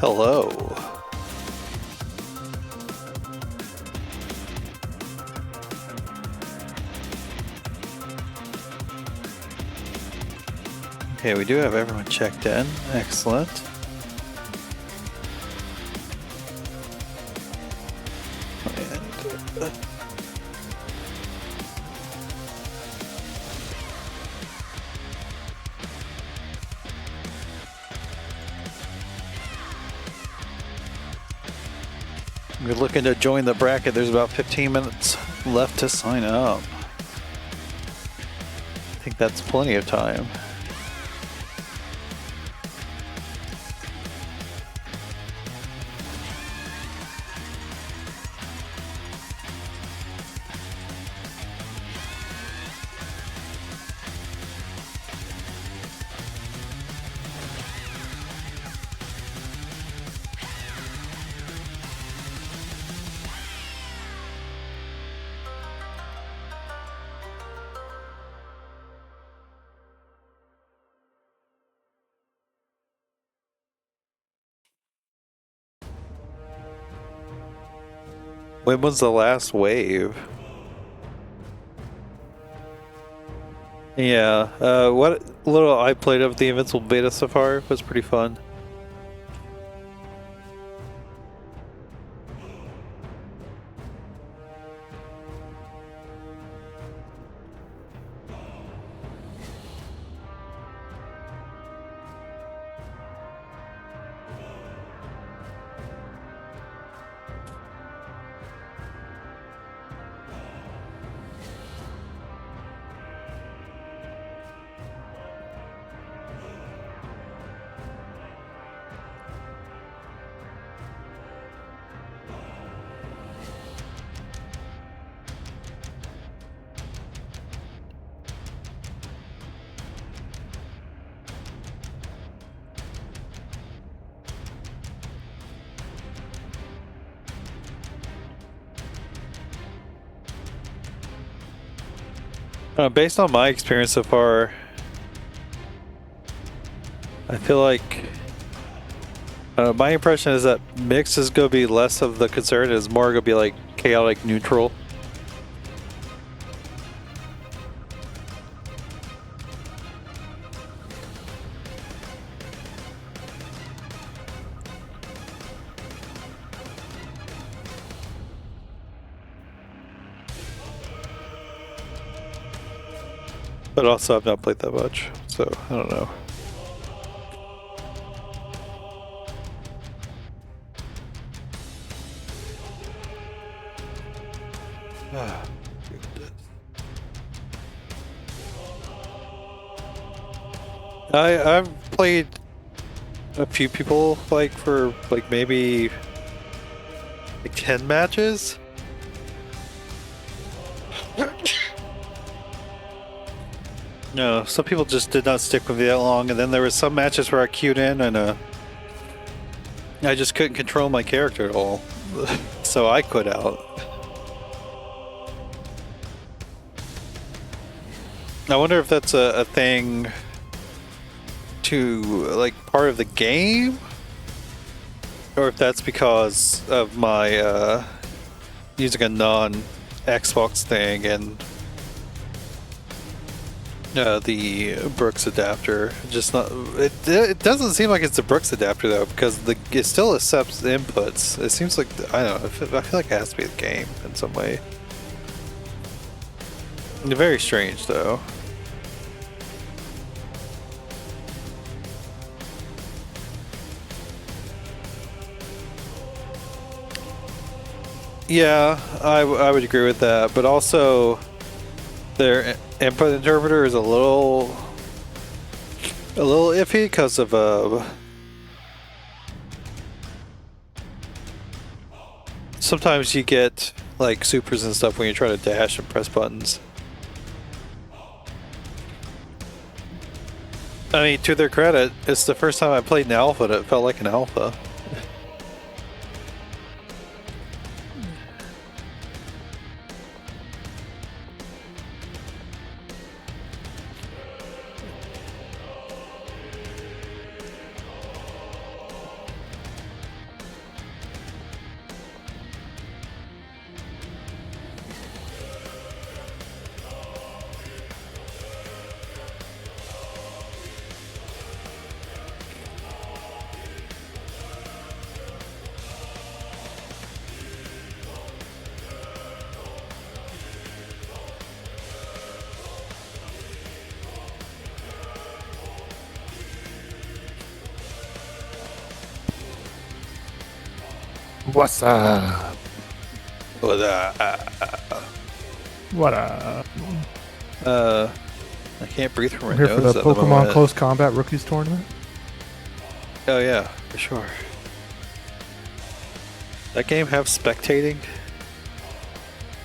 Hello. Okay, we do have everyone checked in. Excellent. We're looking to join the bracket. There's about 15 minutes left to sign up. I think that's plenty of time. When was the last wave? Yeah, what little I played of the Invincible beta so far was pretty fun. Based on my experience so far, I feel like my impression is that mix is going to be less of the concern. It's more going to be like chaotic neutral. But also I've not played that much, so I don't know. I've played a few people like for like maybe like 10 matches. No, some people just did not stick with me that long, and then there were some matches where I queued in and I just couldn't control my character at all, so I quit out. I wonder if that's a thing to like part of the game, or if that's because of my using a non-Xbox thing and the Brooks adapter. Just not. It doesn't seem like it's a Brooks adapter though, because it still accepts inputs. It seems like I don't know. I feel like it has to be the game in some way. Very strange though. Yeah, I would agree with that, but also their input interpreter is a little iffy because of sometimes you get like supers and stuff when you try to dash and press buttons. I mean, to their credit, it's the first time I played an alpha that felt like an alpha. What's up? What What up? I can't breathe through my Here for nose the at the Pokemon moment. Close Combat Rookies Tournament. Oh yeah, for sure. That game have spectating?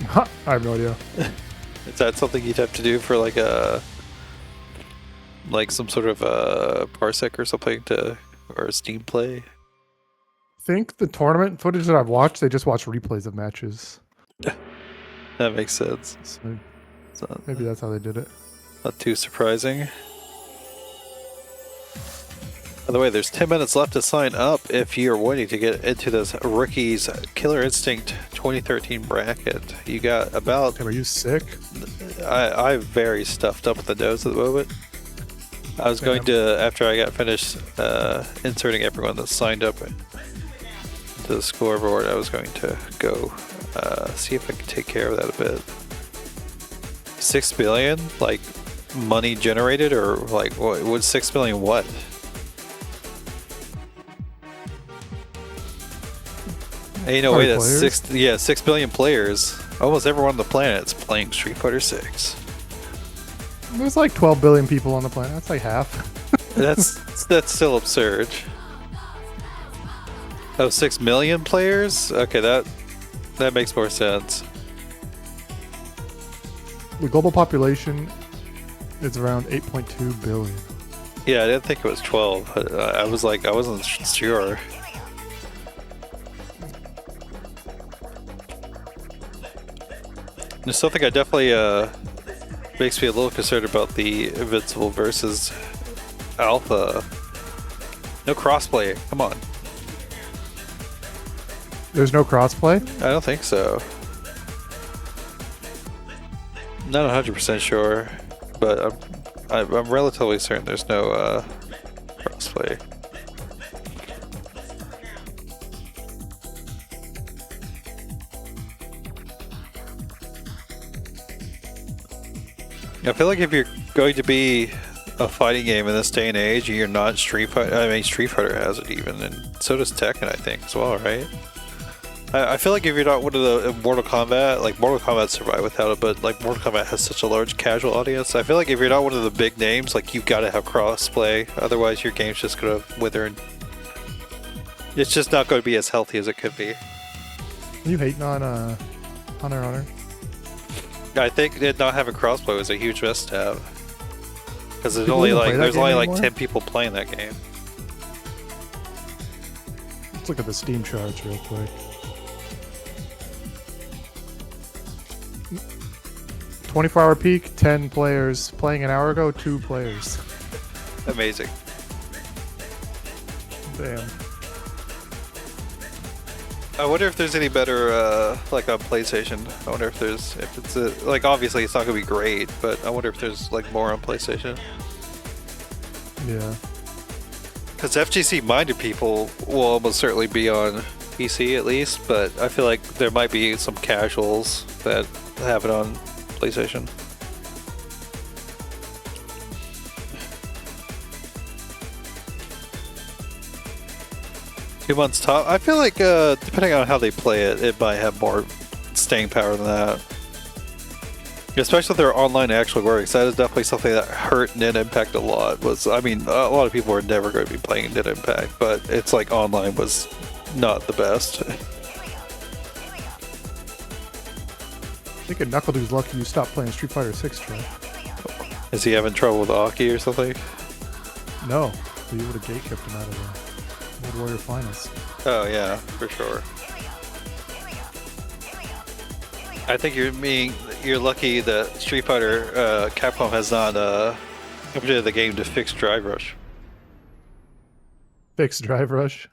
Ha, I have no idea. Is that something you'd have to do for like some sort of parsec or something or a Steam play? I think the tournament footage that I've watched, they just watch replays of matches. That makes sense. So maybe that's how they did it. Not too surprising. By the way, there's 10 minutes left to sign up if you're wanting to get into this Rookies Killer Instinct 2013 bracket. You got about... Are you sick? I'm very stuffed up with the nose at the moment. I was going to, after I got finished inserting everyone that signed up to the scoreboard, I was going to go see if I could take care of that a bit. 6 billion? Like, money generated? Or, like, what 6 billion what? Hey, no, wait, that's 6 billion players. Almost everyone on the planet is playing Street Fighter 6. There's like 12 billion people on the planet. That's like half. That's still absurd. Oh, 6 million players? Okay, that makes more sense. The global population is around 8.2 billion. Yeah, I didn't think it was 12. I was like, I wasn't sure. There's something I definitely makes me a little concerned about the Invincible versus Alpha. No crossplay. Come on. There's no crossplay? I don't think so. Not 100% sure, but I'm relatively certain there's no crossplay. I feel like if you're going to be a fighting game in this day and age, you're not Street Fighter. I mean, Street Fighter has it even, and so does Tekken, I think, as well, right? I feel like if you're not one of the Mortal Kombat, like Mortal Kombat survived without it, but like Mortal Kombat has such a large casual audience. I feel like if you're not one of the big names, like you've got to have crossplay. Otherwise, your game's just gonna wither, and it's just not going to be as healthy as it could be. Are you hating on Hunter x Hunter? I think it not having crossplay was a huge misstep because there's only like 10 people playing that game. Let's look at the Steam charts real quick. 24-hour peak, 10 players. Playing an hour ago, 2 players. Amazing. Damn. I wonder if there's any better, like on PlayStation. I wonder if it's like obviously it's not gonna be great, but I wonder if there's like more on PlayStation. Yeah. Because FGC-minded people will almost certainly be on PC at least, but I feel like there might be some casuals that have it on PlayStation. Two months top. I feel like depending on how they play it, it might have more staying power than that. Especially if their online actually works. That is definitely something that hurt Net Impact a lot. I mean, a lot of people are never going to be playing Net Impact, but it's like online was not the best. I think a Knuckle Dude's lucky you stopped playing Street Fighter 6, Trey. Is he having trouble with Aki or something? No, but you would have gate-kept him out of the World Warrior Finals. Oh yeah, for sure. I think you're lucky that Street Fighter Capcom has not updated the game to fix Drive Rush. Fix Drive Rush.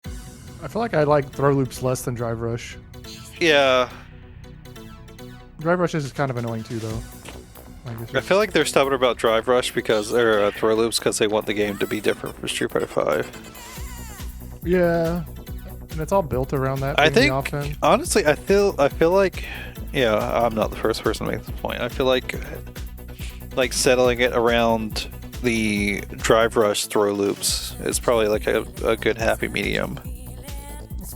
I feel like I like throw loops less than Drive Rush. Yeah. Drive Rush is kind of annoying too, though. I feel like they're stubborn about Drive Rush because they're throw loops because they want the game to be different from Street Fighter 5. Yeah, and it's all built around that. I think honestly, I feel like, yeah, I'm not the first person to make this point. I feel like settling it around the Drive Rush throw loops is probably like a good happy medium.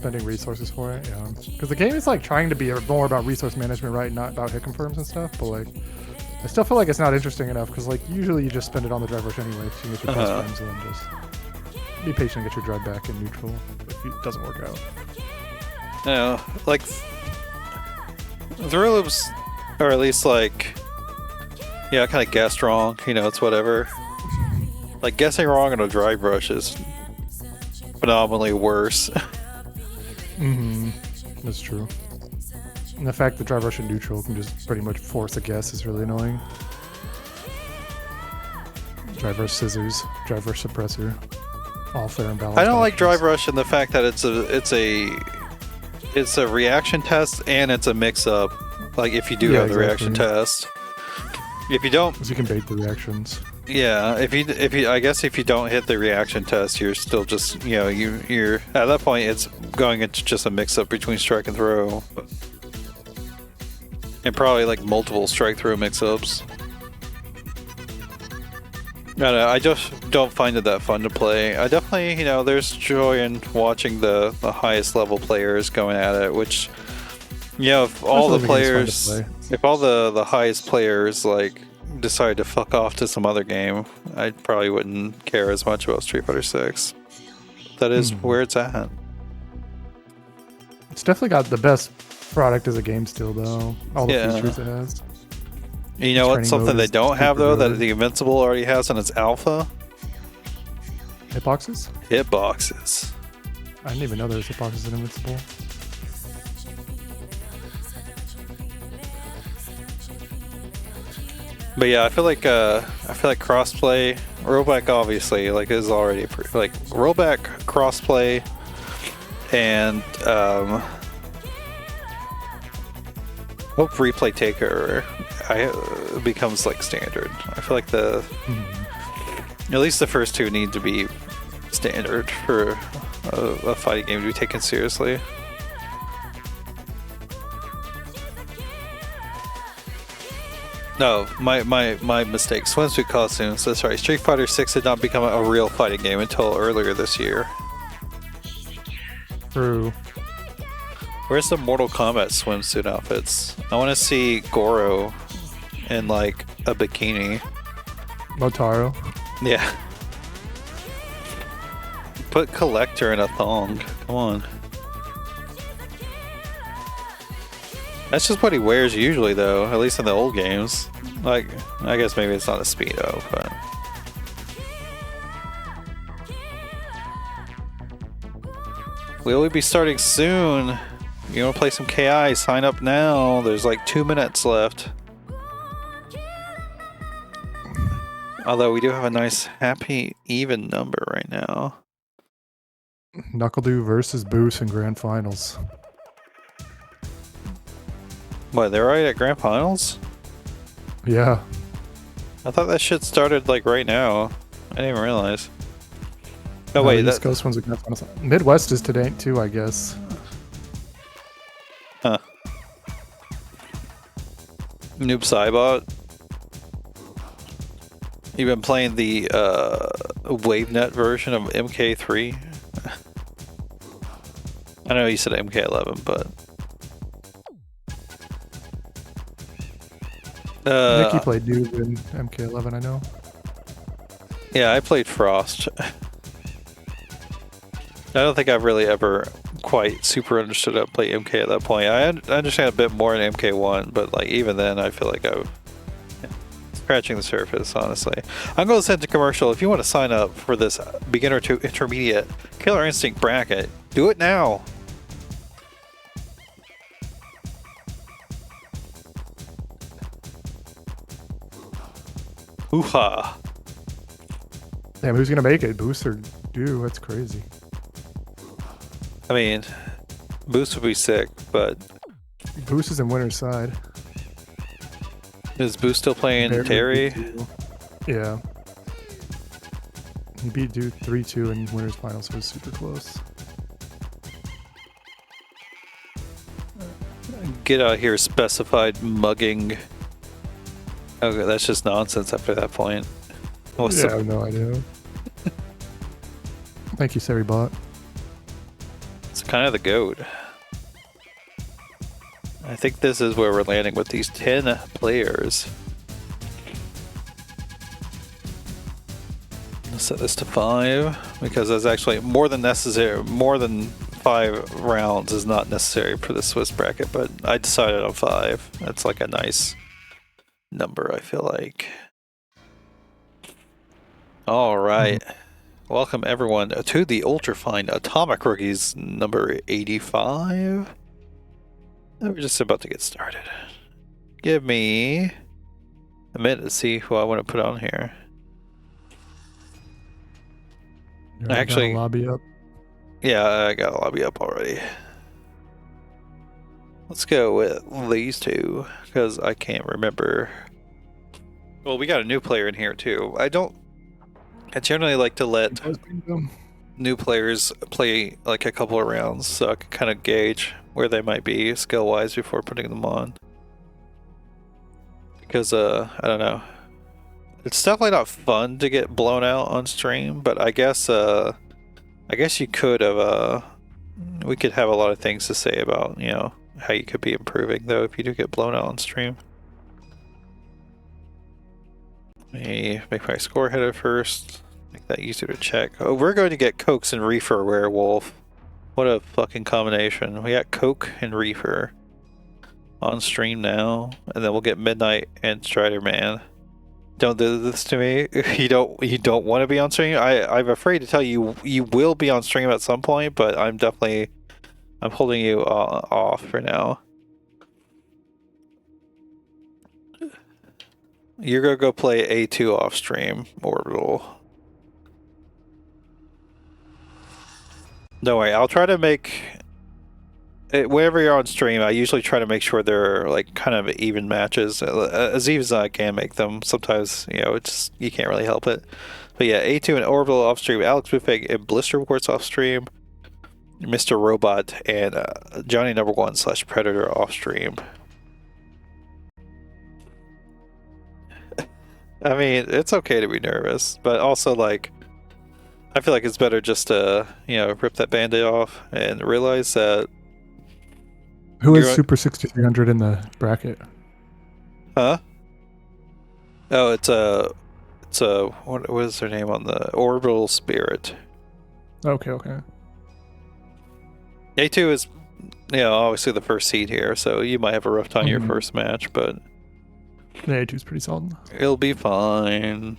spending resources for it. Yeah, because the game is like trying to be more about resource management, right? Not about hit confirms and stuff. But like, I still feel like it's not interesting enough because like usually you just spend it on the drive rush anyway, so you get your best frames and then just be patient and get your drive back in neutral if it doesn't work out. You know, like through loops, or at least like, yeah, I kind of guessed wrong. You know, it's whatever. Like guessing wrong on a drive rush is phenomenally worse. That's true. And the fact that drive rush and neutral can just pretty much force a guess is really annoying. Drive rush scissors, drive rush suppressor, all fair and balanced. I don't like drive rush and the fact that it's a reaction test and it's a mix up. Like if you do have the reaction test, if you don't, because you can bait the reactions. Yeah, if you I guess if you don't hit the reaction test, you're still just, you know, you're at that point it's going into just a mix up between strike and throw. And probably like multiple strike throw mix ups. I don't know, I just don't find it that fun to play. I definitely, you know, there's joy in watching the highest level players going at it, which, you know, if all the players, if all the highest players like decide to fuck off to some other game, I probably wouldn't care as much about Street Fighter 6. That is where it's at. It's definitely got the best product as a game still, though. All the features it has. You know what? Something they don't have though that the Invincible already has in its alpha. Hitboxes. Hitboxes. I didn't even know there was hitboxes in Invincible. But yeah, I feel like crossplay, rollback obviously like is already like rollback, crossplay, and hope replay takeover becomes like standard. I feel like at least the first two need to be standard for a fighting game to be taken seriously. No, my mistake. Swimsuit costumes. That's right. Street Fighter 6 did not become a real fighting game until earlier this year. True. Where's the Mortal Kombat swimsuit outfits? I want to see Goro in like a bikini. Motaro. Yeah. Put Collector in a thong. Come on. That's just what he wears usually, though, at least in the old games. Like, I guess maybe it's not a Speedo, but... We'll be starting soon. You want to play some KI? Sign up now. There's like 2 minutes left. Although we do have a nice, happy, even number right now. Knuckle-Doo versus Boost in Grand Finals. What, they're already at Grand Finals? Yeah. I thought that shit started like right now. I didn't even realize. Oh No, wait, the East Coast one's a Grand Finals. Midwest is today too, I guess. Huh. Noob Cybot. You've been playing the WaveNet version of MK3? I know you said MK11, but... Nikki played Noob in MK11, I know. Yeah, I played Frost. I don't think I've really ever quite super understood how to play MK at that point. I understand a bit more in MK1, but like even then I feel like I'm scratching the surface, honestly. I'm going to send a commercial. If you want to sign up for this beginner to intermediate Killer Instinct bracket, do it now. Hoo-ha. Damn, who's gonna make it? Boost or Do? That's crazy. I mean, Boost would be sick, but... Boost is in winner's side. Is Boost still playing Terry? Yeah. He beat Dude 3-2 in winner's finals, so it was super close. Get out here, specified mugging. Okay, that's just nonsense after that point. What's I have no idea. Thank you, Seribot. kind of the GOAT. I think this is where we're landing with these 10 players. Let's set this to 5 because that's actually more than necessary. More than 5 rounds is not necessary for the Swiss bracket, but I decided on 5. That's like a nice number, I feel like. All right. Welcome everyone to the Ultrafine Atomic Rookies number 85. We're just about to get started. Give me a minute to see who I want to put on here. Actually, got a lobby up. Yeah, I got a lobby up already. Let's go with these two because I can't remember. Well, we got a new player in here too. I generally like to let new players play like a couple of rounds so I can kind of gauge where they might be skill-wise before putting them on. Because, I don't know. It's definitely not fun to get blown out on stream, but I guess you could have, we could have a lot of things to say about, you know, how you could be improving, though, if you do get blown out on stream. Let me make my score header first. Make that easier to check. Oh, we're going to get Cokes and REEFERWEREWOLF. What a fucking combination. We got Coke and Reefer on stream now, and then we'll get Midnight and Strider Man. Don't do this to me. You don't want to be on stream. I'm afraid to tell you you will be on stream at some point, but I'm holding you off for now. You're gonna go play Ayetu off stream, Orbital. Don't worry, I'll try to make it, whenever you're on stream, I usually try to make sure they're like kind of even matches, as even as I can make them. Sometimes, you know, it's you can't really help it. But yeah, Ayetu and Orbital off stream, AlxMoonFang and BlisterWarts off stream, Mr. Robot and Johnny Number 1 / Predator off stream. I mean, it's okay to be nervous, but also like, I feel like it's better just to, you know, rip that band-aid off and realize that. Who is Super 6300 in the bracket? Huh? Oh, it's a what is their name on the Orbital Spirit? Okay. A2 is, you know, obviously the first seed here, so you might have a rough time your first match, but the A2's pretty solid. It'll be fine.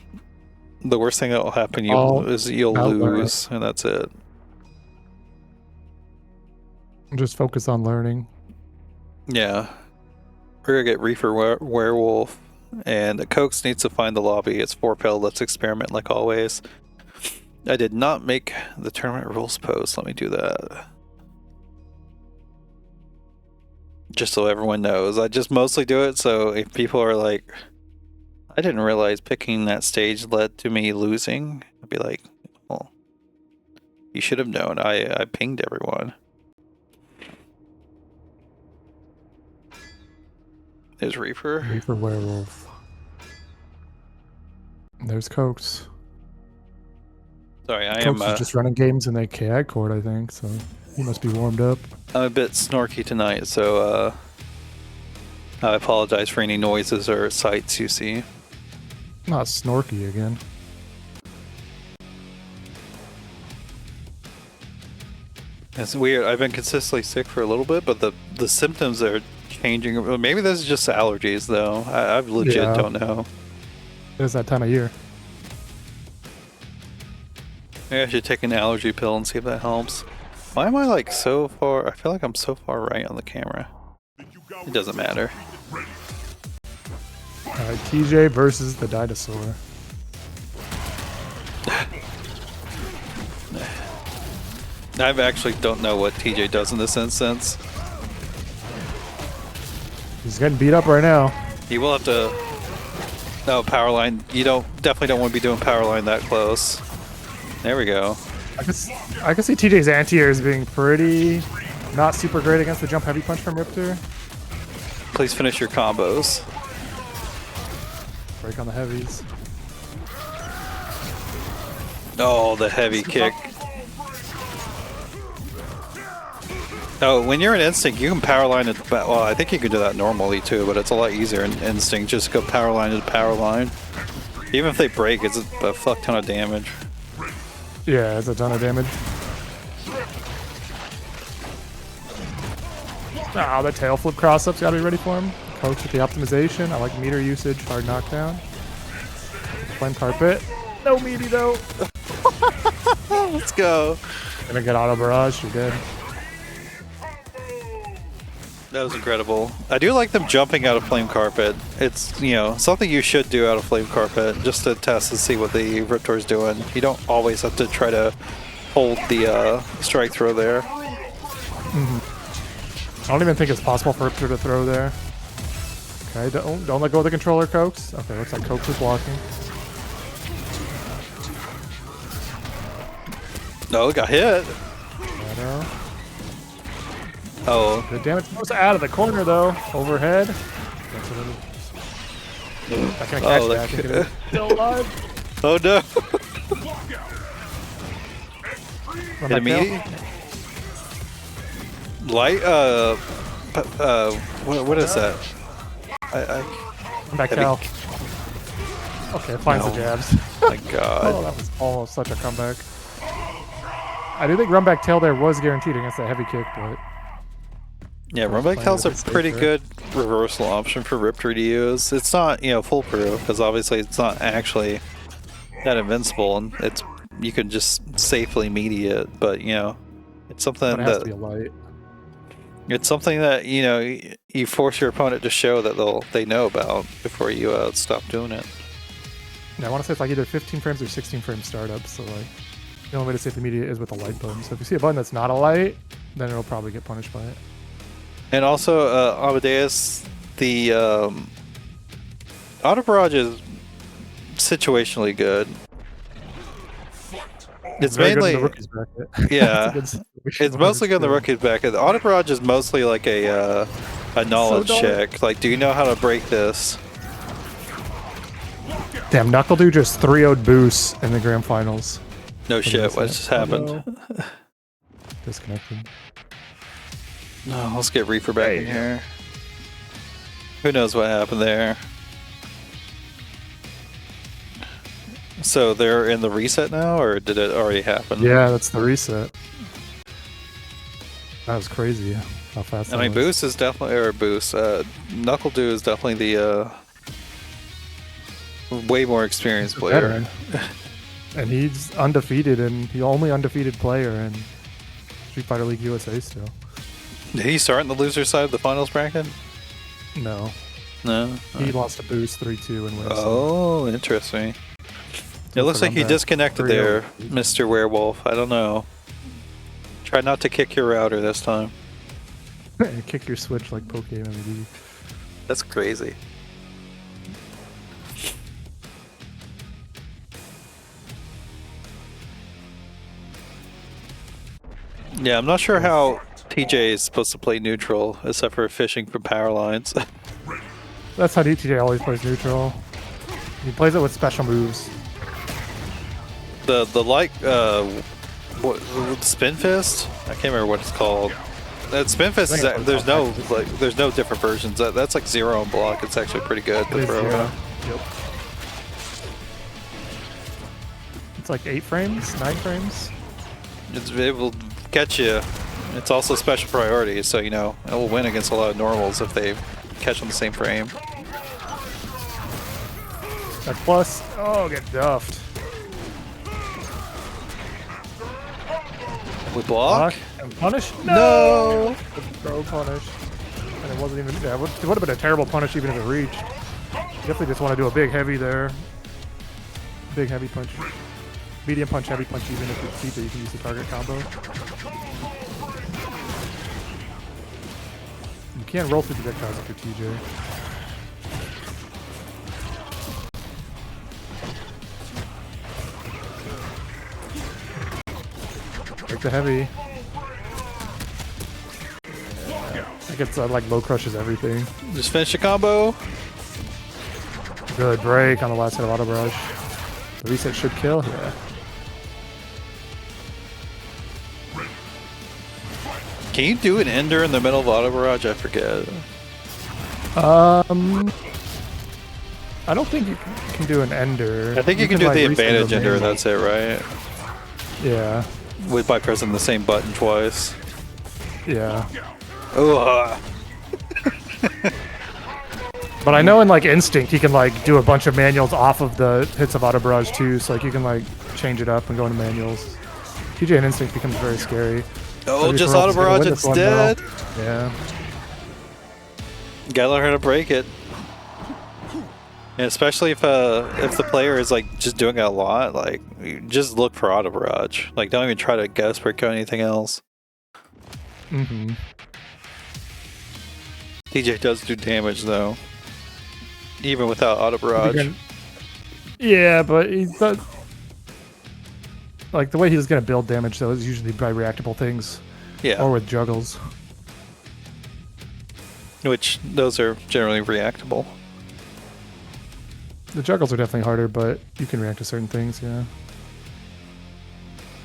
The worst thing that will happen is you'll lose, and that's it. Just focus on learning. Yeah. We're gonna get REEFERWEREWOLF, and Cokes needs to find the lobby. It's 4-pill. Let's experiment like always. I did not make the tournament rules post. Let me do that. Just so everyone knows. I just mostly do it so if people are like, I didn't realize picking that stage led to me losing, I'd be like, well, you should have known. I pinged everyone. There's Reefer. REEFERWEREWOLF. There's Cokes. Sorry, Cokes is just running games in the KI court, I think, so he must be warmed up. I'm a bit snorky tonight, so I apologize for any noises or sights you see. Not snorky again. It's weird. I've been consistently sick for a little bit, but the symptoms are changing. Maybe this is just allergies, though. I legit don't know. It's that time of year. Maybe I should take an allergy pill and see if that helps. Why am I like so far? I feel like I'm so far right on the camera. It doesn't matter. Alright, TJ versus the dinosaur. I actually don't know what TJ does in this instance. He's getting beat up right now. You will have to. No, power line. You definitely don't want to be doing power line that close. There we go. I can see TJ's anti-air as being pretty not super great against the jump heavy punch from Riptor. Please finish your combos. Break on the heavies. Oh, the heavy kick. Oh, when you're in Instinct, you can power line it. Well, I think you can do that normally too, but it's a lot easier in Instinct. Just go power line to power line. Even if they break, it's a fuck ton of damage. Yeah, it's a ton of damage. Ah, the tail flip cross-up's gotta be ready for him. Coach with the optimization. I like meter usage, hard knockdown. Flame carpet. No meaty though. Let's go. Gonna get auto barrage, she did. That was incredible. I do like them jumping out of Flame Carpet. It's, you know, something you should do out of Flame Carpet, just to test and see what the Riptor's doing. You don't always have to try to hold the strike throw there. I don't even think it's possible for Riptor to throw there. Okay, don't let go of the controller, Cokes. Okay, looks like Cokes is blocking. No, got hit. Shadow. Oh. Good damage. Goes out of the corner though. Overhead. Not gonna catch that. Still alive. Oh no. Run back Enemy. tail. Light. What is that? Run back tail. Okay, it finds the jabs. My God. Oh, that was almost such a comeback. I do think run back tail there was guaranteed against that heavy kick, but Yeah, run back tail's a pretty good reversal option for Riptor to use. It's not, you know, foolproof because obviously it's not actually that invincible, and it's you can just safely meaty it. But you know, it's something it has to be a light. It's something that you know you force your opponent to show that they know about before you stop doing it. Yeah, I want to say it's like either 15 frames or 16 frame startup. So like the only way to save the media is with a light button. So if you see a button that's not a light, then it'll probably get punished by it. And also, Amadeus, the auto barrage is situationally good. It's Very mainly, good in the rookies bracket. yeah, It's a good it's mostly good in the rookies bracket. The auto barrage is mostly like a knowledge check. Like, do you know how to break this? Damn, Knuckle Dude just 3-0'd Boost in the grand finals. No shit, what just happened? Oh, no. Disconnected. No, let's get Reefer back in here. Who knows what happened there? So they're in the reset now, or did it already happen? Yeah, that's the reset. That was crazy how fast I that mean, was. Boost is definitely, or Boost, Knuckle Dude is definitely the way more experienced player. Veteran. And he's undefeated, and the only undefeated player in Street Fighter League USA still. Did he start in the loser side of the finals bracket? No. No. He lost to Boost 3-2 and wins. Oh, interesting. It looks like you disconnected there, Mr. Werewolf. I don't know. Try not to kick your router this time. Kick your switch like Pokemon MD. That's crazy. Yeah, I'm not sure how TJ is supposed to play neutral, except for fishing from power lines. That's how DTJ always plays neutral. He plays it with special moves. The like what spin fist? I can't remember what it's called. That spin fist is there's no different versions. That's like zero on block. It's actually pretty good to throw. Yep. It's like 8 frames, 9 frames. It will catch you. It's also special priority, so you know it will win against a lot of normals if they catch on the same frame. That plus, oh, get duffed. We block? And punish? No! Throw punish. And it wasn't even, yeah, it would have been a terrible punish even if it reached. You definitely just want to do a big heavy there. Big heavy punch. Medium punch, heavy punch, even if it's deep, you can use the target combo. You can't roll through projectiles if you're TJ. Break the heavy. I think it's like low crushes everything. Just finish the combo. Good break on the last hit of auto barrage. The reset should kill. Yeah. Can you do an ender in the middle of auto barrage? I forget. I don't think you can do an ender. I think you can do like, the reset your advantage ender, and manual. that's it, right? Yeah. By pressing the same button twice. Yeah. Oh. But I know in like Instinct he can like do a bunch of manuals off of the hits of auto barrage too, so like you can like change it up and go into manuals. TJ and Instinct becomes very scary. Oh, Maybe just Ferrell's auto gonna barrage win this one, instead. though. Yeah. Gotta learn how to break it. And especially if the player is like just doing it a lot, like you just look for auto barrage. Like don't even try to guess break or anything else. Mm-hmm. TJ does do damage though, even without auto barrage. Yeah, but he does. Like the way he's gonna build damage though is usually by reactable things. Yeah. Or with juggles. Which those are generally reactable. The juggles are definitely harder, but you can react to certain things, yeah.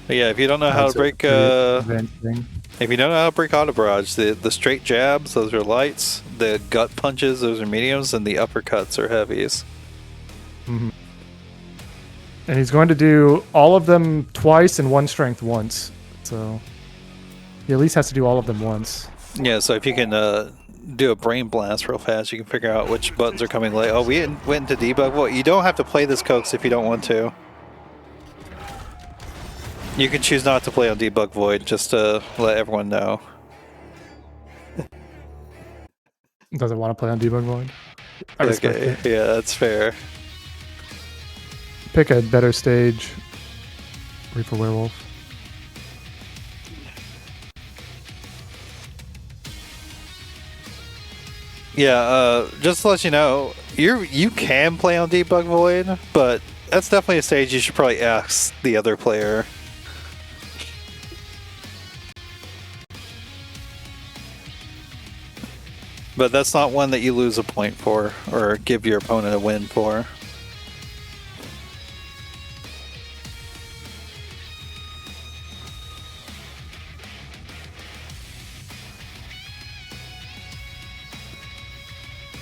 But yeah, if you don't know how to break if you don't know how to break auto barrage, the straight jabs, those are lights, the gut punches, those are mediums, and the uppercuts are heavies. Mm-hmm. And he's going to do all of them twice and one strength once. So he at least has to do all of them once. Yeah, so if you can do a brain blast real fast, you can figure out which buttons are coming late. Oh, we went into debug. Well, you don't have to play this, Cokes, if you don't want to. You can choose not to play on debug void, just to let everyone know. Doesn't want to play on debug void. I respect Okay, it. yeah, that's fair. Pick a better stage. Reaper Werewolf. Yeah, just to let you know, you can play on debug void, but that's definitely a stage you should probably ask the other player. But that's not one that you lose a point for, or give your opponent a win for.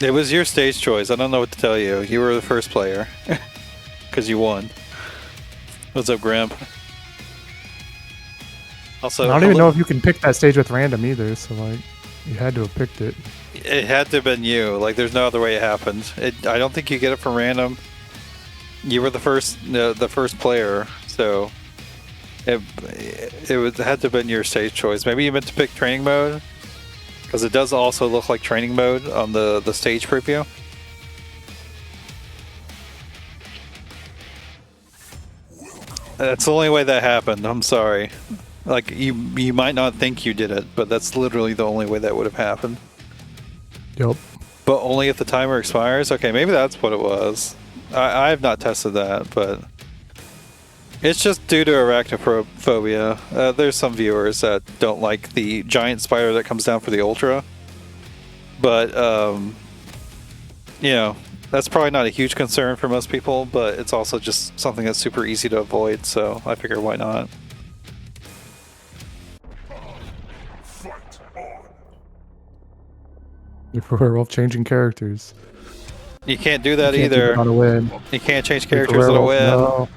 It was your stage choice. I don't know what to tell you. You were the first player. Because you won. What's up, Grimp? Also, I don't even know if you can pick that stage with random either, so like, you had to have picked it. It had to have been you. Like, there's no other way it happened. I don't think you get it from random. You were the first player, so it had to have been your stage choice. Maybe you meant to pick training mode, because it does also look like training mode on the stage preview. That's the only way that happened. I'm sorry. Like, you might not think you did it, but that's literally the only way that would have happened. Yep. But only if the timer expires? Okay, maybe that's what it was. I have not tested that, but it's just due to arachnophobia. There's some viewers that don't like the giant spider that comes down for the Ultra. But, you know, that's probably not a huge concern for most people, but it's also just something that's super easy to avoid, so I figure why not. Reaper Werewolf changing characters. You can't do that You can't do either. that on a win. You can't change Reaper characters on a Werewolf, win.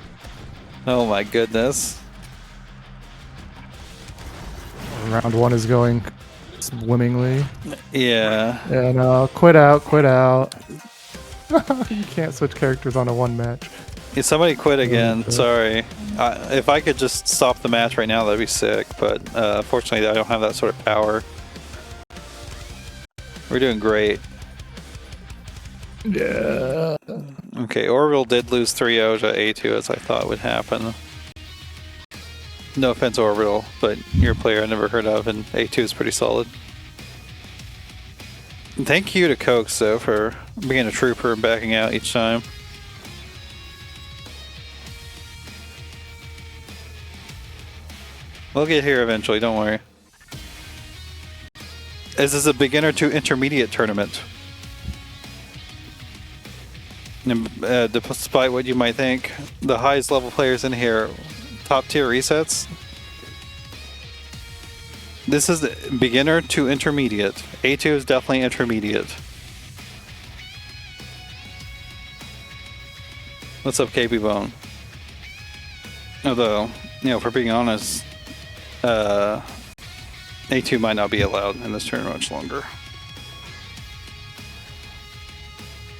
no. Oh my goodness. Round one is going swimmingly. Yeah. Yeah, no, quit out, quit out. You can't switch characters on a one match. Yeah, somebody quit again. Okay. Sorry. If I could just stop the match right now, that'd be sick. But unfortunately, I don't have that sort of power. We're doing great. Yeah. Okay, Orbital did lose 3-0 to Ayetu, as I thought would happen. No offense, Orbital, but you're a player I never heard of, and Ayetu is pretty solid. Thank you to Cokes, though, for being a trooper and backing out each time. We'll get here eventually, don't worry. This is a beginner to intermediate tournament. And, despite what you might think, the highest level players in here, top tier resets. This is the beginner to intermediate. A2 is definitely intermediate. What's up, KP Bone? Although, you know, for being honest, A2 might not be allowed in this tournament much longer.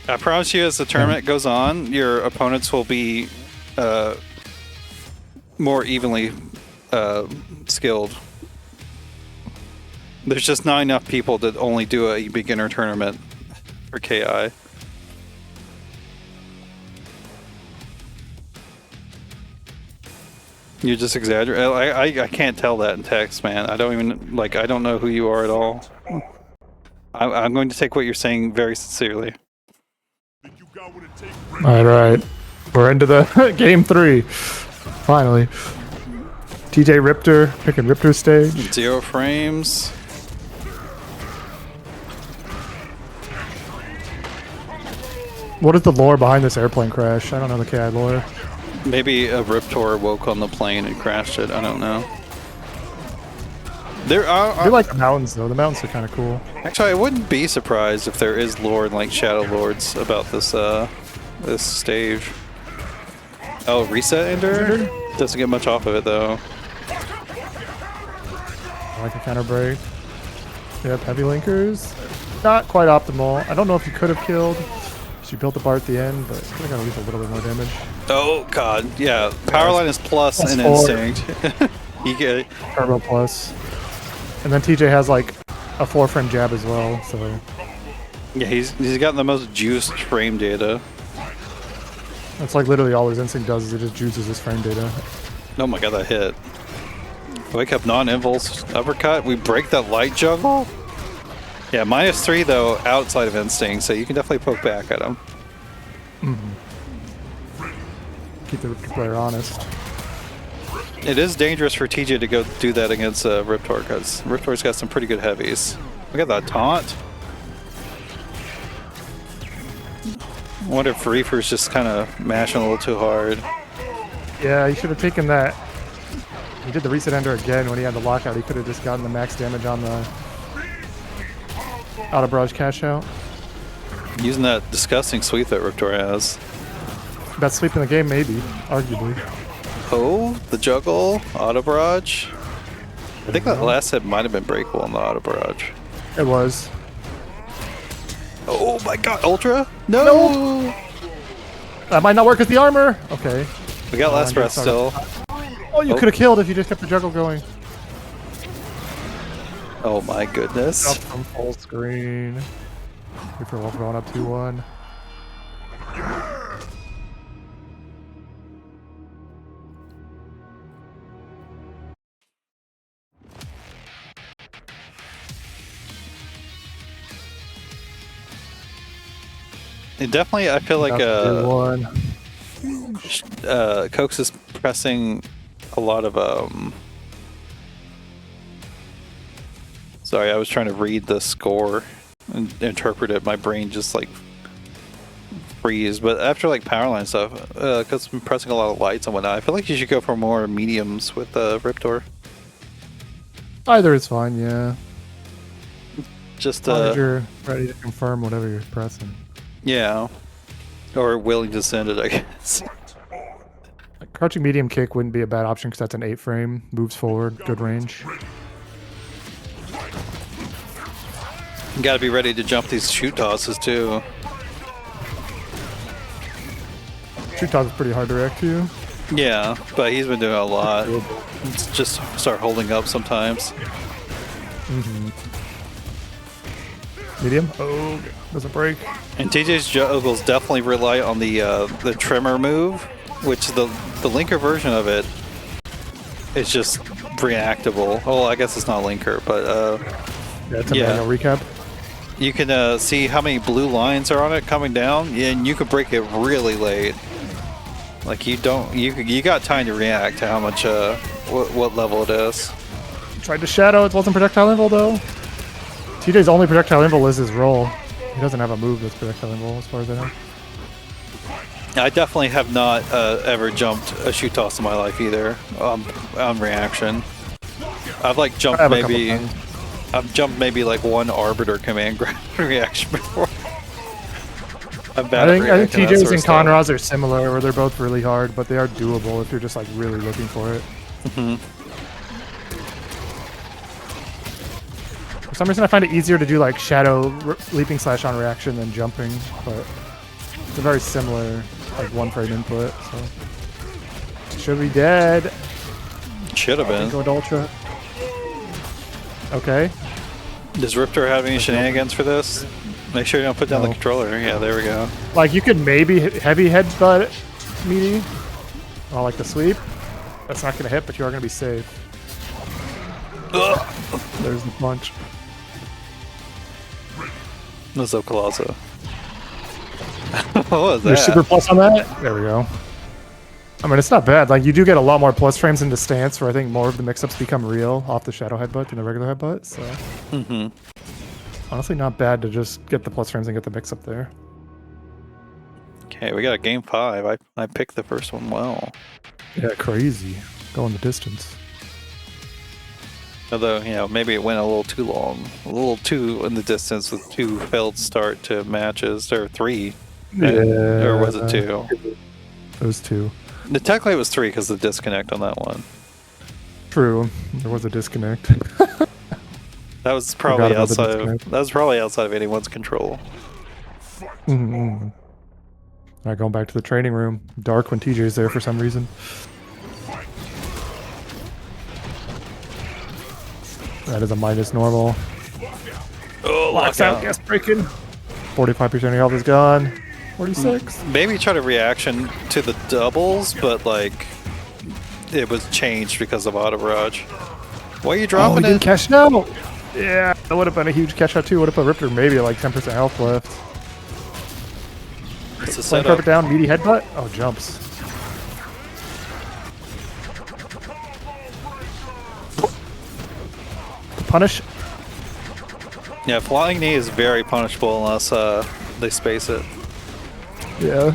I promise you, as the tournament goes on, your opponents will be more evenly skilled. There's just not enough people that only do a beginner tournament for KI. You just exaggerate. I can't tell that in text, man. I don't even, like, I don't know who you are at all. I'm going to take what you're saying very sincerely. Alright. We're into the game 3. Finally. TJ Riptor, picking Riptor stage. 0 frames. What is the lore behind this airplane crash? I don't know the KI lore. Maybe a Riptor woke on the plane and crashed it. I don't know. There are. I do like the mountains though. The mountains are kind of cool. Actually, I wouldn't be surprised if there is lore in like Shadow Lords about this this stage. Oh, reset ender? Doesn't get much off of it though. I like a counter break. Yep, heavy linkers. Not quite optimal. I don't know if you could have killed. She built the bar at the end, but I think I leave a little bit more damage. Oh god, yeah. Powerline is plus in instinct. You get it. Turbo plus. And then TJ has like a 4-frame jab as well, so. Yeah, he's got the most juiced frame data. That's like literally all his instinct does is it just juices his frame data. Oh my god, that hit. Wake up non-impulse uppercut. We break that light juggle. Yeah, -3 though outside of instinct, so you can definitely poke back at him. Keep the player honest. It is dangerous for TJ to go do that against Riptor, because Riptor's got some pretty good heavies. Look at that taunt. I wonder if Reefer's just kind of mashing a little too hard. Yeah, he should have taken that. He did the reset ender again when he had the lockout. He could have just gotten the max damage on the out of barrage cash out. Using that disgusting sweep that Riptor has. Best sweep in the game, maybe, arguably. Oh, the juggle, auto barrage. I think that last hit might have been breakable on the auto barrage. It was. Oh my god, Ultra? No! That might not work with the armor. Okay. We got last breath still. Oh, you could have killed if you just kept the juggle going. Oh my goodness. Up from full screen. REEFERWEREWOLF going up 2-1. It definitely, I feel like Coax is pressing a lot of sorry, I was trying to read the score and interpret it. My brain just like freeze. But after like Powerline stuff, because I'm pressing a lot of lights and whatnot, I feel like you should go for more mediums with Riptor. Either is fine, yeah. Just as long as you're ready to confirm whatever you're pressing. Yeah. Or willing to send it, I guess. Like, crouching medium kick wouldn't be a bad option because that's an 8-frame. Moves forward, good range. You gotta be ready to jump these shoot tosses too. Shoot toss is pretty hard to react to. Yeah, but he's been doing a lot. Just start holding up sometimes. Medium? Oh, doesn't break. And TJ's juggles definitely rely on the trimmer move, which the linker version of it is just reactable. Oh, I guess it's not linker, but yeah, it's a manual recap. You can see how many blue lines are on it coming down, and you can break it really late. Like you got time to react to how much what level it is. Tried to shadow, it wasn't projectile invul though. TJ's only projectile invul is his roll. He doesn't have a move that's projectile invul as far as I know. I definitely have not ever jumped a shoot toss in my life either on reaction. I've like I jumped have a couple maybe. times. I've jumped maybe like one Arbiter command grab reaction before. I'm bad I at think reacting to that TJs sort of and stuff. Conras are similar, where they're both really hard, but they are doable if you're just like really looking for it. For some reason, I find it easier to do like shadow leaping slash on reaction than jumping, but it's a very similar like one frame input. So should be dead. Should have been. Go to Ultra. Okay. Does Riptor have any shenanigans for this? Make sure you don't put down the No. controller. Yeah, there we go. Like you could maybe heavy headbutt meaty. I like the sweep. That's not gonna hit, but you are gonna be safe. Ugh. There's the punch. What's up, Colosso? What was Your that? super plus on that? There we go. I mean, it's not bad. Like, you do get a lot more plus frames into stance, where I think more of the mix-ups become real off the shadow headbutt than the regular headbutt. So, honestly, not bad to just get the plus frames and get the mix-up there. Okay, we got a game 5. I picked the first one well. Yeah, crazy. Going the distance. Although, you know, maybe it went a little too long. A little too in the distance with 2 failed start to matches. Or 3. Right? Yeah. Or was it 2? It was 2. Technically it was 3 because of the disconnect on that one. True. There was a disconnect. That was probably about the outside of, disconnect. that was probably outside of anyone's control. Mm-hmm. All right, going back to the training room. Dark when TJ's there for some reason. That is a minus normal. Oh, Locks out, gas breaking. 45% of your health is gone. 46. Maybe try to reaction to the doubles, but like it was changed because of auto barrage. Why are you Oh, dropping he didn't it? catch now. Yeah, that would have been a huge catch out too. Would have put Riptor maybe at like 10% health left. It's a Flame setup. carpet down, meaty headbutt. Oh, jumps. Punish. Yeah, flying knee is very punishable unless they space it. Yeah.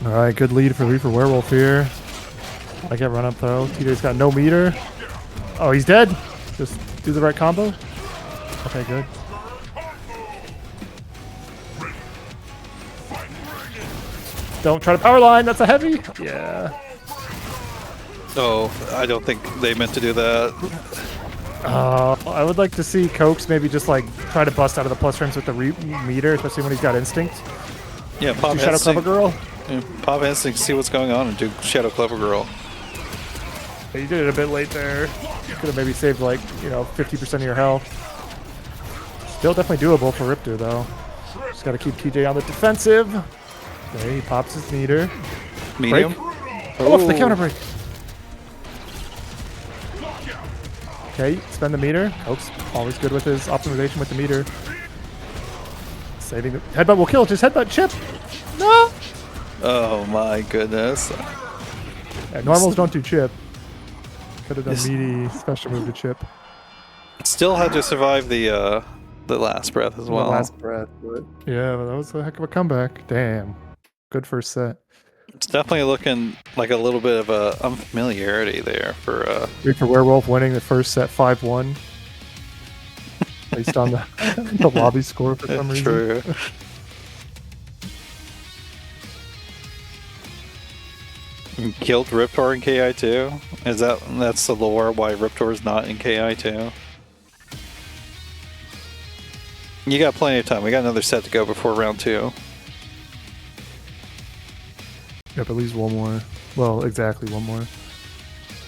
All right, good lead for Reefer Werewolf here. I get run up though. TJ's got no meter. Oh, he's dead. Just do the right combo. Okay, good. Don't try to power line. That's a heavy. Yeah. Oh, I don't think they meant to do that. I would like to see Cokes maybe just like try to bust out of the plus frames with the meter, especially when he's got instinct. Yeah, pop Do Shadow Clever instinct. Girl. Yeah, pop instinct, see what's going on, and do Shadow Clever Girl. Yeah, you did it a bit late there. Could have maybe saved like, 50% of your health. Still definitely doable for Riptor though. Just gotta keep TJ on the defensive. Okay, he pops his meter. Medium. Oh, the counter break. Okay, spend the meter. Cokes always good with his optimization with the meter. Saving the headbutt will kill. Just headbutt chip. No. Oh my goodness. Yeah, normals don't do chip. Could have done Yes. meaty special move to chip. Still had to survive the last breath as well. The last breath. But yeah, but that was a heck of a comeback. Damn. Good first set. It's definitely looking like a little bit of a unfamiliarity there for Reaper Werewolf winning the first set 5-1. Based on the lobby score for some reason. True. Killed Riptor in KI2? That's the lore why Riptor's not in KI2? You got plenty of time. We got another set to go before round 2. Yep, at least one more. Well, exactly one more.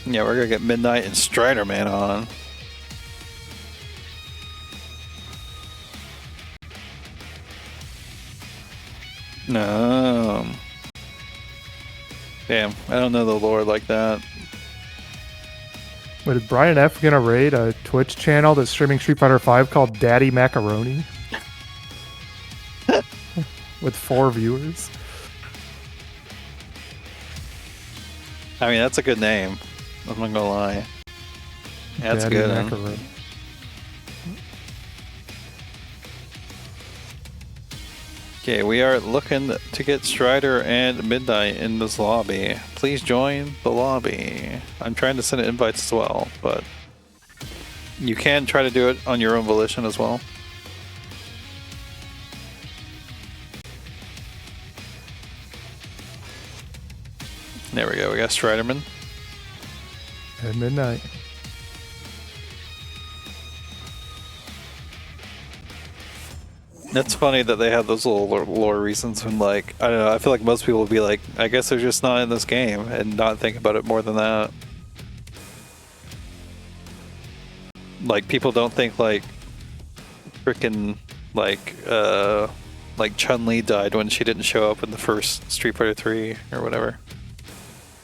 Yeah, we're gonna get Midnight and Strider Man on. No. Damn, I don't know the lore like that. Wait, is Brian F gonna raid a Twitch channel that's streaming Street Fighter V called Daddy Macaroni? With 4 viewers? I mean, that's a good name. I'm not gonna lie. Yeah, that's Daddy good. Huh? Okay, we are looking to get Strider and Midnight in this lobby. Please join the lobby. I'm trying to send invites as well, but you can try to do it on your own volition as well. There we go, we got Striderman. At midnight. It's funny that they have those little lore reasons when, like, I don't know, I feel like most people would be like, I guess they're just not in this game and not think about it more than that. Like, people don't think, like, freaking, like Chun-Li died when she didn't show up in the first Street Fighter 3 or whatever.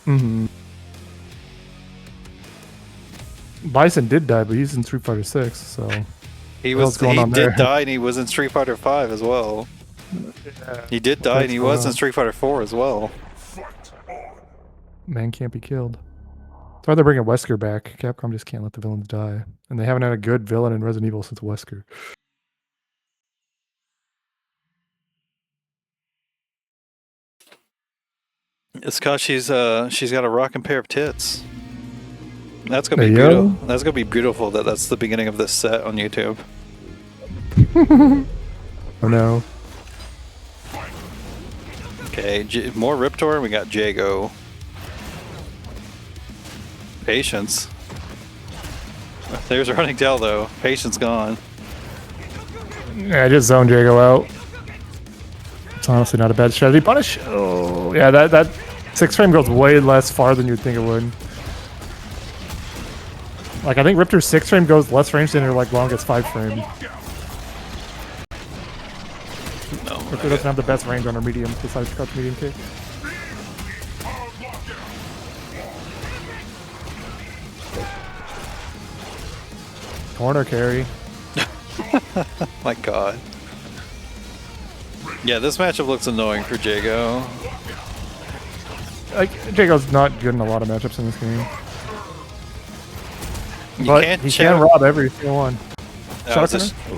Mm-hmm. Bison did die, but he's in Street Fighter 6, so... He did die and he was in Street Fighter 5 as well. Yeah. He did die and he was in Street Fighter 4 as well. Man can't be killed. That's why they're bringing Wesker back. Capcom just can't let the villains die. And they haven't had a good villain in Resident Evil since Wesker. It's cause she's got a rocking pair of tits. That's gonna be beautiful. That's gonna be beautiful. That's the beginning of this set on YouTube. Oh no. Okay, more Riptor, and we got Jago. Patience. There's a running tail though. Patience gone. Yeah, I just zoned Jago out. It's honestly not a bad strategy. Punish. Oh, yeah, that 6 frame goes way less far than you'd think it would. Like, I think Riptor's 6 frame goes less range than her, like, longest 5 frame. No, Riptor doesn't have the best range on her medium, besides crouch medium kick. Corner carry. My god. Yeah, this matchup looks annoying for Jago. Like, Jago's not good in a lot of matchups in this game. He can rob every single one.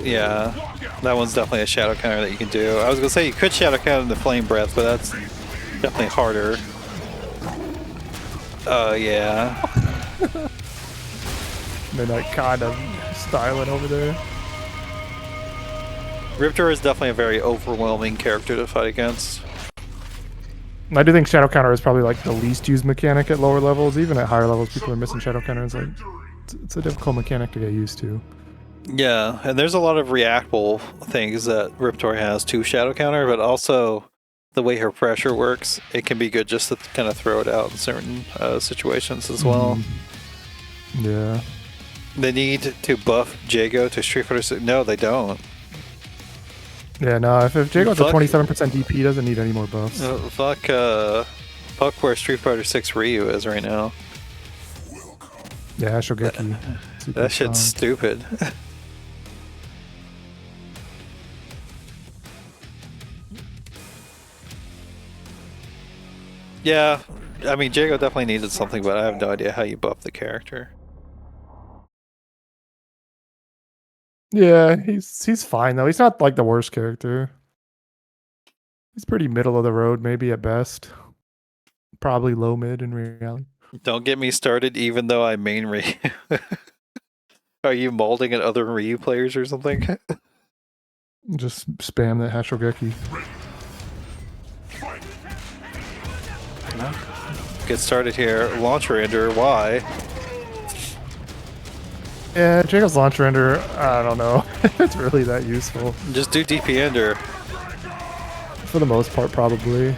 Yeah, that one's definitely a shadow counter that you can do. I was gonna say you could shadow counter the flame breath, but that's definitely harder. Yeah. Midnight kind of styling over there. Riptor is definitely a very overwhelming character to fight against. I do think shadow counter is probably like the least used mechanic at lower levels. Even at higher levels, people are missing shadow counter. It's like it's a difficult mechanic to get used to. Yeah, and there's a lot of reactable things that Riptor has to shadow counter, but also the way her pressure works, it can be good just to kind of throw it out in certain situations as well. Yeah. They need to buff Jago to Street Fighter 6. No, they don't. Yeah, no, if Jago's a 27% DP, he doesn't need any more buffs. Fuck where Street Fighter 6 Ryu is right now. Yeah, Shogeki. That shit's stupid. Yeah, I mean, Jago definitely needed something, but I have no idea how you buff the character. Yeah, he's fine though. He's not like the worst character. He's pretty middle of the road, maybe at best. Probably low mid in reality. Don't get me started, even though I main Ryu. Are you molding at other Ryu players or something? Just spam that Hashogeki. Get started here. Launcher ender, why? Yeah, Jago's launcher ender, I don't know. It's really that useful. Just do DP ender. For the most part, probably.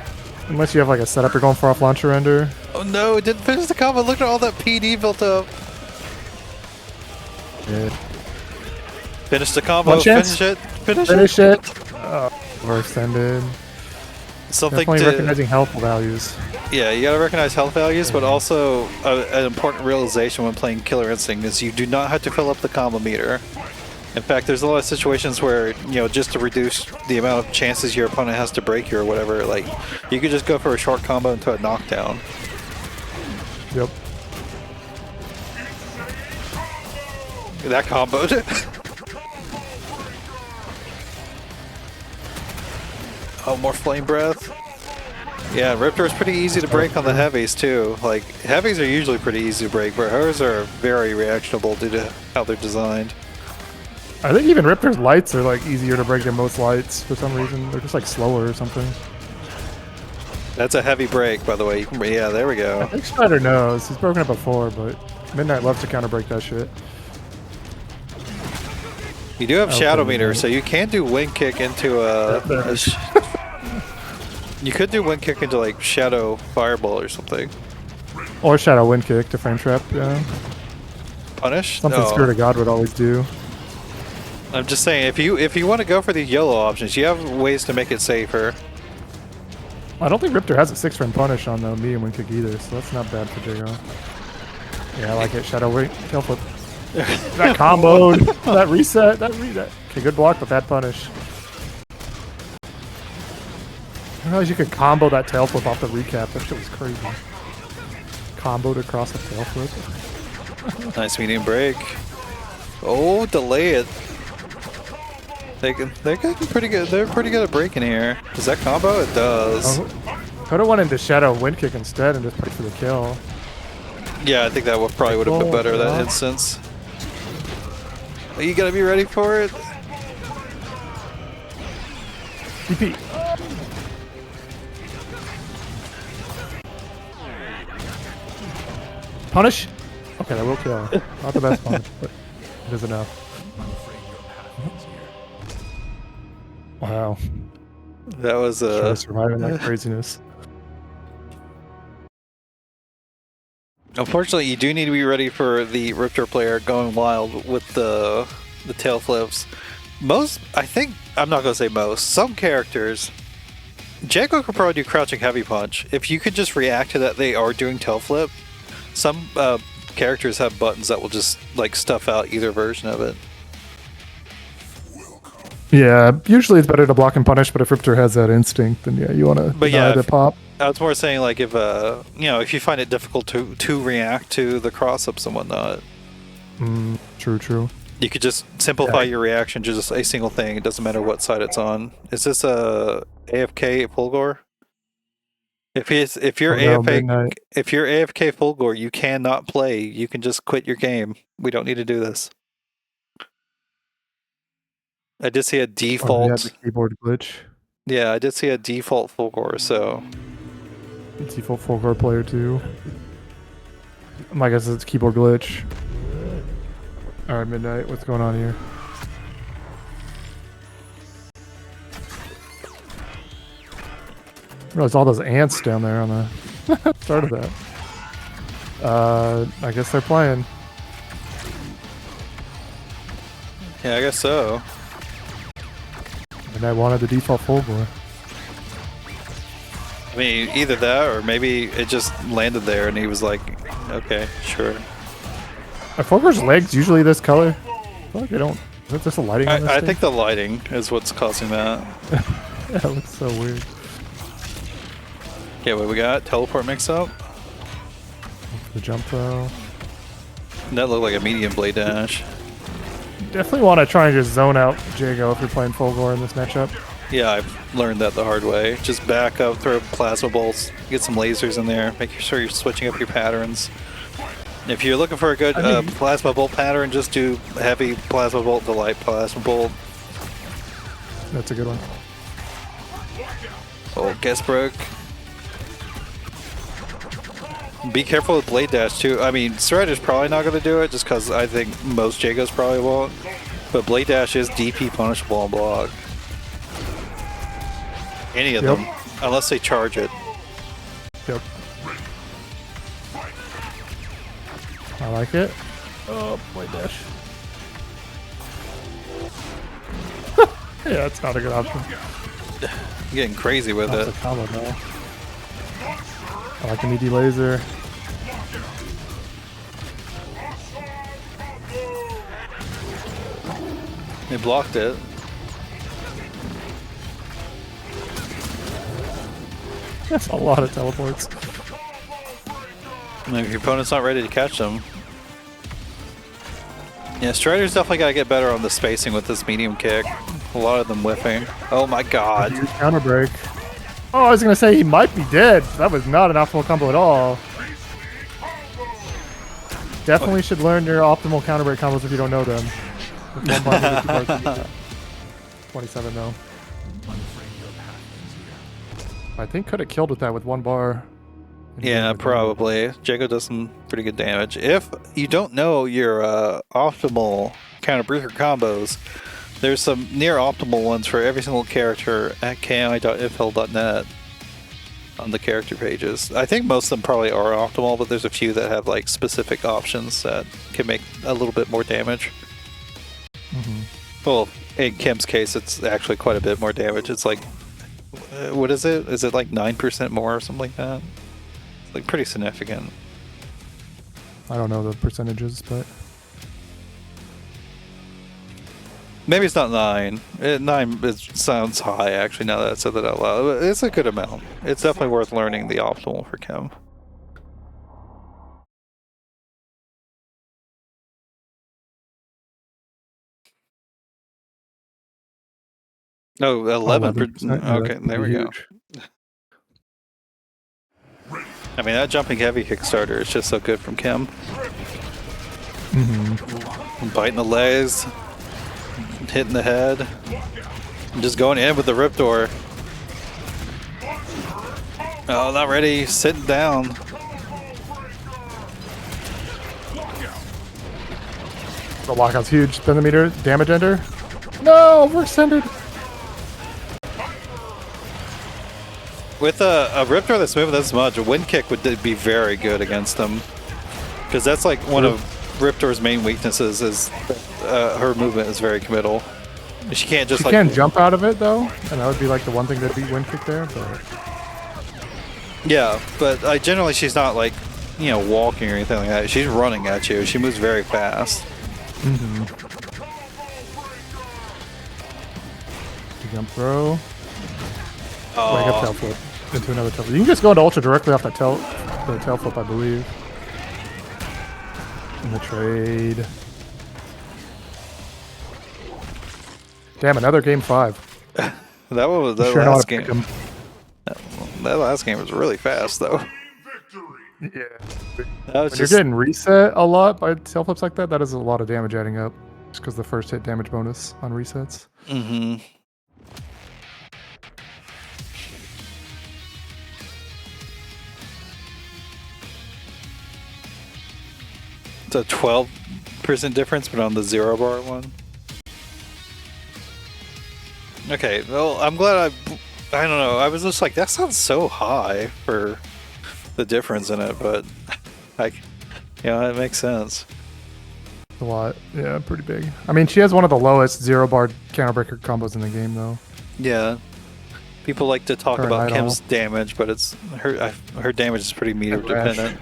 Unless you have like a setup you're going for off launcher ender. Oh no, it didn't finish the combo. Look at all that PD built up. Yeah. Finish the combo. Finish it. Finish it. Overextended. Something definitely recognizing health values. Yeah, you gotta recognize health values, but also an important realization when playing Killer Instinct is you do not have to fill up the combo meter. In fact, there's a lot of situations where, you know, just to reduce the amount of chances your opponent has to break you or whatever, like, you could just go for a short combo into a knockdown. Yep. That comboed. Oh, more flame breath. Yeah, Riptor's pretty easy to break on the heavies too. Like, heavies are usually pretty easy to break, but hers are very reactionable due to how they're designed. I think even Riptor's lights are like easier to break than most lights for some reason. They're just like slower or something. That's a heavy break, by the way. Yeah, there we I go. think Strider knows. He's broken it before, but Midnight loves to counter break that shit. You do have Shadow Okay, Meter, right. so you can do Wind Kick into you could do Wind Kick into like Shadow Fireball or something. Or Shadow Wind Kick to frame trap, yeah. Punish? Something No. Spirit of God would always do. I'm just saying, if you want to go for these yellow options, you have ways to make it safer. I don't think Riptor has a 6-frame punish on the medium Wind Kick either, so that's not bad for Jago. Yeah, I like it. Shadow Wing, tail flip. That comboed. That reset. Okay, good block, but bad punish. I realized you could combo that tail flip off the recap. That shit was crazy. Comboed across the tail flip. Nice medium break. Oh, delay it. They're getting pretty good. They're pretty good at breaking here. Does that combo? It does. Could have went into Shadow Wind Kick instead and just played for the kill. Yeah, I think that probably would have been better that yeah. instance. You gotta be ready for it. DP. Punish? Okay, that will kill. Not the best punish, but it is enough. Wow. That was Surviving that craziness. Unfortunately, you do need to be ready for the Riptor player going wild with the tail flips. I think, I'm not gonna say most, some characters, Jago could probably do crouching heavy punch. If you could just react to that they are doing tail flip, some characters have buttons that will just like stuff out either version of it. Yeah, usually it's better to block and punish, but if Riptor has that instinct, then yeah, you want to deny the pop. I was more saying like if if you find it difficult to react to the cross-ups and whatnot. True. You could just simplify your reaction to just a single thing. It doesn't matter what side it's on. Is this a AFK Fulgor? If you're AFK Fulgor, you cannot play. You can just quit your game. We don't need to do this. I did see a default. The keyboard glitch. Yeah, I did see a default Fulgor. So Default Fulgor player too. I guess it's keyboard glitch. All right, Midnight. What's going on here? Realize all those ants down there on the start of that. I guess they're playing. yeah, I guess so. And I wanted the default Fulgor. I mean, either that or maybe it just landed there and he was like, okay, sure. Are Fulgor's legs usually this color? I feel like they don't. Is that just a lighting on this I thing? think the lighting is what's causing that. Yeah, it looks so weird. Okay, what we got? Teleport mix-up? The jump throw. That looked like a medium blade dash. Definitely want to try and just zone out Jago if you're playing Fulgor in this matchup. Yeah, I've learned that the hard way. Just back up, throw plasma bolts, get some lasers in there, make sure you're switching up your patterns. If you're looking for a good plasma bolt pattern, just do heavy plasma bolt to light plasma bolt. That's a good one. Oh, guess broke. Be careful with blade dash too. I mean, Strider's probably not going to do it just because I think most Jagos probably won't. But blade dash is DP punishable on block. Any of them, unless they charge it. Yep. I like it. Oh, blade dash. Yeah, it's not a good option. You're getting crazy with That's it. a combo now. I like the meaty laser. They blocked it. That's a lot of teleports. Maybe your opponent's not ready to catch them. Yeah, Strider's definitely got to get better on the spacing with this medium kick. A lot of them whiffing. Oh my god. Huge counter break. Oh, I was gonna say he might be dead. That was not an optimal combo at all. Definitely should learn your optimal counter break combos if you don't know them. 27 though. I think could have killed with that with 1 bar. Yeah, probably. Jago does some pretty good damage. If you don't know your optimal counter breaker combos, there's some near optimal ones for every single character at kmi.ifl.net on the character pages. I think most of them probably are optimal, but there's a few that have like specific options that can make a little bit more damage. Well, in Kim's case, it's actually quite a bit more damage. It's like, what is it? Is it like 9% more or something like that? It's like pretty significant. I don't know the percentages, but maybe it's not 9. 9 sounds high actually now that I said that out loud. But it's a good amount. It's definitely worth learning the optimal for Kim. Oh, 11%. Okay, there we go. I mean, that jumping heavy Kickstarter is just so good from Kim. Biting the legs, hitting the head, and just going in with the rip door. Oh, not ready. Sitting down. The lockout's huge. Spin the meter. Damage enter. No, overextended. With a rip door that's moving this much, a wind kick would be very good against them. Because that's like one of Riptor's main weaknesses is her movement is very committal. She can't just she can't jump out of it though, and that would be like the one thing that beat wind kick there. But yeah, but generally she's not like, you know, walking or anything like that. She's running at you. She moves very fast. Jump throw. Oh. Like a tail flip into another tail flip. You can just go into ultra directly off the tail flip, I believe. In the trade. Damn, another game 5. That one was that last game. That last game was really fast though. Yeah. When you're getting reset a lot by tail flips like that, that is a lot of damage adding up. Just because the first hit damage bonus on resets. It's a 12% difference, but on the 0 bar one. Okay, well, I'm glad I don't know, I was just like, that sounds so high for the difference in it, but like, you know, it makes sense. A lot, yeah, pretty big. I mean, she has one of the lowest 0 bar counterbreaker combos in the game, though. Yeah, people like to talk about Kim's damage, but it's her damage is pretty meter dependent.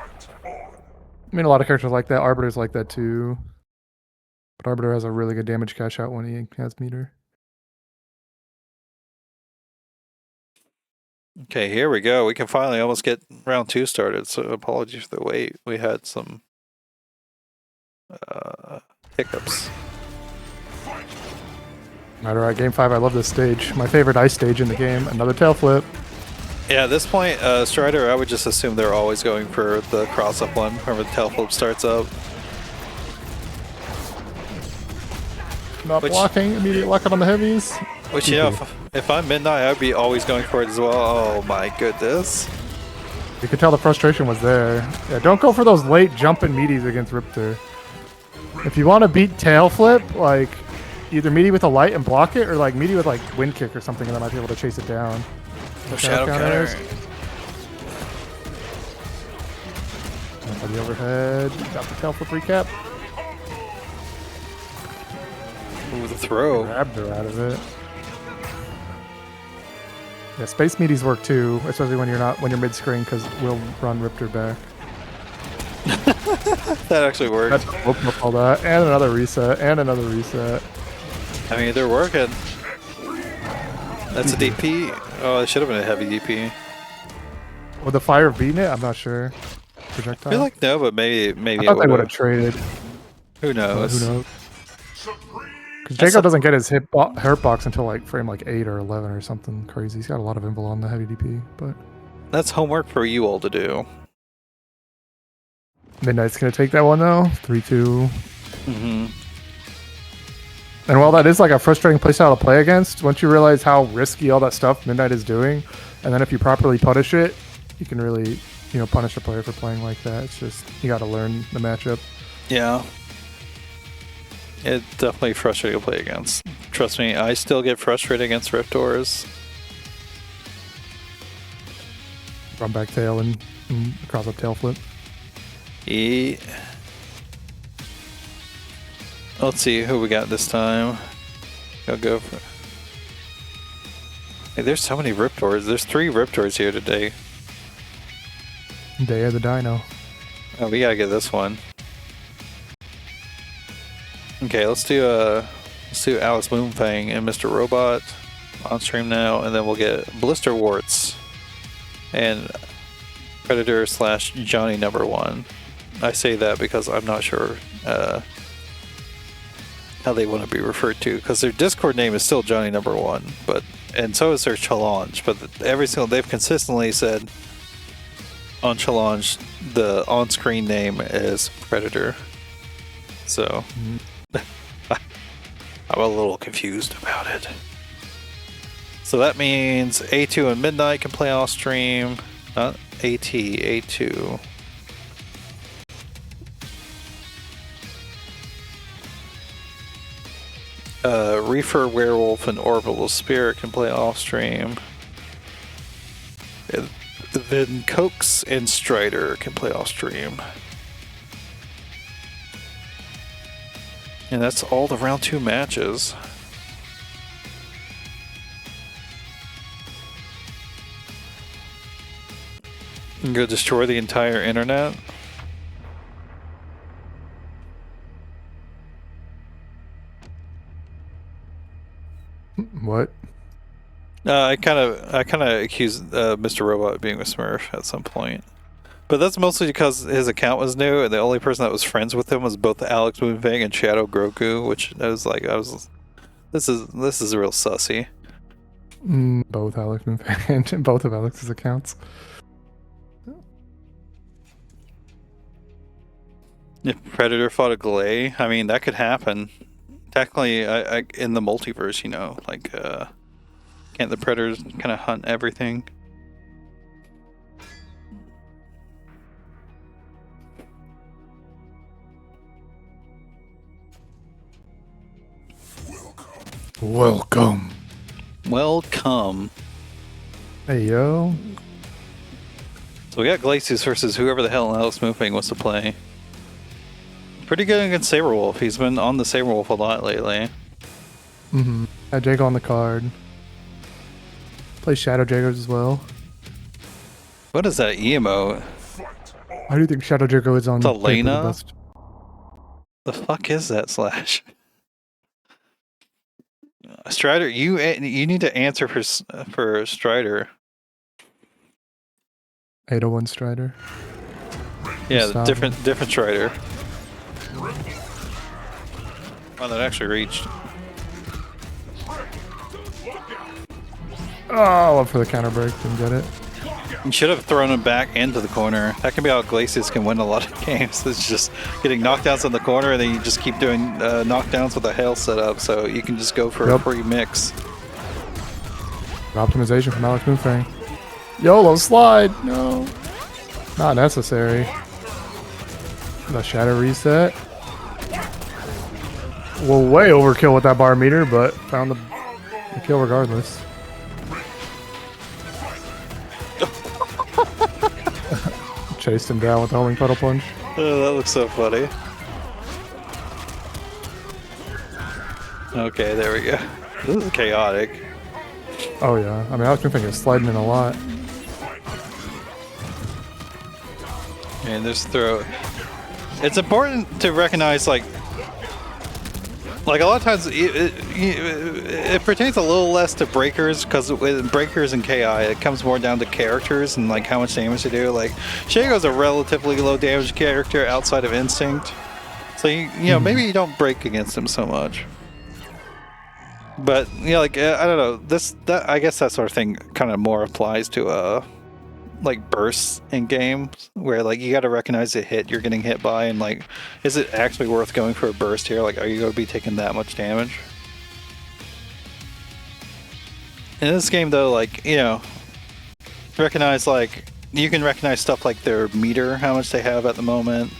I mean, a lot of characters like that. Arbiter's like that too. But Arbiter has a really good damage cash out when he has meter. Okay, here we go. We can finally almost get round 2 started, so apologies for the wait. We had some hiccups. Alright, game 5. I love this stage. My favorite ice stage in the game. Another tail flip. Yeah, at this point, Strider, I would just assume they're always going for the cross-up one, whenever the tail flip starts up. Not blocking, immediate lockout on the heavies. Which, you know, if I'm Midnight, I'd be always going for it as well. Oh my goodness. You could tell the frustration was there. Yeah, don't go for those late jumping meaties against Riptor. If you want to beat tail flip, like, either meaty with a light and block it, or like meaty with like wind kick or something, and then I might be able to chase it down. Shadow counter. For the overhead. Got the tail flip recap. Ooh, the throw. Grabbed her out of it. Yeah, space meaties work too, especially when you're mid-screen, because we'll run Riptor back. That actually worked. That's all that, and another reset, and another reset. I mean, they're working. That's a DP. Oh, it should have been a heavy DP. Would the fire have beaten it? I'm not sure. Projectile? I feel like no, but maybe I thought they would have traded. Who knows? Who knows? Because Jacob doesn't get his hurt box until like frame like 8 or 11 or something crazy. He's got a lot of invul on the heavy DP, but that's homework for you all to do. Midnight's gonna take that one though. 3-2. Mm-hmm. And while that is like a frustrating playstyle to play against, once you realize how risky all that stuff Midnight is doing, and then if you properly punish it, you can really, you know, punish a player for playing like that. It's just, you got to learn the matchup. Yeah. It's definitely frustrating to play against. Trust me, I still get frustrated against Rift Doors. Run back tail and cross up tail flip. Yeah. Let's see who we got this time. I'll go for. Hey, there's so many Rift Doors. There's 3 Rift Doors here today. Day of the Dino. Oh, we gotta get this one. Okay, let's do AlxMoonFang and Mr. Robot on stream now, and then we'll get BlisterWarts and Predator / Johnny #1. I say that because I'm not sure how they want to be referred to, because their Discord name is still Johnny #1, but and so is their challenge. But they've consistently said on challenge the on-screen name is Predator. So I'm a little confused about it. So that means Ayetu and Midnight can play off stream, not Ayetu. REEFERWEREWOLF and Orbital Spirit can play off stream. And then Coax and Strider can play off stream. And that's all the round 2 matches. You can go destroy the entire internet. What? I kind of accused Mr. Robot of being a Smurf at some point, but that's mostly because his account was new, and the only person that was friends with him was both AlxMoonFang and Shadow Grogu, which this is real sussy. Both AlxMoonFang and both of Alex's accounts. If Predator fought a Glay, I mean that could happen. Technically, in the multiverse, you know, like, can't the Predators kind of hunt everything? Welcome. Hey, yo. So we got Glacius versus whoever the hell AlxMoonFang wants to play. Pretty good against Saberwolf. He's been on the Saberwolf a lot lately. Had Jago on the card. Play Shadow Jagos as well. What is that emote? How do you think Shadow Jago is on It's Elena? the best? The fuck is that slash? Strider, you need to answer for Strider. 801 Strider. Yeah, the different Strider. Oh, that actually reached. Oh, up for the counter break. Didn't get it. You should have thrown him back into the corner. That can be how Glacius can win a lot of games. It's just getting knockdowns in the corner, and then you just keep doing knockdowns with a hail setup, so you can just go for a free mix. Optimization from AlxMoonFang. YOLO slide! No. Not necessary. The shadow reset. Well, way overkill with that bar meter, but found the kill regardless. Chased him down with the homing puddle plunge. Oh, that looks so funny. Okay, there we go. This is chaotic. Oh yeah, I mean AlxMoonFang is sliding in a lot. And this throw. It's important to recognize, like a lot of times it pertains a little less to breakers, because with breakers and KI it comes more down to characters and like how much damage they do. Like Shago's a relatively low damage character outside of Instinct, so you know maybe you don't break against him so much. But you know, like I don't know, that I guess that sort of thing kind of more applies to like bursts in games where like you got to recognize the hit you're getting hit by, and like, is it actually worth going for a burst here? Like, are you going to be taking that much damage? In this game, though, like, you know, recognize, like, you can recognize stuff like their meter, how much they have at the moment,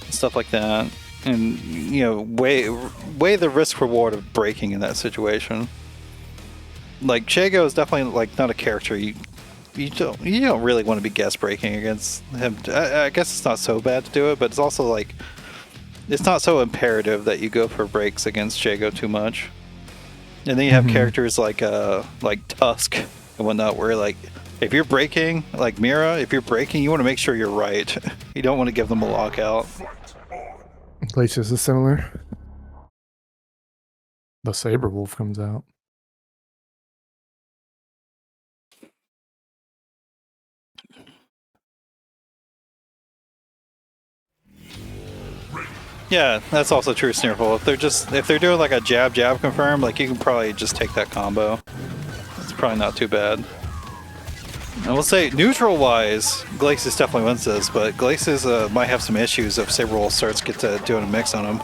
stuff like that, and, you know, weigh the risk-reward of breaking in that situation. Like, Chago is definitely, like, not a character you don't really want to be guest breaking against him. I guess it's not so bad to do it, but it's also, like, it's not so imperative that you go for breaks against Chago too much. And then you have characters like Tusk and whatnot, where like if you're breaking, like Mira, if you're breaking, you want to make sure you're right. You don't want to give them a lockout. Glacius is similar. The Saber Wolf comes out. Yeah, that's also true, Sneerful. If they're doing like a jab confirm, like you can probably just take that combo. It's probably not too bad. I will say, neutral wise, Glacius definitely wins this, but Glacius might have some issues if Saber Wolf starts doing a mix on him.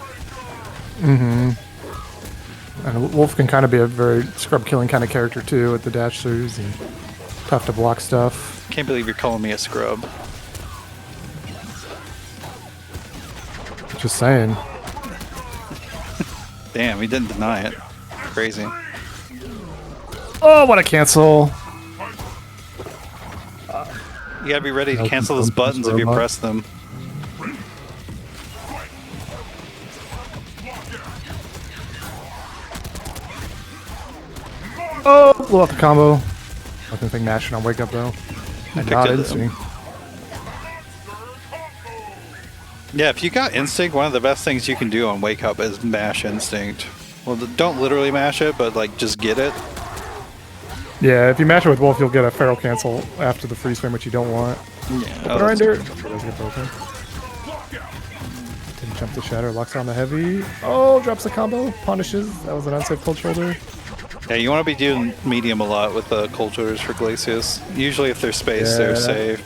And Wolf can kind of be a very scrub killing kind of character too with the dash throughs and tough to block stuff. Can't believe you're calling me a scrub. Just saying. Damn, he didn't deny it. Crazy. Oh, what a cancel! You gotta be ready to cancel those buttons if you press them. Oh, blew out the combo. Nothing think mashing on wake up though. Not instinct. Yeah, if you got instinct, one of the best things you can do on wake up is mash instinct. Well, don't literally mash it, but like just get it. Yeah, if you match it with Wolf, you'll get a feral cancel after the freeze frame, which you don't want. Yeah. Right there. Didn't jump the shatter, locks on the heavy. Oh, drops the combo, punishes. That was an unsafe cold shoulder. Yeah, you want to be doing medium a lot with the cold shoulders for Glacius. Usually if they're spaced, they're safe.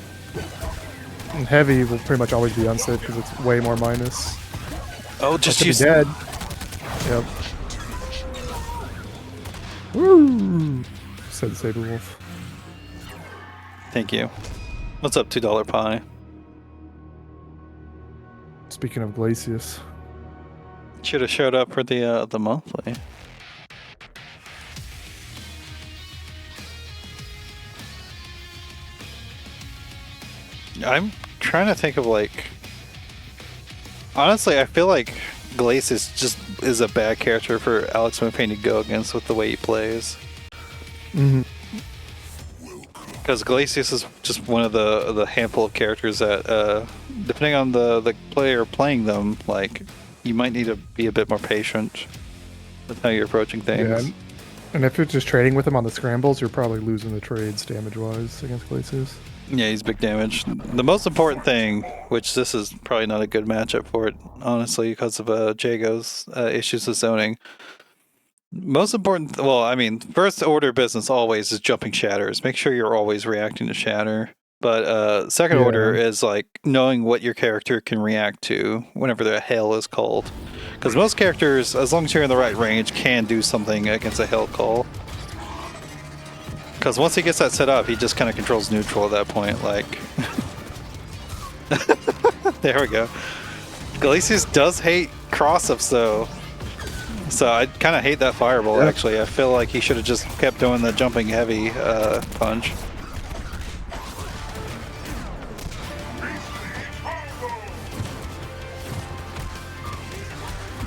And heavy will pretty much always be unsafe because it's way more minus. Oh, just use dead. Yep. Woo! Said Saber Wolf. Thank you. What's up, $2 pie? Speaking of Glacius. Should have showed up for the monthly. I'm trying to think of like. Honestly, I feel like Glacius just is a bad character for AlxMoonFang to go against with the way he plays. Because Glacius is just one of the handful of characters that, depending on the player playing them, like you might need to be a bit more patient with how you're approaching things. Yeah, and if you're just trading with him on the scrambles, you're probably losing the trades damage-wise against Glacius. Yeah, he's big damage. The most important thing, which this is probably not a good matchup for it, honestly, because of Jago's issues with zoning. Most important, well, I mean, first order business always is jumping shatters. Make sure you're always reacting to shatter. But second order is like knowing what your character can react to whenever the hail is called. Because most characters, as long as you're in the right range, can do something against a hail call. Because once he gets that set up, he just kind of controls neutral at that point. Like, there we go. Glacius does hate cross-ups though. So I kind of hate that fireball, actually. I feel like he should have just kept doing the jumping heavy punch.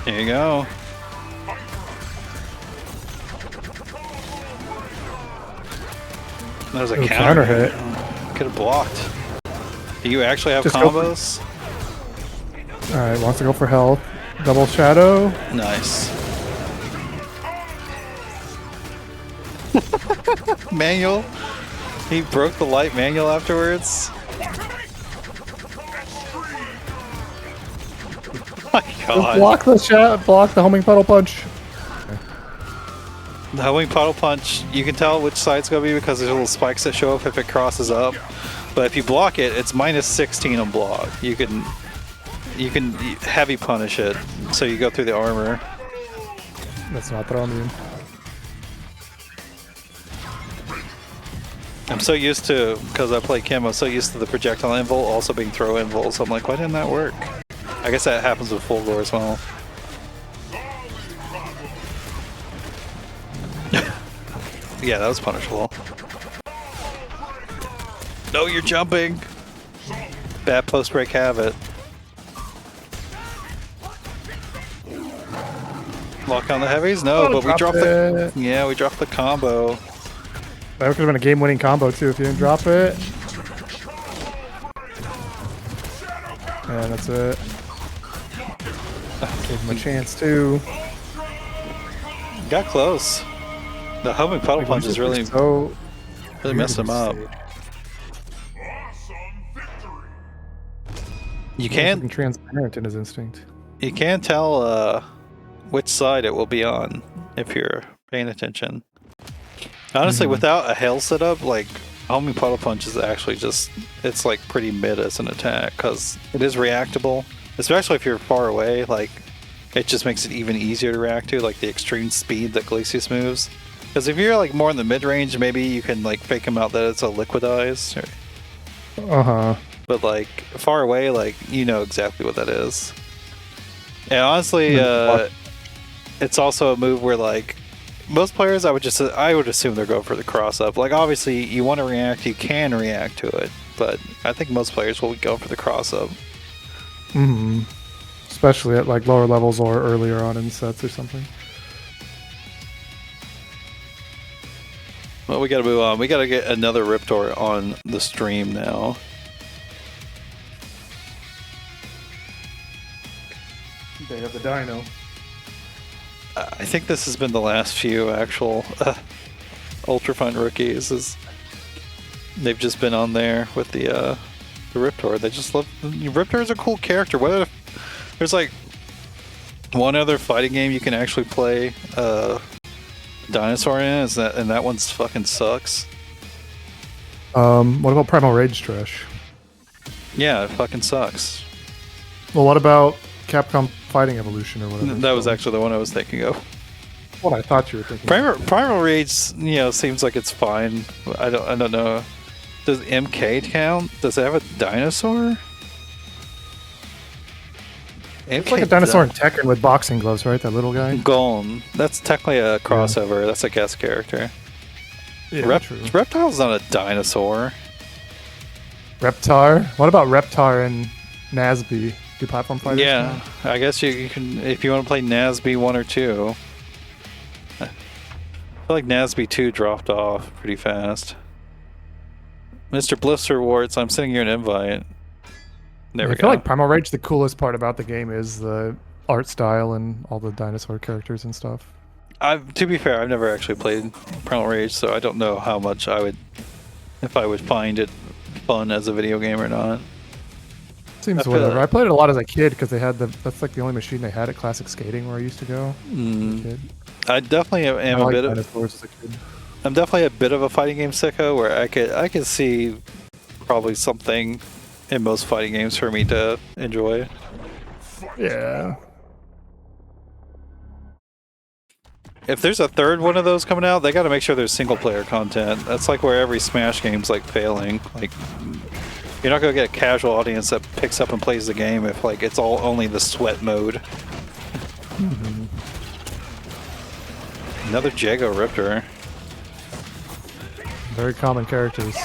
There you go. That was a counter hit. Could have blocked. Do you actually have combos? Alright, wants to go for health. Double shadow. Nice. Manual. He broke the light manual afterwards. My God. Just block the homing puddle punch. The homing puddle punch, you can tell which side it's going to be because there's little spikes that show up if it crosses up. But if you block it, it's minus 16 on block. You can heavy punish it, so you go through the armor. That's not throwing me. I'm so used to, because I play Kim, I'm so used to the projectile invul also being throw invul, so I'm like, why didn't that work? I guess that happens with full gore as well. Yeah, that was punishable. No, you're jumping! Bad post break habit. Lock on the heavies? No, but we dropped the... Yeah, we dropped the combo. That could have been a game-winning combo too if you didn't drop it. And that's it. Gave him a chance too. Got close. The homing puddle punch is really messed him up. You can't transparent in his instinct. You can tell which side it will be on if you're paying attention. Honestly, without a hail setup, like homing puddle punch is actually just it's like pretty mid as an attack because it is reactable, especially if you're far away. Like it just makes it even easier to react to, like the extreme speed that Glacius moves. Because if you're like more in the mid range, maybe you can like fake him out that it's a liquidize. But like far away, like you know exactly what that is. And honestly, it's also a move where like most players, I would assume they're going for the cross up. Like obviously, you want to react, you can react to it, but I think most players will go for the cross up. Especially at like lower levels or earlier on in sets or something. Well, we gotta move on. We gotta get another Riptor on the stream now. They have the dino. I think this has been the last few actual Ultrafine rookies. They've just been on there with the Riptor. They just love... Riptor is a cool character. What if there's like one other fighting game you can actually play dinosaur in, and that one's fucking sucks. What about Primal Rage Trash? Yeah, it fucking sucks. Well, what about Capcom Fighting Evolution or whatever? That was actually the one I was thinking of. What I thought you were thinking. Primal Rage, seems like it's fine. I don't know. Does MK count? Does it have a dinosaur? It's like a dinosaur in Tekken with boxing gloves, right? That little guy? Golem. That's technically a crossover. Yeah. That's a guest character. Yeah, true. Reptile's not a dinosaur. Reptar? What about Reptar and Nazby? Do platform fighters? Yeah, now? I guess you can, if you want to play Nazby 1 or 2. I feel like Nazby 2 dropped off pretty fast. Mr. BlisterWarts, I'm sending you an invite. There we go. I feel like Primal Rage, the coolest part about the game is the art style and all the dinosaur characters and stuff. To be fair, I've never actually played Primal Rage, so I don't know how much if I would find it fun as a video game or not. Seems whatever. I played it a lot as a kid because that's like the only machine they had at Classic Skating where I used to go. I definitely am a bit of. I'm definitely a bit of a fighting game sicko where I could see probably something in most fighting games for me to enjoy. Yeah. If there's a third one of those coming out, they got to make sure there's single player content. That's like where every Smash game's like failing. Like you're not gonna get a casual audience that picks up and plays the game if like it's all only the sweat mode. Another Jago Riptor. Very common characters.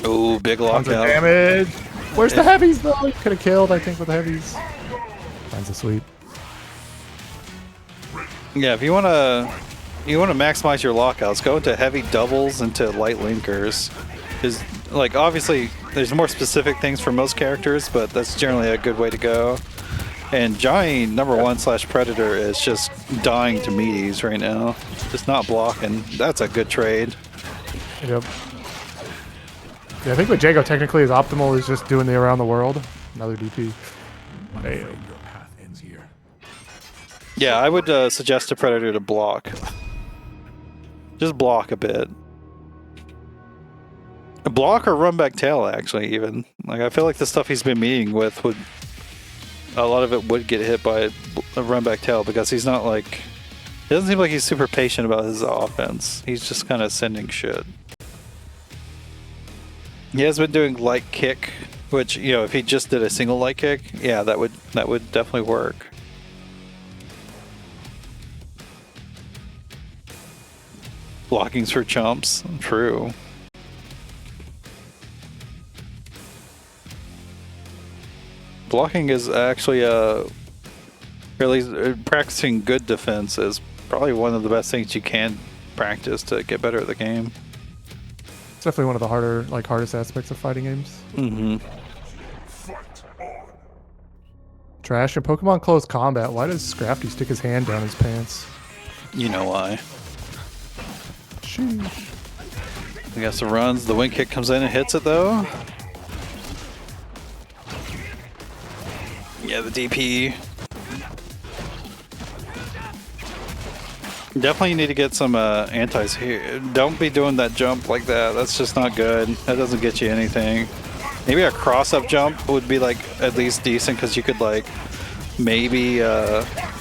Ooh, big lockout. Damage. Where's the heavies though? You could have killed, I think, with the heavies. Finds a sweep. Yeah, if you wanna maximize your lockouts, go into heavy doubles into light linkers. Is like obviously there's more specific things for most characters, but that's generally a good way to go. And Johnny #1 / Predator is just dying to meaties right now. Just not blocking. That's a good trade. Yep. Yeah, I think what Jago technically is optimal is just doing the around the world. Another DP. Yeah, I would suggest to Predator to block. Just block a bit. Block or run back tail, actually, even. Like, I feel like the stuff he's been meeting with would... A lot of it would get hit by a run back tail because he's not like... It doesn't seem like he's super patient about his offense. He's just kind of sending shit. He has been doing light kick, which, you know, if he just did a single light kick, yeah, that would definitely work. Blocking's for chumps. True. Blocking is actually or at least practicing good defense is probably one of the best things you can practice to get better at the game. It's definitely one of the hardest aspects of fighting games. Mm-hmm. Trash in Pokemon Close Combat. Why does Scrafty stick his hand down his pants? You know why. Sheesh. I guess it runs. The wing kick comes in and hits it though. Yeah, the DP. Definitely need to get some antis here. Don't be doing that jump like that. That's just not good. That doesn't get you anything. Maybe a cross-up jump would be like at least decent because you could like maybe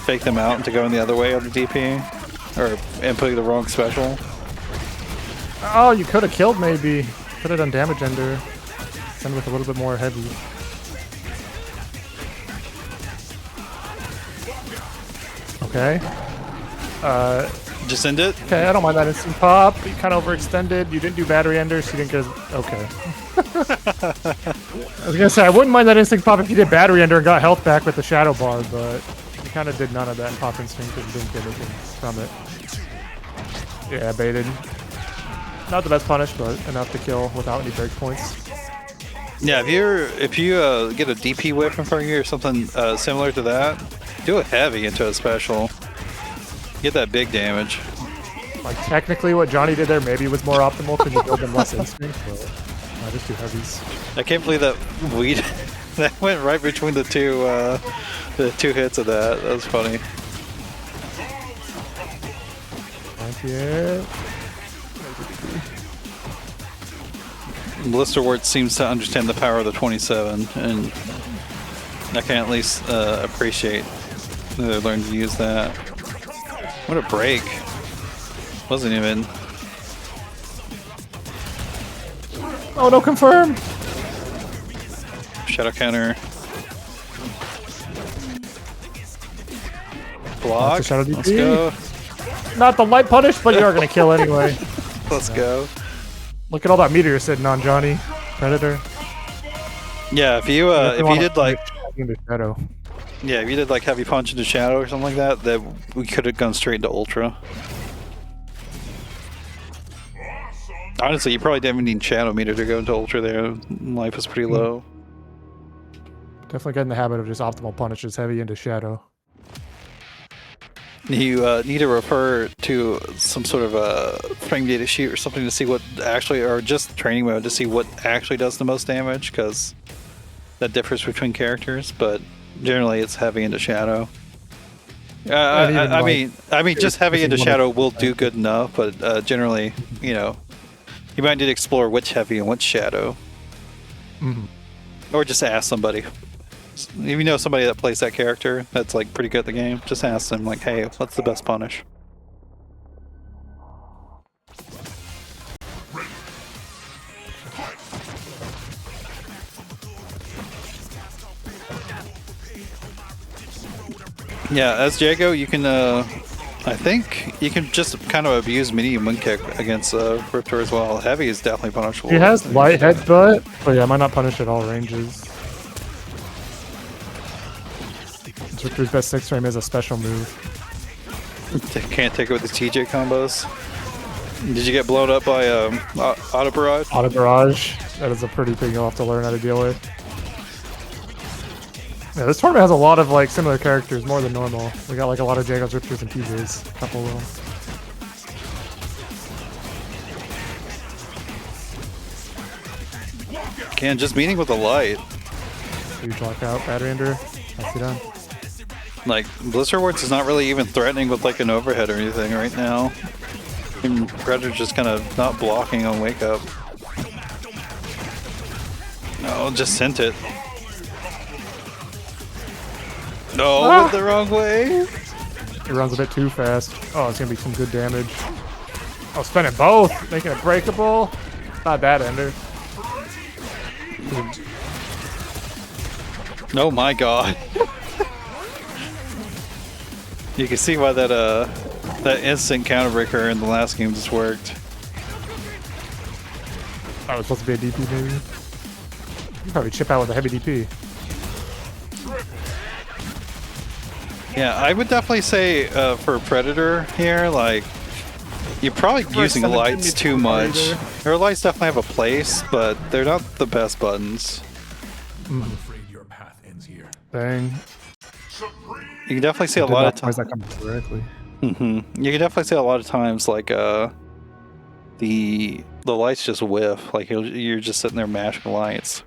fake them out into going the other way on the DP or inputting the wrong special. Oh, you could have killed maybe. Could have done damage ender. Send with a little bit more heavy. Okay. Just end it? Okay, I don't mind that instant pop. You kind of overextended. You didn't do battery ender, so you didn't get... Okay. I was gonna say, I wouldn't mind that instinct pop if you did battery ender and got health back with the shadow bar, but you kind of did none of that in pop instinct and didn't get anything from it. Yeah, baited. Not the best punish, but enough to kill without any breakpoints. Yeah, if you get a DP whip in front of you or something similar to that, do a heavy into a special. Get that big damage. Like technically what Johnny did there maybe was more optimal because you build them less instinct, but I just do heavies. I can't believe that that went right between the two hits of that. That was funny. Thank you. BlisterWarts seems to understand the power of the 27, and I can at least appreciate that they learned to use that. What a break. Wasn't even. Oh no, confirm! Shadow counter. Block. Shadow DP. Let's go. Not the light punish, but you are going to kill anyway. Let's go. Look at all that meter you're sitting on, Johnny. Predator. Yeah, if you did like into shadow. yeah, if you did like heavy punch into shadow or something like that, then we could have gone straight into ultra. Honestly, you probably didn't even need shadow meter to go into ultra there. Life was pretty low. Definitely get in the habit of just optimal punishes heavy into shadow. You need to refer to some sort of frame data sheet or something to see what actually, or just training mode to see what actually does the most damage, because that differs between characters. But generally, it's heavy into shadow. I mean, just heavy into shadow will do good enough, but generally, you know, you might need to explore which heavy and which shadow, or just ask somebody. If you know somebody that plays that character that's like pretty good at the game, just ask them like, hey, what's the best punish? Yeah, as Jago, you can I think you can just kind of abuse medium wind kick against Riptor as well. Heavy is definitely punishable. He has light headbutt, but yeah, might not punish at all ranges. Riptor's best 6 frame is a special move. Can't take it with the TJ combos. Did you get blown up by Auto Barrage? Auto Barrage. That is a pretty thing you'll have to learn how to deal with. Yeah, this tournament has a lot of like similar characters, more than normal. We got like a lot of Jagos, Riptors, and TJs. A couple of them. Can just meeting with the light. Huge lockout, battery ender. That's it done. Like, BlisterWarts is not really even threatening with like an overhead or anything right now. And Predator's just kind of not blocking on wake up. No, just sent it. No, went the wrong way. It runs a bit too fast. Oh, it's gonna be some good damage. Oh, spinning both, making it breakable. Not bad, Ender. Oh my god. You can see why that instant counterbreaker in the last game just worked. Oh, it was supposed to be a DP, maybe. You probably chip out with a heavy DP. Yeah, I would definitely say for Predator here, like, you're probably using lights too much. Or lights definitely have a place, but they're not the best buttons. I'm afraid your path ends here. Dang. You can definitely see a lot of times. That comes directly. You can definitely see a lot of times, like, the lights just whiff. Like, you're just sitting there mashing lights.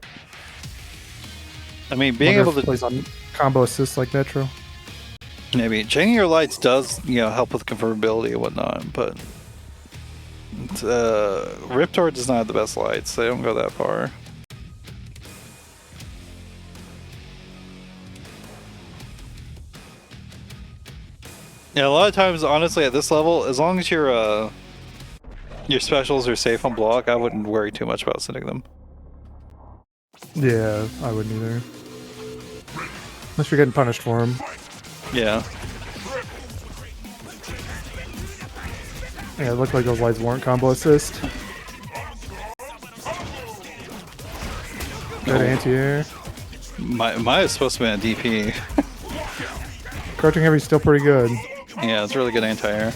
I mean, being able to... plays on combo assists like Metro. Maybe changing your lights does, help with confirmability and whatnot, but Riptor does not have the best lights. They don't go that far. Yeah, a lot of times, honestly, at this level, as long as your specials are safe on block, I wouldn't worry too much about sending them. Yeah, I wouldn't either. Unless you're getting punished for them. Yeah. Yeah, it looked like those lights weren't combo assist. Good anti-air. Mine is supposed to be on DP. Crouching heavy is still pretty good. Yeah, it's really good anti-air.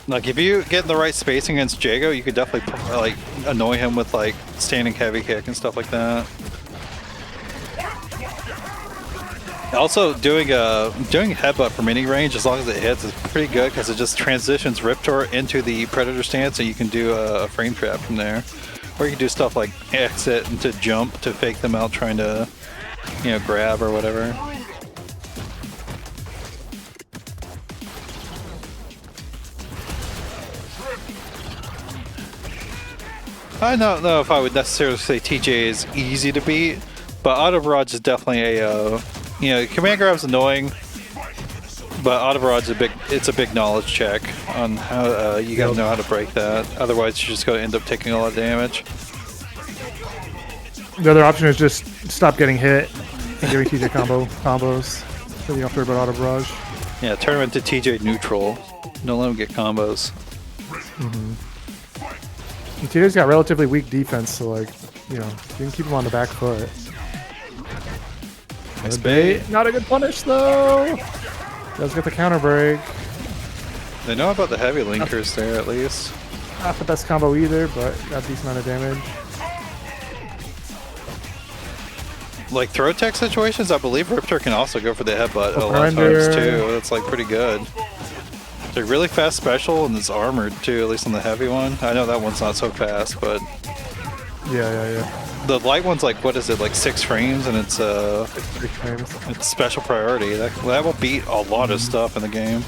Like, if you get in the right spacing against Jago, you could definitely, like, annoy him with, like, standing heavy kick and stuff like that. Also, doing headbutt from any range, as long as it hits, is pretty good because it just transitions Riptor into the Predator stance, and you can do a frame trap from there. Or you can do stuff like exit and to jump to fake them out trying to, grab or whatever. I don't know if I would necessarily say TJ is easy to beat, but Auto Barrage is definitely a, command grab's annoying, but Auto Barrage is a big knowledge check on how you gotta know how to break that. Otherwise, you're just gonna end up taking a lot of damage. The other option is just stop getting hit and giving TJ combos, so you don't have to worry about Auto Barrage. Yeah, turn him into TJ neutral. Don't let him get combos. And TJ's got relatively weak defense, so like, you can keep him on the back foot. Nice bait. Not a good punish though. Does get the counter break. They know about the heavy linkers there at least. Not the best combo either, but got a decent amount of damage. Like throw tech situations, I believe Riptor can also go for the headbutt a lot of times too. That's like pretty good. They're really fast special and it's armored too, at least on the heavy one. I know that one's not so fast, but yeah. The light one's like, what is it, like 6 frames, and it's 6 frames. It's special priority. That will beat a lot of stuff in the game.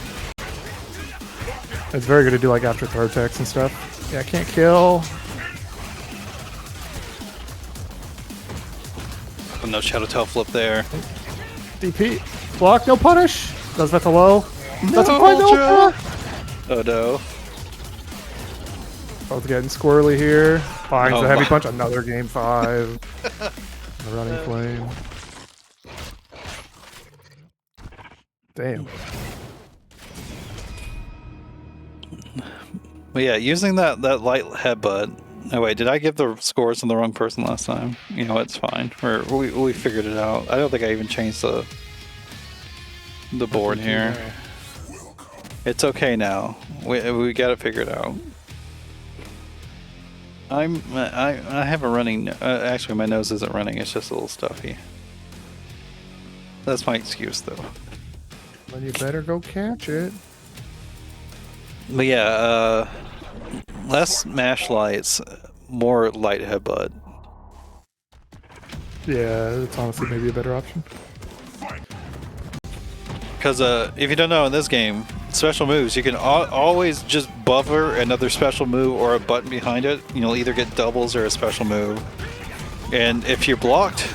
It's very good to do like after throw techs and stuff. Yeah, can't kill. Oh, no Shadow Tail flip there. DP. Block, no punish. Does that to low. That's a No, point, no. Oh no. Both getting squirrely here. Finds the heavy my. punch. Another game 5. The running flame. Damn. But yeah, using that light headbutt. Oh wait, did I give the scores to the wrong person last time? It's fine. We figured it out. I don't think I even changed the board here. It's okay now. We got it figured out. I have a running. Actually, my nose isn't running. It's just a little stuffy. That's my excuse, though. Well, you better go catch it. But yeah, less mash lights, more light headbutt. Yeah, it's honestly maybe a better option. Because if you don't know, in this game, special moves, you can always just buffer another special move or a button behind it. You'll either get doubles or a special move. And if you're blocked,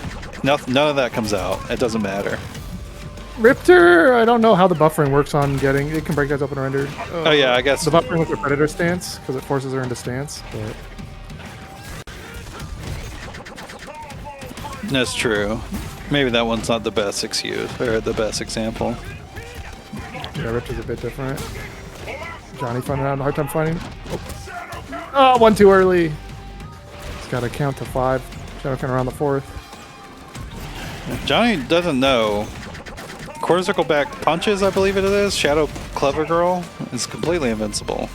none of that comes out. It doesn't matter. Riptor, I don't know how the buffering works on getting. It can break guys open or rendered. Oh yeah, I guess the buffering with the predator stance because it forces her into stance. But that's true. Maybe that one's not the best excuse or the best example. Yeah, Riptor's a bit different. Johnny finding out a hard time fighting. Oh, one too early. He's got to count to 5. Shadow count around the 4th. Johnny doesn't know. Quarter circle back punches, I believe it is. Shadow Clever Girl is completely invincible.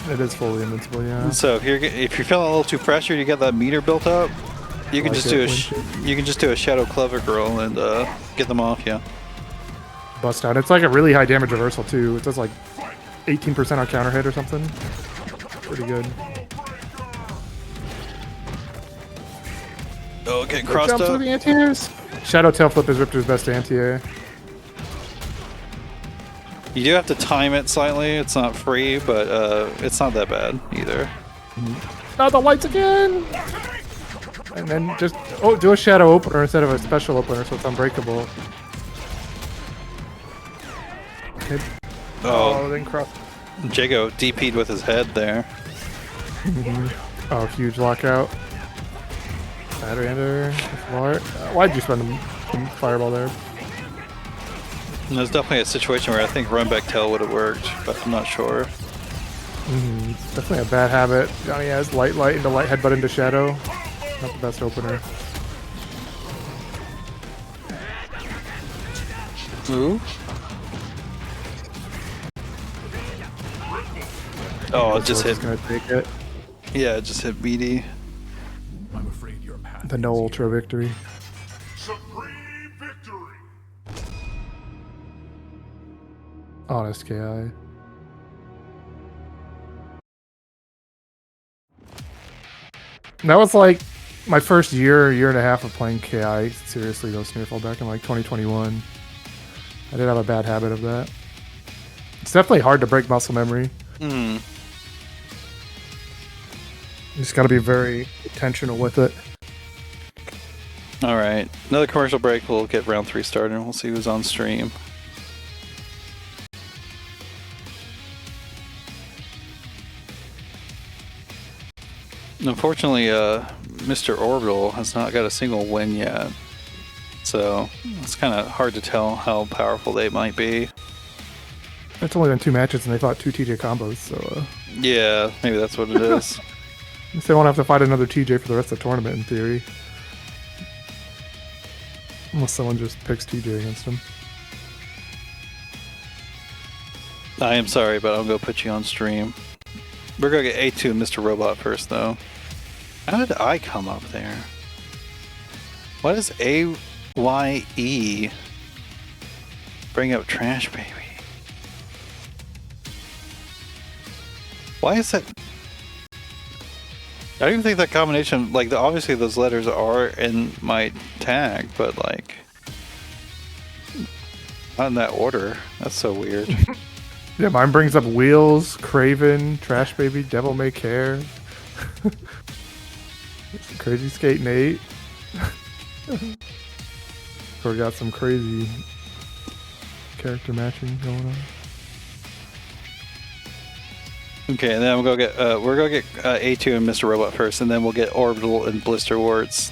It is fully invincible, yeah. So if you're feeling a little too pressured, you get that meter built up. You can just do a Shadow Clever Girl and get them off you. Bust out. It's like a really high damage reversal too. It does like 18% on counter hit or something. Pretty good. Oh, getting crossed jumps up. with the anti-airs. Shadow Tail Flip is Riptor's best anti-air. You do have to time it slightly. It's not free, but it's not that bad either. Oh, the lights again! And then just do a Shadow Opener instead of a Special Opener so it's unbreakable. Okay. Oh, then cross. Jago DP'd with his head there. Oh, huge lockout. Battery ender. Why'd you spend the fireball there? And there's definitely a situation where I think run back tail would have worked, but I'm not sure. Definitely a bad habit. Johnny has light into light, headbutt into shadow. Not the best opener. Ooh. Oh, it just hit. Gonna take it. Yeah, it just hit BD. I'm afraid your path The no ultra victory. Supreme victory. Honest KI. That was like my first year and a half of playing KI. Seriously, though, Sneerfall back in like 2021. I did have a bad habit of that. It's definitely hard to break muscle memory. You just got to be very intentional with it. All right, another commercial break. We'll get round 3 started and we'll see who's on stream. Unfortunately, Mr. Orbital has not got a single win yet, so it's kind of hard to tell how powerful they might be. It's only been 2 matches and they fought 2 TJ combos, so Yeah, maybe that's what it is. they won't have to fight another TJ for the rest of the tournament in theory. Unless someone just picks TJ against him. I am sorry, but I'm going to put you on stream. We're going to get Ayetu and Mr. Robot first, though. How did I come up there? What is AYE? Bring up TrashBaby. Why is that? I don't even think that combination, like, obviously those letters are in my tag, but, like, not in that order. That's so weird. Yeah, mine brings up Wheels, Craven, TrashBaby, Devil May Care. Crazy Skate Nate. So we got some crazy character matching going on. Okay, and then we're gonna get Ayetu and Mr. Robot first, and then we'll get Orbital and BlisterWarts.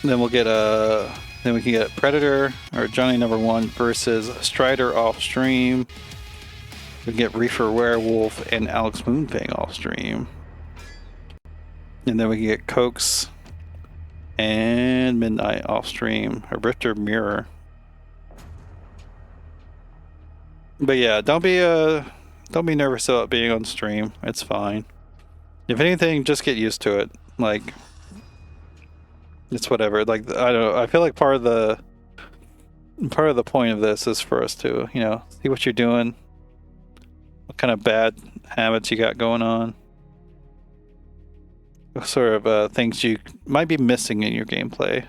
And then we'll get then we can get Predator or Johnny Number 1 versus Strider off stream. We can get REEFERWEREWOLF and AlxMoonFang off stream. And then we can get Cokes and Midnight off stream, or Richter Mirror. But yeah, don't be nervous about being on stream. It's fine. If anything, just get used to it. Like, it's whatever. Like, I don't know. I feel like part of the point of this is for us to, you know, see what you're doing, what kind of bad habits you got going on, what sort of things you might be missing in your gameplay.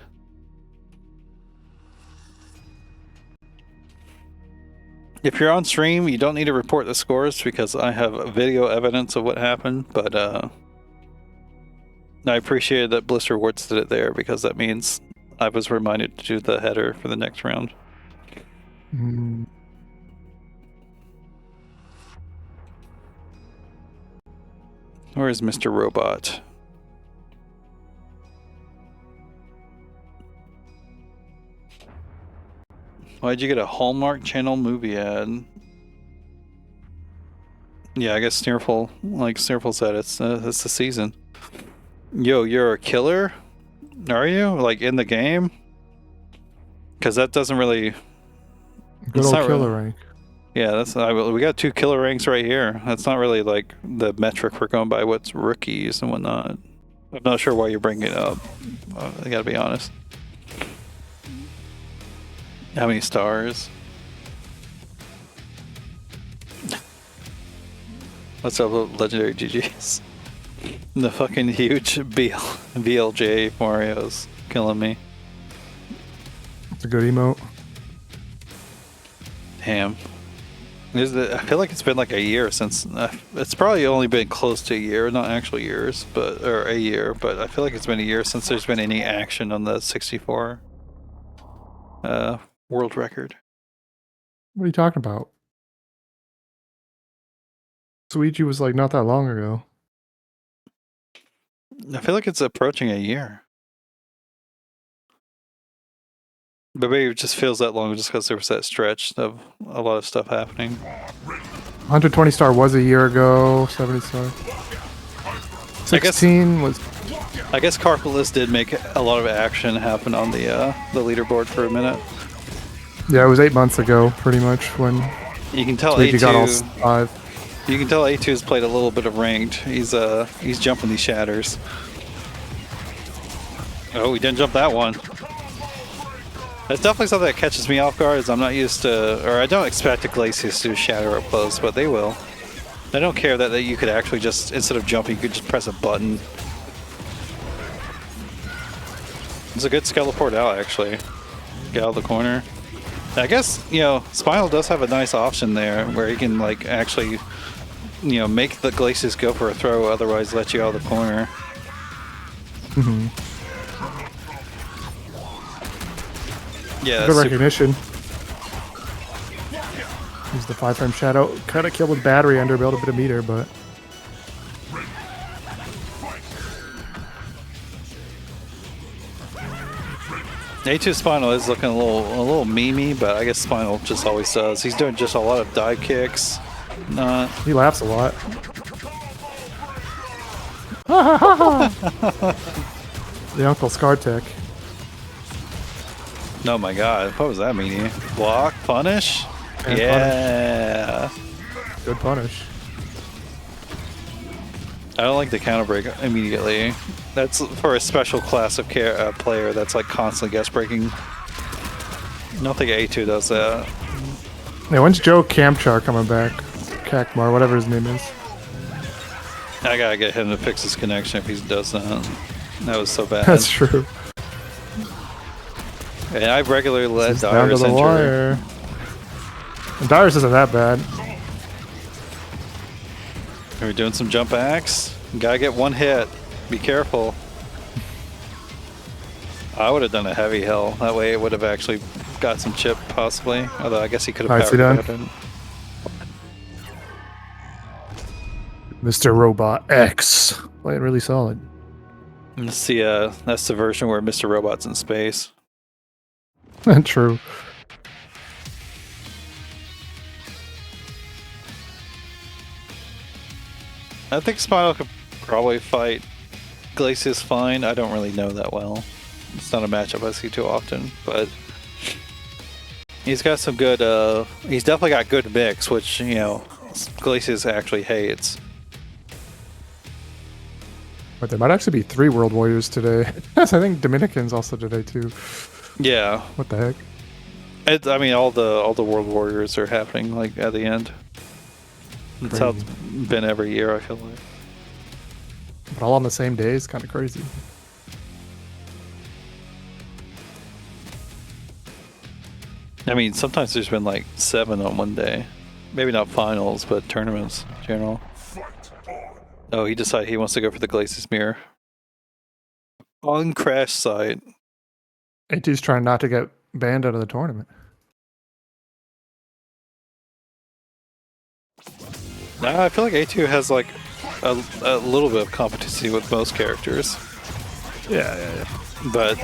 If you're on stream, you don't need to report the scores because I have video evidence of what happened, but I appreciated that BlisterWarts did it there because that means I was reminded to do the header for the next round. Mm. Where is Mr. Robot? Why'd you get a Hallmark Channel movie ad? Yeah, I guess Sneerful, like Sneerful said, it's the season. Yo, you're a killer? Are you? Like in the game? Because that doesn't really... Good old killer rank. Yeah, that's we got 2 killer ranks right here. That's not really like the metric we're going by. What's rookies and whatnot. I'm not sure why you're bringing it up. I gotta be honest. How many stars? What's up with legendary GGs? The fucking huge VLJ Mario's killing me. It's a good emote. Damn. I feel like it's been like a year since... it's probably only been close to a year, not actual years, or a year, but I feel like it's been a year since there's been any action on the 64 world record. What are you talking about? Suichi was like not that long ago. I feel like it's approaching a year. But maybe it just feels that long just because there was that stretch of a lot of stuff happening. 120 star was a year ago. 70 star. 16 was... I guess Carpulus did make a lot of action happen on the leaderboard for a minute. Yeah, it was 8 months ago, pretty much, when you can tell Suichi got all Ayetu, 5. You can tell Ayetu's played a little bit of ranked. He's jumping these shatters. Oh, he didn't jump that one. That's definitely something that catches me off guard, is I'm not used to, or I don't expect the Glacius to shatter up close, but they will. I don't care that you could actually just, instead of jumping, you could just press a button. It's a good Skeleport out, actually. Get out of the corner. I guess, you know, Spinal does have a nice option there, where he can, like, actually, you know, make the Glacius go for a throw, otherwise let you out of the corner. Mm-hmm. Yeah, good recognition. Use the 5-frame shadow. Kind of killed with battery under, built a bit of meter, but... A2 Spinal is looking a little memey, but I guess Spinal just always does. He's doing just a lot of dive kicks. He laughs a lot. The Uncle Scartech. Oh my god, what was that meaning? Block? Punish? And yeah! Punish. Good punish. I don't like the counter break immediately. That's for a special class of player that's like constantly guest breaking. I don't think A2 does that. Yeah, when's Joe Kamchar coming back? Kakmar, whatever his name is. I gotta get him to fix his connection if he does that. That was so bad. That's true. And I've regularly let down to Dyrus the enter. wire. And Dyrus isn't that bad. Are we doing some jump acts? Gotta get one hit. Be careful. I would have done a heavy hill. That way it would have actually got some chip, possibly. Although I guess he could have Nicely done. done. Mr. Robot X. Playing really solid. That's the version where Mr. Robot's in space. True. I think Spinal could probably fight Glacius fine. I don't really know that well. It's not a matchup I see too often, but he's got some good, he's definitely got good mix, which, you know, Glacius actually hates. But there might actually be 3 World Warriors today. I think Dominicans also today too. Yeah. What the heck? I mean, all the World Warriors are happening like at the end. That's how it's been every year, I feel like. But all on the same day is kind of crazy. I mean, sometimes there's been like 7 on one day. Maybe not finals, but tournaments in general. Oh, he decided he wants to go for the Glacius Mirror. On crash site. Ayetu's trying not to get banned out of the tournament. Nah, I feel like Ayetu has like a little bit of competency with most characters. Yeah. But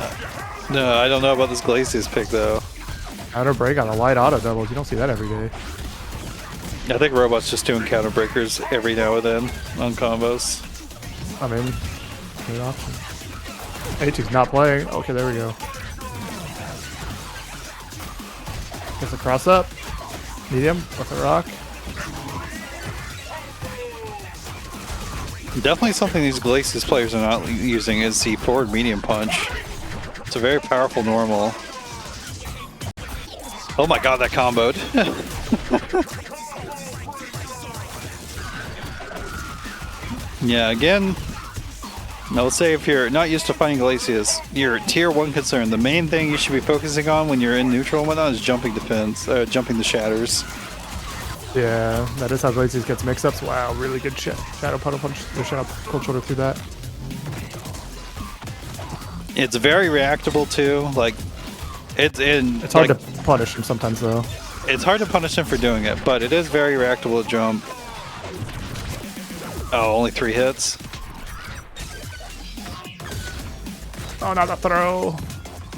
no, I don't know about this Glacius pick though. Counter break on a light auto doubles. You don't see that every day. I think Robot's just doing counter breakers every now and then on combos. I mean, good option. Ayetu's not playing. Okay, there we go. Gets a cross up. Medium with a rock. Definitely something these Glacius players are not using is the forward medium punch. It's a very powerful normal. Oh my god, that comboed. Yeah, again, I would say if you're not used to fighting Glacius, your tier 1 concern, the main thing you should be focusing on when you're in neutral and whatnot is jumping defense, jumping the shatters. Yeah, that is how Glacius gets mix-ups. Wow, really good shadow puddle punch, or shadow cold shoulder through that. It's very reactable too. Like, it's hard to punish him sometimes though. It's hard to punish him for doing it, but it is very reactable to jump. Oh, only 3 hits. Oh, not a throw.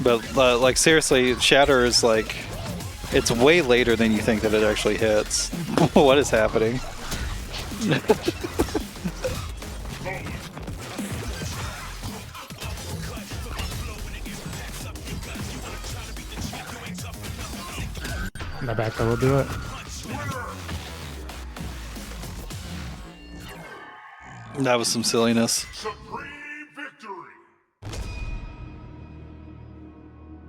But like seriously, shatter is like, it's way later than you think that it actually hits. What is happening? My back throw will do it. That was some silliness. Supreme victory.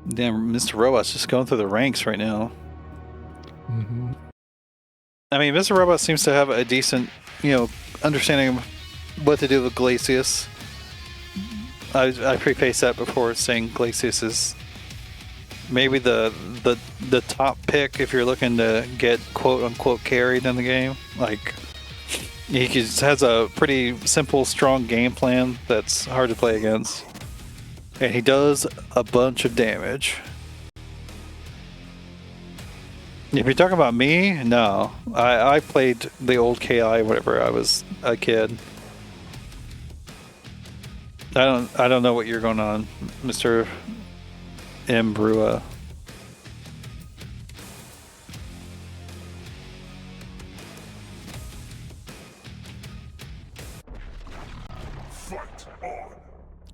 Damn, Mr. Robot's just going through the ranks right now. Mm-hmm. I mean, Mr. Robot seems to have a decent, understanding of what to do with Glacius. I preface that before saying Glacius is maybe the top pick if you're looking to get quote unquote carried in the game. Like, he just has a pretty simple, strong game plan that's hard to play against. And he does a bunch of damage. If you're talking about me, no. I played the old KI whenever I was a kid. I don't know what you're going on, Mr. M. Brua.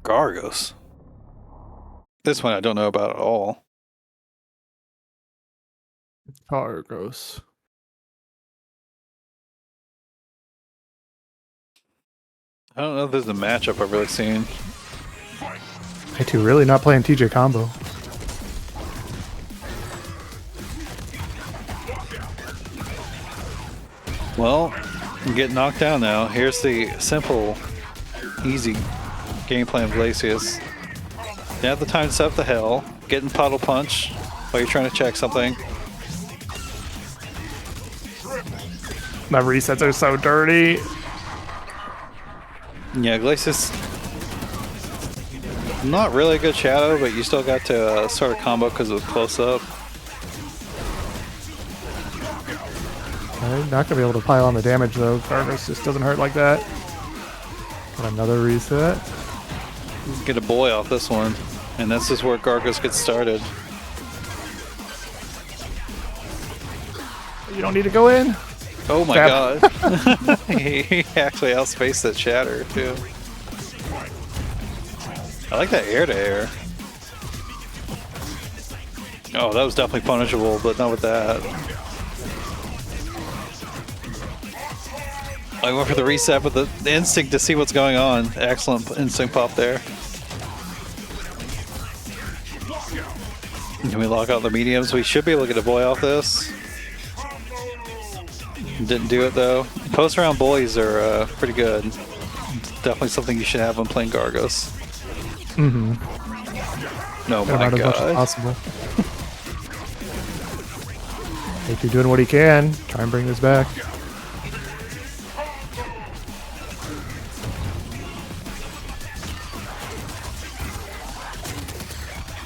Gargos. This one I don't know about at all. Gargos. I don't know if there's a matchup I've really seen. Ayetu really not playing TJ combo. Well, you get knocked down now. Here's the simple, easy game plan of Glacius. You have the time to set up the hell, getting puddle punch while you're trying to check something. My resets are so dirty. Yeah, Glacius, not really a good shadow, but you still got to start a combo because it was close up. Okay, not gonna be able to pile on the damage though. Gargos just doesn't hurt like that. Got another reset. Get a boy off this one, and this is where Gargos gets started. You don't need to go in. Oh my god. He actually outspaced that shatter too. I like that air to air. Oh, that was definitely punishable, but not with that. I went for the reset with the instinct to see what's going on. Excellent instinct pop there. Can we lock out the mediums? We should be able to get a boy off this. Didn't do it though. Post round boys are pretty good. It's definitely something you should have when playing Gargos. Mm-hmm. No, my as much as god. possible. Ayetu doing what he can. Try and bring this back.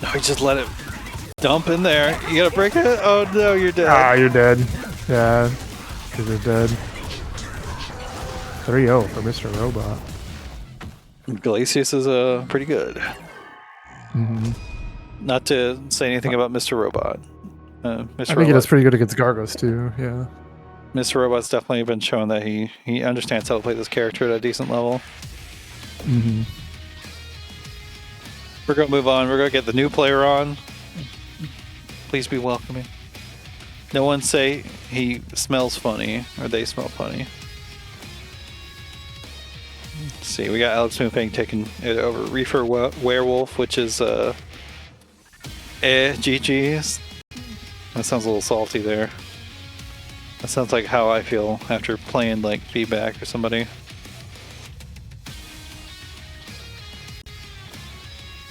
No, he just let it dump in there. You gotta break it? Oh no, you're dead. Ah, you're dead. Yeah, because you're dead. 3-0 for Mr. Robot. Glacius is pretty good. Not to say anything about Mr. Robot. I think he does pretty good against Gargos too, yeah. Mr. Robot's definitely been shown that he understands how to play this character at a decent level. We're gonna move on. We're gonna get the new player on. Please be welcoming. No one say he smells funny or they smell funny. Let's see, we got AlxMoonFang taking it over. REEFERWEREWOLF, which is GG's. That sounds a little salty there. That sounds like how I feel after playing like feedback or somebody.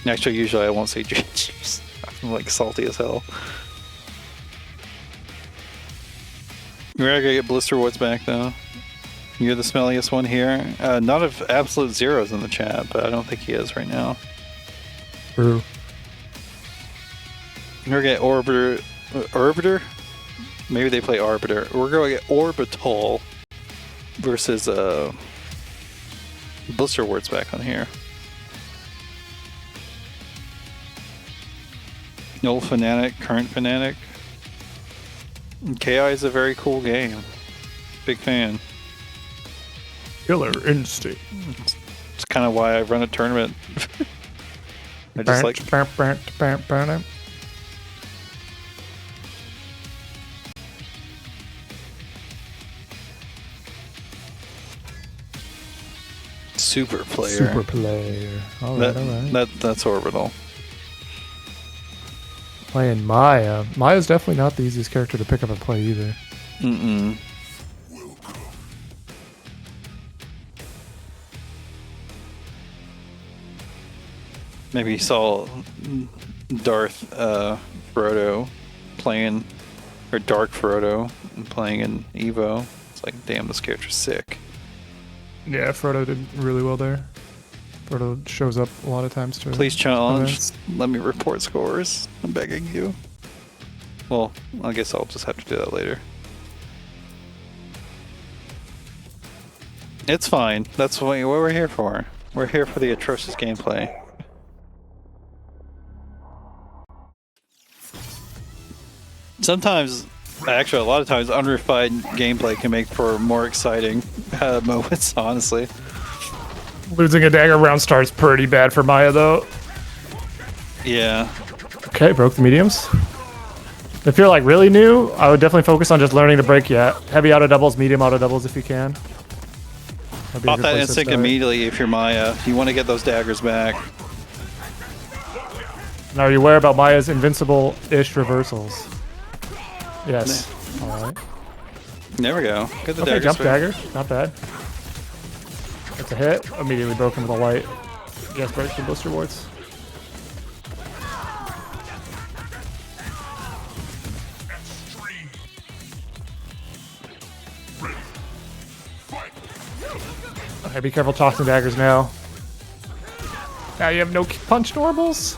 Actually, usually I won't say GG's. I'm like salty as hell. We're gonna get BlisterWarts back though. You're the smelliest one here. Not of absolute zeros in the chat, but I don't think he is right now. True. We're gonna get Orbiter? Maybe they play Arbiter. We're gonna get Orbital versus BlisterWarts back on here. Old Fanatic, current Fanatic. KI is a very cool game. Big fan. Killer Instinct. It's kind of why I run a tournament. I just like... Super player. Super player. Alright, alright. That's Orbital. Playing Maya. Maya's definitely not the easiest character to pick up and play either. Maybe you saw Darth Frodo playing, or Dark Frodo playing in Evo. It's like, damn, this character's sick. Yeah, Frodo did really well there. Frodo shows up a lot of times too. Please challenge. Let me report scores. I'm begging you. Well, I guess I'll just have to do that later. It's fine. That's what we're here for. We're here for the atrocious gameplay. Sometimes, actually a lot of times, unrefined gameplay can make for more exciting moments, honestly. Losing a dagger round start's pretty bad for Maya, though. Yeah. Okay, broke the mediums. If you're like really new, I would definitely focus on just learning to break heavy auto doubles, medium auto doubles if you can. Pop that instinct immediately if you're Maya. You want to get those daggers back. Now, are you aware about Maya's invincible-ish reversals? Yes. Alright. There we go. Get the okay, daggers jump back. dagger. Not bad. That's a hit. Immediately broken with a light. Yes, breaks the BlisterWarts. Okay, be careful tossing daggers now. Now you have no punch normals.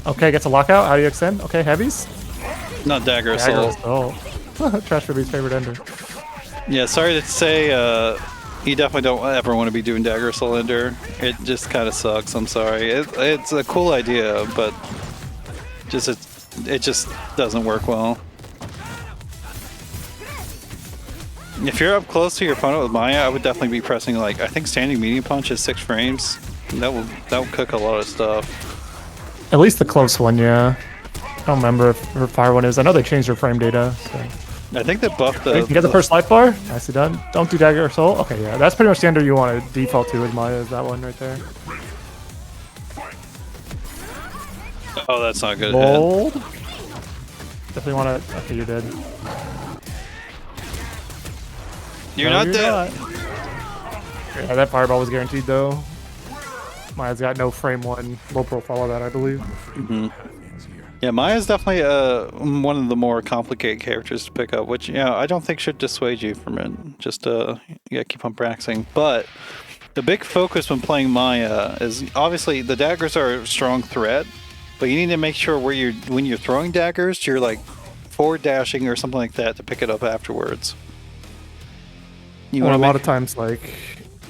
Okay, gets a lockout. How do you extend? Okay, heavies. Not dagger assault. TrashBaby's favorite ender. Yeah, sorry to say, you definitely don't ever want to be doing dagger assault ender. It just kind of sucks. I'm sorry. It's a cool idea, but it just doesn't work well. If you're up close to your opponent with Maya, I would definitely be pressing, like, I think standing medium punch is 6 frames. That will cook a lot of stuff. At least the close one, yeah. I don't remember if her fire one is. I know they changed her frame data. So. I think they buffed the... You get the first life bar. Nicely done. Don't do dagger or soul. Okay, yeah. That's pretty much the ender you want to default to with Maya, is that one right there. Oh, that's not good. Bold. Definitely want to... Okay, you're dead. You're not dead. Yeah, that fireball was guaranteed, though. Maya's got no frame one low profile of that, I believe. Yeah, Maya's definitely one of the more complicated characters to pick up, which I don't think should dissuade you from it. Just keep on practicing. But the big focus when playing Maya is obviously the daggers are a strong threat, but you need to make sure when you're throwing daggers, you're like forward dashing or something like that to pick it up afterwards. A lot of times, like,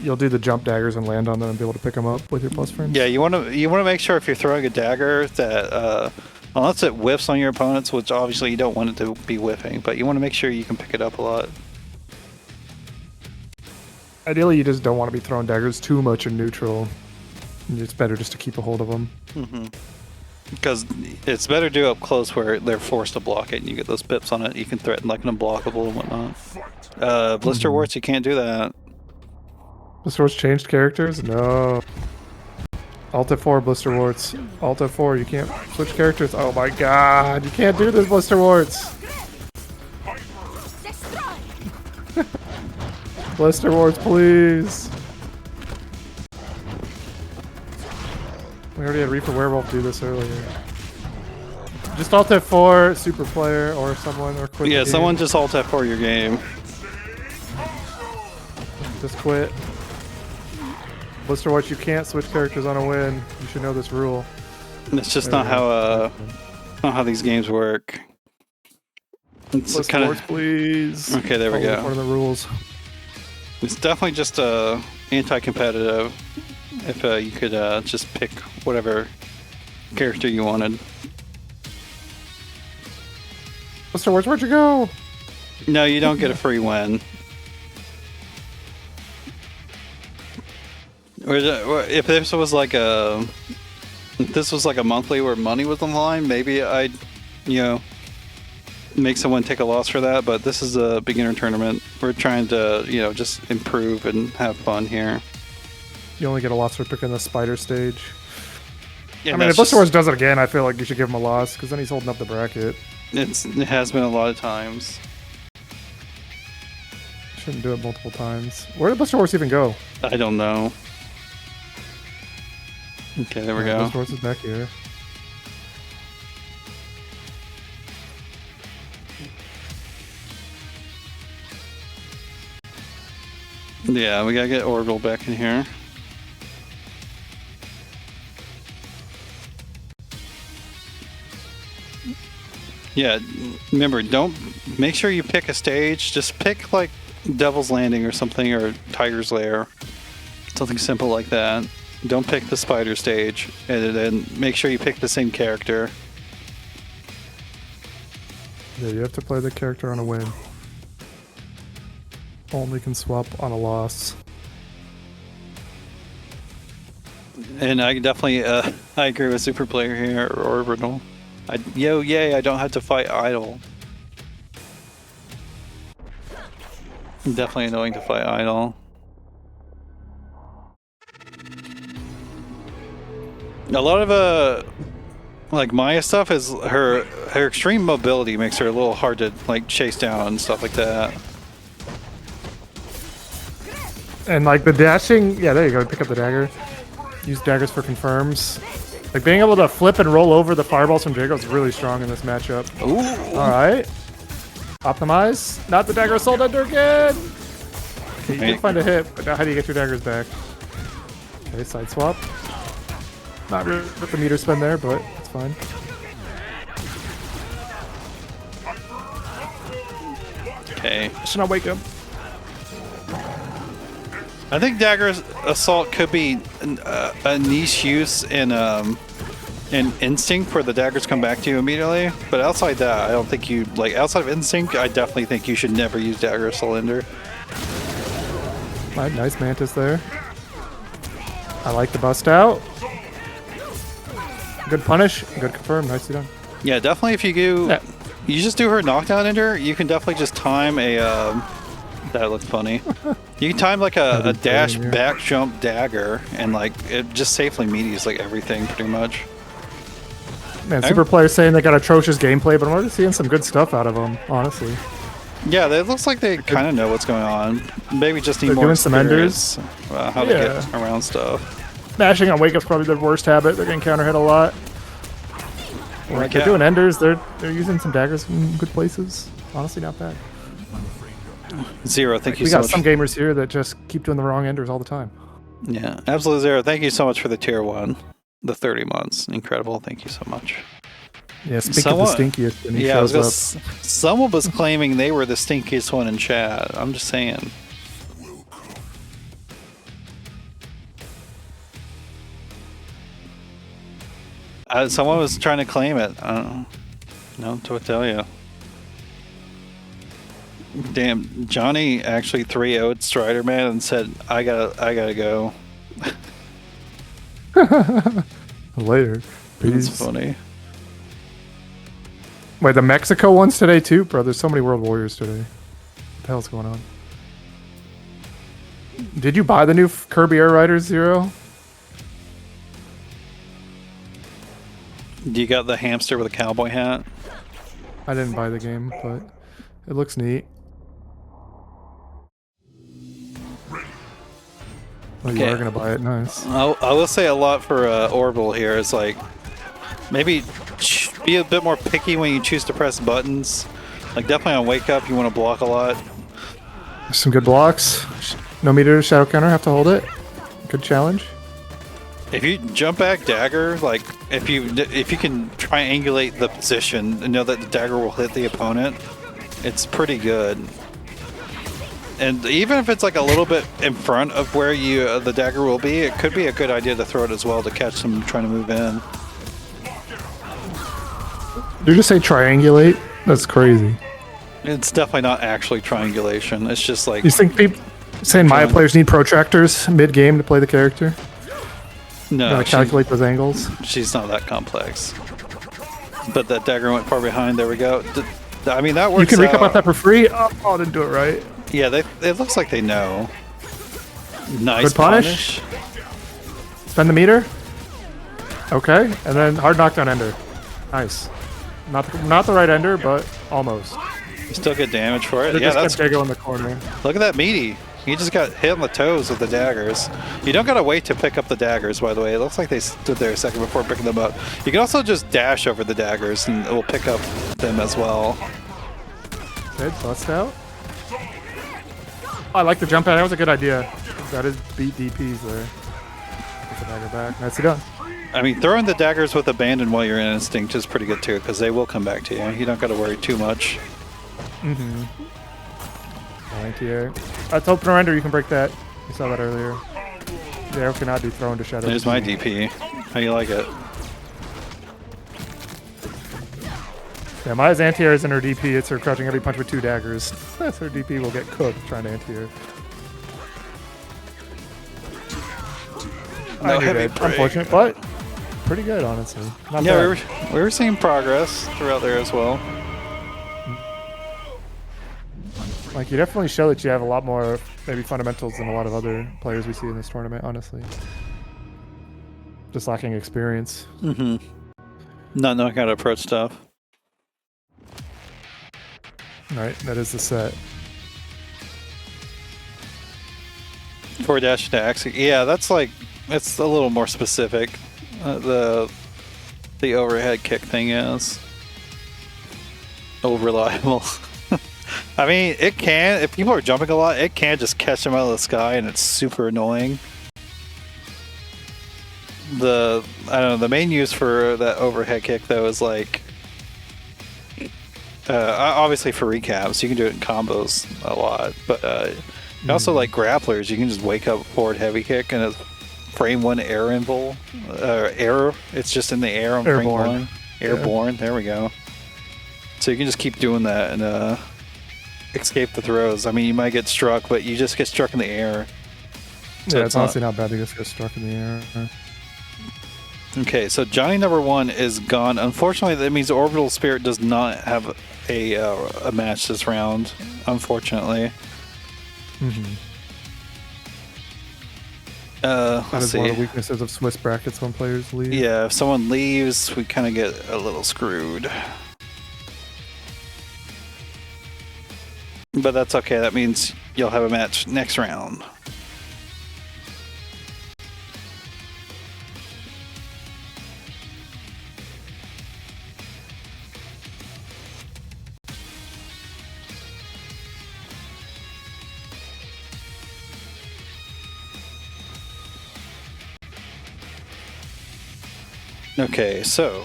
you'll do the jump daggers and land on them and be able to pick them up with your plus frames. Yeah, you want to make sure if you're throwing a dagger that unless it whiffs on your opponents, which obviously you don't want it to be whiffing, but you want to make sure you can pick it up a lot. Ideally, you just don't want to be throwing daggers too much in neutral. It's better just to keep a hold of them. Because it's better to do up close where they're forced to block it and you get those pips on it. You can threaten like an unblockable and whatnot. BlisterWarts, you can't do that. BlisterWarts changed characters? No. Alt F4, BlisterWarts. Alt F4, you can't switch characters. Oh my god, you can't do this, BlisterWarts! BlisterWarts, please! We already had REEFERWEREWOLF do this earlier. Just Alt F4, super player, or someone, or quit. Yeah, someone just Alt F4 your game. Just quit. BlisterWarts, you can't switch characters on a win. You should know this rule. It's just not how these games work. It's BlisterWarts, please. Okay, there we go. One of the rules. It's definitely just anti-competitive. If you could just pick whatever character you wanted. BlisterWarts, where'd you go? No, you don't get a free win. If this was like a monthly where money was on the line, maybe I'd, make someone take a loss for that. But this is a beginner tournament. We're trying to, just improve and have fun here. You only get a loss for picking the spider stage. Yeah, I mean, if BlisterWarts does it again, I feel like you should give him a loss because then he's holding up the bracket. It has been a lot of times. Shouldn't do it multiple times. Where did BlisterWarts even go? I don't know. Okay, there we go. BlisterWarts is back here. Yeah, we gotta get Orbital back in here. Yeah, remember, make sure you pick a stage. Just pick like Devil's Landing or something, or Tiger's Lair. Something simple like that. Don't pick the spider stage, and then make sure you pick the same character. Yeah, you have to play the character on a win. Only can swap on a loss. And I definitely, I agree with Super Player here, or Orbital. Yay, I don't have to fight Idol. Definitely annoying to fight Idol. A lot of like Maya stuff is her extreme mobility makes her a little hard to like chase down and stuff like that. And like the dashing, yeah, there you go. Pick up the dagger. Use daggers for confirms. Like being able to flip and roll over the fireballs from Jago is really strong in this matchup. Ooh. All right. Optimize. Not the dagger assault ender again. Okay, you can find a hit, but now how do you get your daggers back? Okay, side swap. Not really with the meter spin there, but it's fine. Okay. Should not wake up. I think dagger assault could be a niche use in instinct where the daggers come back to you immediately. But outside that, I don't think you like. Outside of instinct, I definitely think you should never use dagger cylinder. Right, nice mantis there. I like the bust out. Good punish, good confirm. Nicely done. Yeah, definitely. If you do, you just do her knockdown ender. You can definitely just time a. That looked funny. You can time like a dash back jump dagger, and like it just safely medias like everything pretty much. Man, super players saying they got atrocious gameplay, but I'm already seeing some good stuff out of them, honestly. Yeah, it looks like they kind of know what's going on. Maybe just need They're more doing some enders. How to get around stuff. Mashing on wake up's probably their worst habit. They're getting counter hit a lot. Like, they're doing enders. They're using some daggers in good places. Honestly, not bad. Zero, thank you We so got much. some gamers here that just keep doing the wrong enders all the time. Yeah, Absolute Zero, thank you so much for the tier 1. The 30 months. Incredible. Thank you so much. Yeah, speak of the stinkiest. And he Yeah, shows up. someone was claiming they were the stinkiest one in chat. I'm just saying. Someone was trying to claim it. I don't know what to tell you. Damn, Johnny actually 3-0'd Strider Man and said, I gotta go. Later. That's Peace. funny. Wait, the Mexico one's today too? Bro, there's so many World Warriors today. What the hell's going on? Did you buy the new Kirby Air Riders Zero? You got the hamster with a cowboy hat? I didn't buy the game, but it looks neat. Oh, you Okay. are gonna buy it? Nice. I will say a lot for Orbital here is like, maybe be a bit more picky when you choose to press buttons. Like definitely on Wake Up, you want to block a lot. Some good blocks. No meter to shadow counter, have to hold it. Good challenge. If you jump back dagger, like if you can triangulate the position and know that the dagger will hit the opponent, it's pretty good. And even if it's like a little bit in front of where you the dagger will be, it could be a good idea to throw it as well to catch them trying to move in. Did you just say triangulate? That's crazy. It's definitely not actually triangulation. It's just like You think people saying Maya players need protractors mid-game to play the character? no, Gotta calculate those angles. she's not that complex. But that dagger went far behind. There we go. I mean that works. You can recap out. out that for free? Oh, I didn't do it right. Yeah, it looks like they know. Nice Good punish. Spend the meter. Okay, and then hard knockdown ender. Nice. Not the right ender, but almost. You still get damage for it. They Yeah, just that's. kept Jago in the corner. Look at that meaty. He just got hit on the toes with the daggers. You don't gotta wait to pick up the daggers, by the way. It looks like they stood there a second before picking them up. You can also just dash over the daggers and it will pick up them as well. Good, bust out. I like the jump pad. That was a good idea. That is beat DPs there. Get the dagger back. Nicely done. I mean, throwing the daggers with abandon while you're in instinct is pretty good too, because they will come back to you. You don't gotta worry too much. Mm-hmm. Anti-air. That's opener ender. You can break that. You saw that earlier. The arrow cannot be thrown to shadow. There's my DP. How you like it? Yeah, Maya's anti-air is in her DP. It's her crouching every punch with 2 daggers. That's her DP will get cooked trying to anti-air. No heavy that. break. Unfortunate, but pretty good, honestly. Not Yeah, bad. we were seeing progress throughout there as well. Like, you definitely show that you have a lot more maybe fundamentals than a lot of other players we see in this tournament, honestly. Just lacking experience. Mm-hmm. Not knowing how to approach stuff. Right, that is the set. 4 dash attacks. Yeah, that's like it's a little more specific. The overhead kick thing is reliable. I mean, it can, if people are jumping a lot, it can just catch them out of the sky and it's super annoying. I don't know, the main use for that overhead kick though is like obviously for recaps, you can do it in combos a lot, but also like grapplers, you can just wake up forward heavy kick and it's frame 1 air invul, air, it's just in the air on frame 1. Airborne, yeah. There we go. So you can just keep doing that and escape the throws. I mean, you might get struck, but you just get struck in the air. So yeah, it's honestly not bad to just get struck in the air. Okay, so Johnny number 1 is gone. Unfortunately, that means Orbital Spirit does not have a match this round, unfortunately. Mm-hmm. That Let's is see. one of the weaknesses of Swiss brackets when players leave. Yeah, if someone leaves, we kind of get a little screwed. But that's okay. That means you'll have a match next round. Okay, so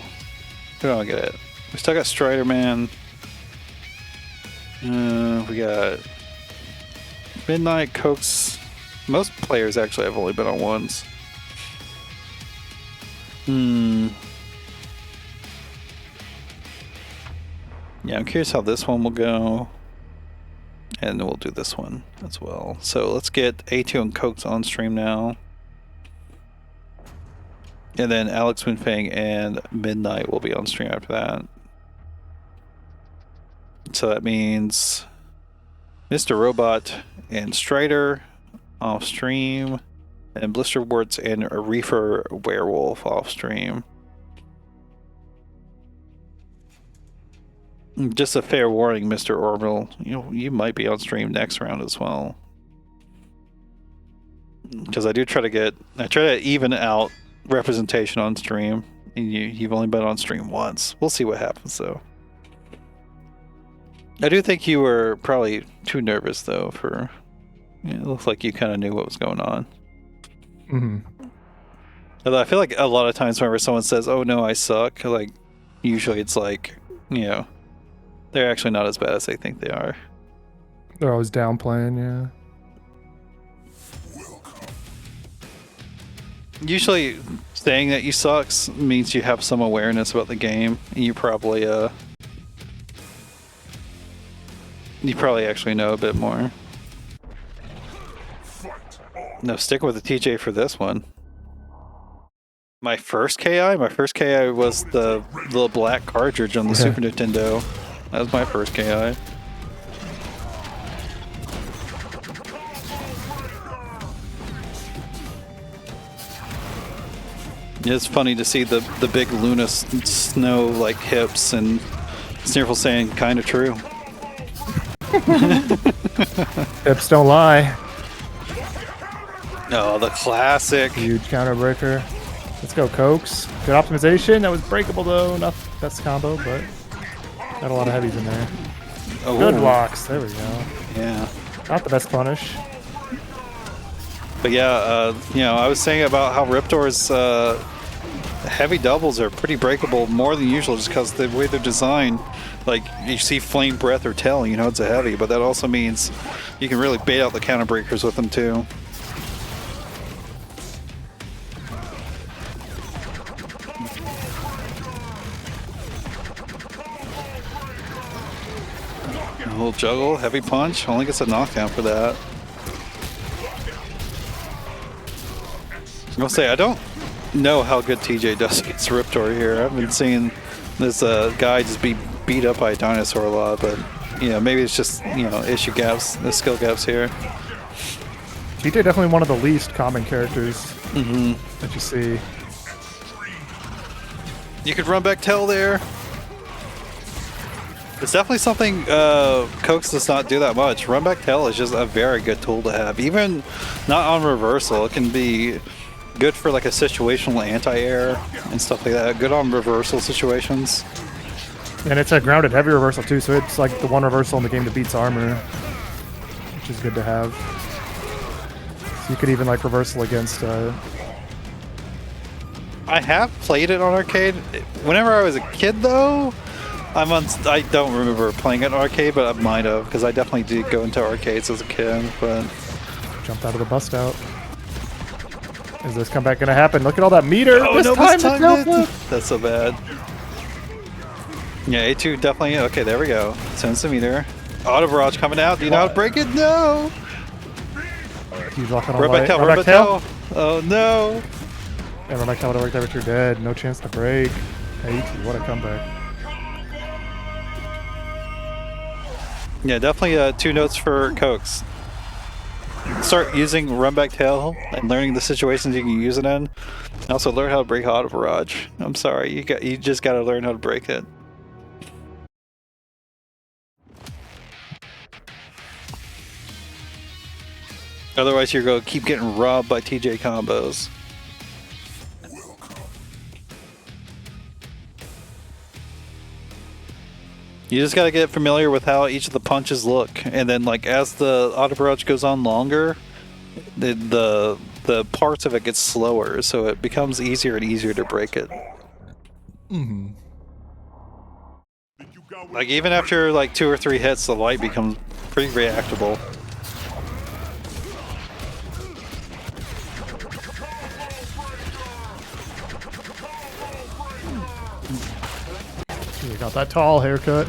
who do I get it? We still got Strider Man. We got Midnight, Cokes. Most players actually have only been on ones. Yeah, I'm curious how this one will go. And we'll do this one as well. So let's get Ayetu and Cokes on stream now. And then AlxMoonFang and Midnight will be on stream after that. So that means Mr. Robot and Strider off stream. And BlisterWarts and REEFERWEREWOLF off stream. Just a fair warning, Mr. Orbital. You might be on stream next round as well. Because I try to even out representation on stream. And you've only been on stream once. We'll see what happens though. I do think you were probably too nervous though for. It looks like you kind of knew what was going on. Although I feel like a lot of times whenever someone says, "Oh no, I suck," like usually it's like, they're actually not as bad as they think they are. They're always downplaying, yeah. Usually saying that you sucks means you have some awareness about the game, and you probably actually know a bit more. No, stick with the TJ for this one. My first KI? My first KI was the little black cartridge on the Super Nintendo. That was my first KI. It's funny to see the big Luna snow like hips and Sniffle saying kind of true. Hips don't lie. Oh, the classic. Huge counter breaker. Let's go, Cokes. Good optimization. That was breakable though. Not best combo, but got a lot of heavies in there. Oh, good blocks. There we go. Yeah. Not the best punish. But yeah, I was saying about how Riptor's heavy doubles are pretty breakable more than usual just because the way they're designed. Like, you see Flame Breath or Tail, it's a heavy, but that also means you can really bait out the counter breakers with them too. A little juggle, heavy punch, only gets a knockdown for that. I'm gonna say, I don't know how good TJ does against Riptor here. I've been seeing this guy just be beat up by a dinosaur a lot, but maybe it's just issue gaps, the skill gaps here. TJ definitely one of the least common characters that you see. You could run back tail there. It's definitely something Cokes does not do that much. Run back tail is just a very good tool to have. Even not on reversal, it can be good for like a situational anti-air and stuff like that. Good on reversal situations. And it's a grounded heavy reversal too, so it's like the one reversal in the game that beats armor, which is good to have. So you could even like reversal against. I have played it on arcade. Whenever I was a kid, though, I don't remember playing it on arcade, but I might have because I definitely did go into arcades as a kid. But jumped out of the bust out. Is this comeback gonna happen? Look at all that meter. Oh, this no, time this time that's so bad. Yeah, Ayetu definitely. Okay, there we go. Sends the meter. Auto barrage coming out. Do you know how to break it? No. He's locking on Run back tail. Run back tail. Oh no. And run back tail would have worked out, but you're dead. No chance to break. Ayetu, what a comeback. Yeah, definitely 2 notes for Cokes. Start using run back tail and learning the situations you can use it in. Also learn how to break auto barrage. I'm sorry, you just got to learn how to break it. Otherwise you're going to keep getting robbed by TJ combos. You just gotta get familiar with how each of the punches look, and then like as the auto barrage goes on longer, the parts of it get slower, so it becomes easier and easier to break it. Like even after like 2 or 3 hits, the light becomes pretty reactable. You got that tall haircut.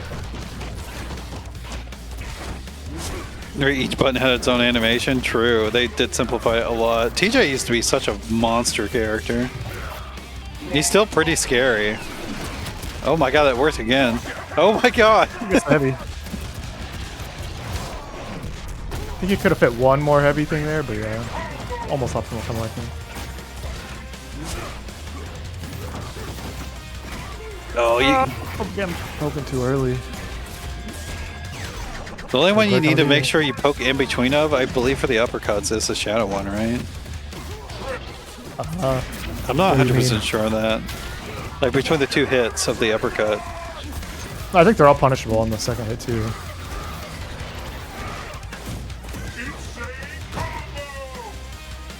Each button had its own animation. True, they did simplify it a lot. TJ used to be such a monster character. He's still pretty scary. Oh my god, that worked again. Oh my god! It's heavy. I think you could have fit one more heavy thing there, but yeah. Almost optimal from like me. Oh, you... I'm poking too early. The only one you need to make sure you poke in between of, I believe for the uppercuts, is the shadow one, right? I'm not 100% sure on that. Like between the 2 hits of the uppercut. I think they're all punishable on the second hit too.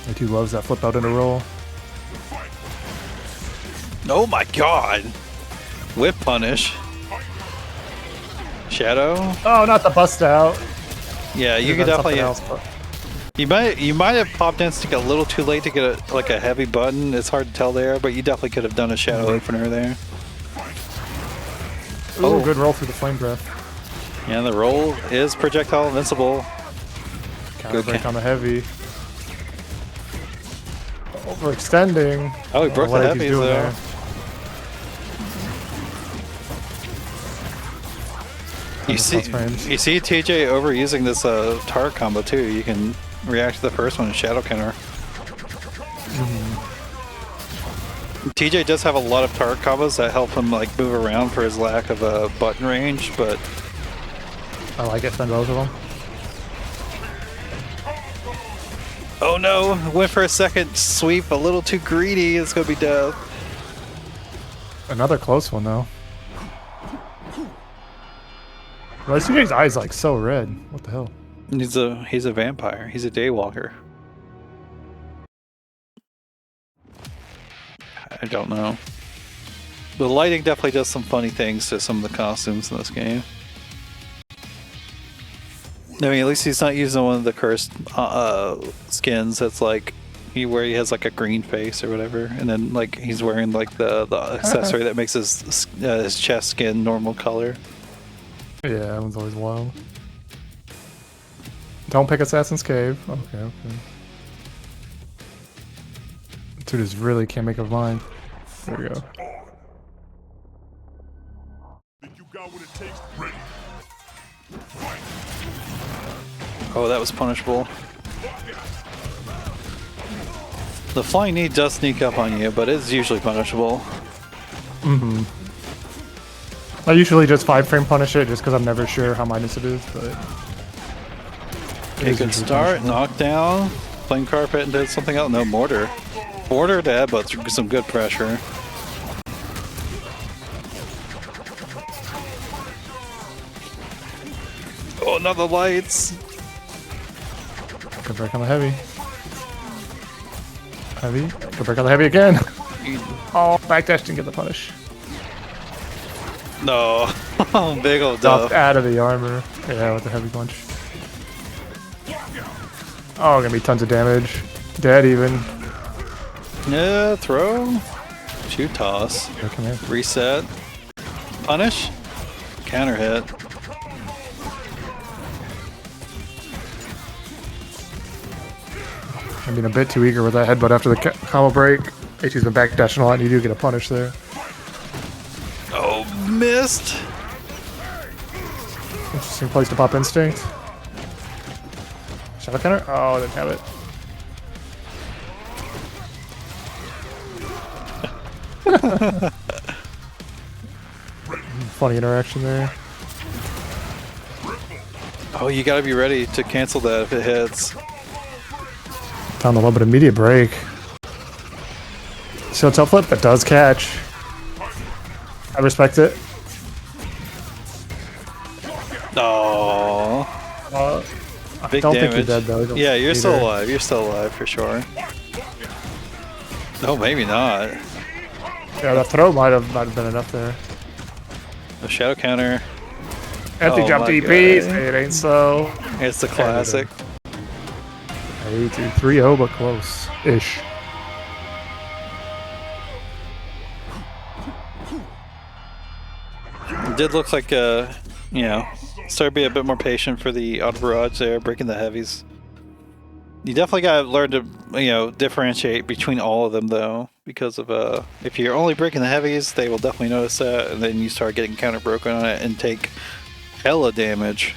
Ayetu loves that flip out in a roll. Oh my god! Whip punish. Shadow? Oh, not the bust out. Yeah, you could definitely. You might have popped instinct a little too late to get like a heavy button. It's hard to tell there, but you definitely could have done a shadow opener there. Ooh, oh, good roll through the flame breath. Yeah, the roll is projectile invincible. Counter break on the heavy. Overextending. Oh, he broke the heavies though. There. You see TJ overusing this turret combo too. You can react to the first one and shadow counter. TJ does have a lot of turret combos that help him like move around for his lack of button range, but I like it. Spend both of them. Oh no! Went for a second sweep, a little too greedy. It's gonna be death. Another close one though. Well, TJ's eyes like so red. What the hell? He's a vampire. He's a daywalker. I don't know. The lighting definitely does some funny things to some of the costumes in this game. I mean, at least he's not using one of the cursed skins that's like where he has like a green face or whatever, and then like he's wearing like the accessory that makes his chest skin normal color. Yeah, that one's always wild. Don't pick Assassin's Cave. Okay. Dude is really can't make up mind. There we go. You got what it takes. Ready. Oh, that was punishable. The flying knee does sneak up on you, but it's usually punishable. I usually just 5-frame punish it just because I'm never sure how minus it is, but... Okay, good start. Knockdown. Flame carpet and did something else. No, mortar. Mortar to head, but some good pressure. Oh, not the lights. Good break on the heavy. Heavy. Good break on the heavy again. Oh, backdash didn't get the punish. No. Big old Ducked duff. out of the armor. Yeah, with the heavy punch. Oh, gonna be tons of damage. Dead even. Yeah, throw. Shoot toss. Okay, Reset. Punish. Counter hit. I'm being a bit too eager with that headbutt after the combo break. Ayetu's been backdashing a lot and you do get a punish there. Oh, missed. Interesting place to pop instinct. Shadow counter? Oh, I didn't have it. Funny interaction there. Oh, you gotta be ready to cancel that if it hits. Found a little bit of immediate break. So tail flip that does catch. I respect it. Oh. I Big don't damage. think you're dead though. Yeah, you're still alive. You're still alive for sure. No, maybe not. Yeah, the throw might have been enough there. The shadow counter. Anti-jump my DPs, God. it ain't so. It's the classic. Ayetu 3-0, but close-ish. It did look like, you know, start to be a bit more patient for the auto barrage there, breaking the heavies. You definitely gotta learn to, you know, differentiate between all of them though, because of if you're only breaking the heavies, they will definitely notice that, and then you start getting counter broken on it and take hella damage.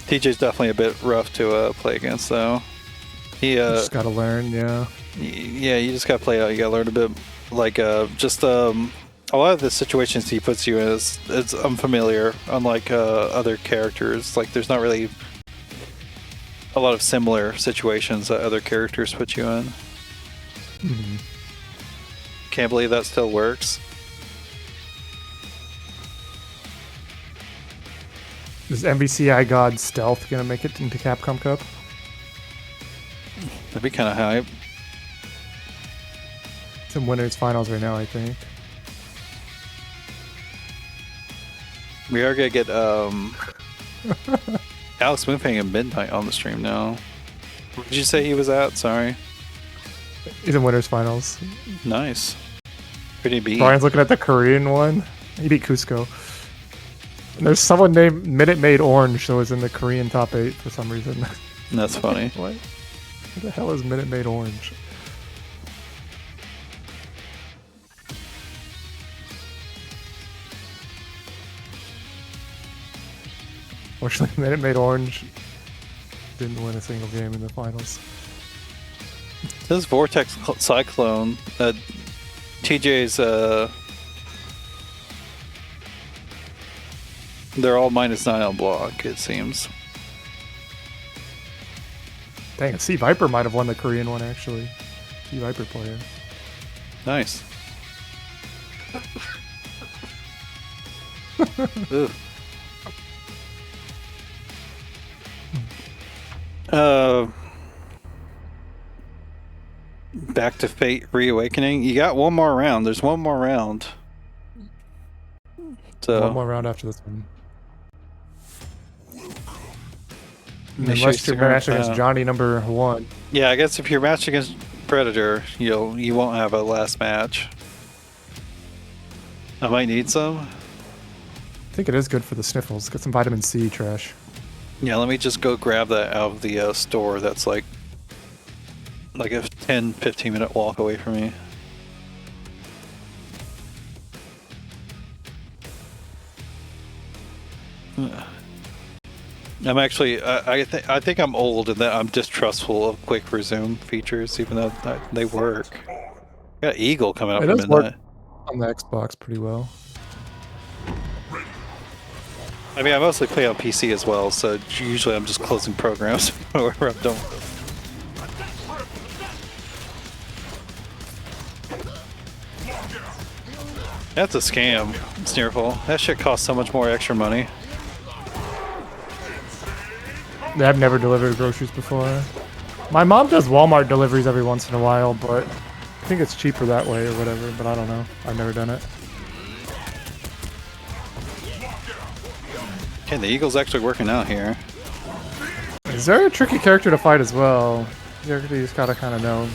TJ's definitely a bit rough to play against though. He Just gotta learn, yeah. Yeah, you just gotta play out. You gotta learn a bit, like just a lot of the situations he puts you in is unfamiliar, unlike other characters. Like there's not really a lot of similar situations that other characters put you in. Can't believe that still works. Is MVCI God Stealth gonna make it into Capcom Cup? That'd be kind of hype. It's in winners finals right now, I think. We are gonna get AlxMoonFang and Midnight on the stream now. What did you say he was at? Sorry. He's in winners finals. Nice. Pretty beat. Brian's looking at the Korean one. He beat Cusco. And there's someone named Minute Maid Orange that was in the Korean top 8 for some reason. That's funny. What? What the hell is Minute Maid Orange? Fortunately, Minute Maid Orange didn't win a single game in the finals. This Vortex Cyclone, TJ's, they're all -9 on block, it seems. Dang it, Sea Viper might have won the Korean one, actually. Sea Viper player. Nice. Ooh. Back to Fate Reawakening. You got one more round. There's one more round. So One more round after this one. sure Unless you're you matched stick around. against Johnny number 1. yeah, I guess if you're matched against Predator, you won't have a last match. I might need some. I think it is good for the sniffles. Get some vitamin C, Trash. Yeah, let me just go grab that out of the store. That's like a 10-15 minute walk away from me. I'm actually I think I'm old and that I'm distrustful of quick resume features, even though they work. Got Eagle coming up It from does work Midnight. on the Xbox pretty well. I mean, I mostly play on PC as well, so usually I'm just closing programs where I don't. That's a scam, Sneerful. That shit costs so much more extra money. I've never delivered groceries before. My mom does Walmart deliveries every once in a while, but I think it's cheaper that way or whatever, but I don't know. I've never done it. Okay, the Eagle's actually working out here. Is there a tricky character to fight as well? You just gotta kind of know.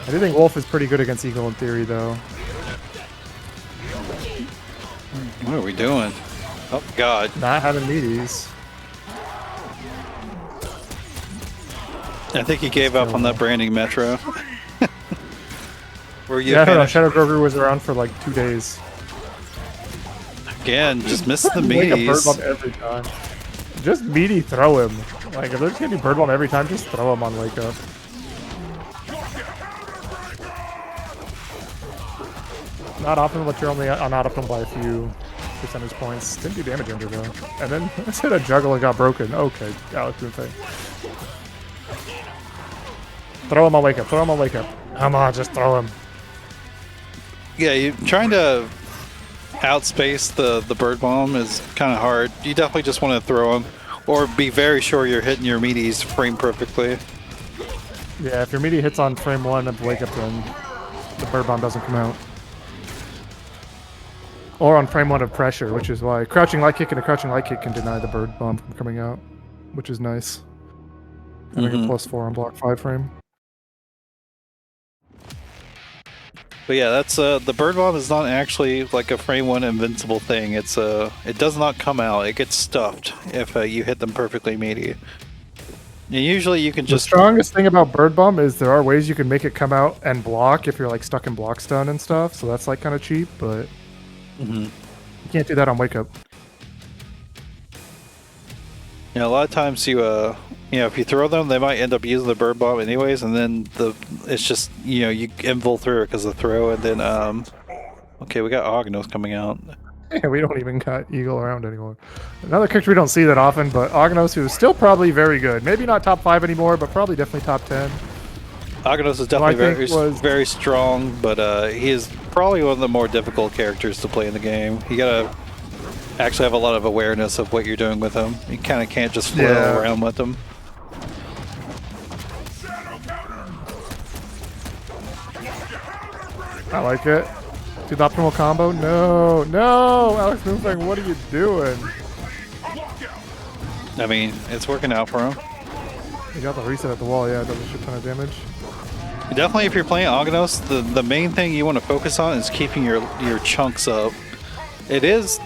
I do think Wolf is pretty good against Eagle in theory, though. What are we doing? Oh, God. Not having meaties. I think he gave up on that branding Metro. Were you Yeah, I don't know. finished? Shadow Grover was around for like 2 days. Again, just missed the Like a bird bomb meaties. every time. Just meaty throw him. Like, if they're just getting bird bomb every time, just throw him on wake up. Not optimal, but you're only not optimal by a few percentage points. Didn't do damage under though. And then I said a juggle and got broken. Okay, AlxMoonFang. Throw him on wake up. Throw him on wake up. Come on, just throw him. Yeah, you trying to outspace the bird bomb is kind of hard. You definitely just want to throw him, or be very sure you're hitting your meaties frame perfectly. Yeah, if your media hits on frame 1 of wake up, then the bird bomb doesn't come out. Or on frame 1 of pressure, which is why crouching light kick and a crouching light kick can deny the bird bomb from coming out, which is nice. Having a +4 on block 5 frame. But yeah, that's the bird bomb is not actually like a frame 1 invincible thing. It's it does not come out. It gets stuffed if you hit them perfectly meaty. And usually you can just. The strongest thing about bird bomb is there are ways you can make it come out and block if you're like stuck in block stun and stuff. So that's like kind of cheap, but you can't do that on wake up. Yeah, a lot of times you you know, if you throw them, they might end up using the bird bomb anyways, and then it's just, you know, you invul through it because of the throw, and then okay, we got Ognos coming out. Yeah, we don't even got Eagle around anymore. Another character we don't see that often, but Ognos, who's still probably very good. Maybe not top 5 anymore, but probably definitely top 10. Ognos is definitely very strong, but he is probably one of the more difficult characters to play in the game. You gotta actually have a lot of awareness of what you're doing with him. You kind of can't just flail around with him. I like it. Do the optimal combo? No, no, AlxMoonFang, what are you doing? I mean, it's working out for him. You got the reset at the wall, yeah, it does a shit ton of damage. Definitely, if you're playing Ognos, the main thing you want to focus on is keeping your chunks up. It is,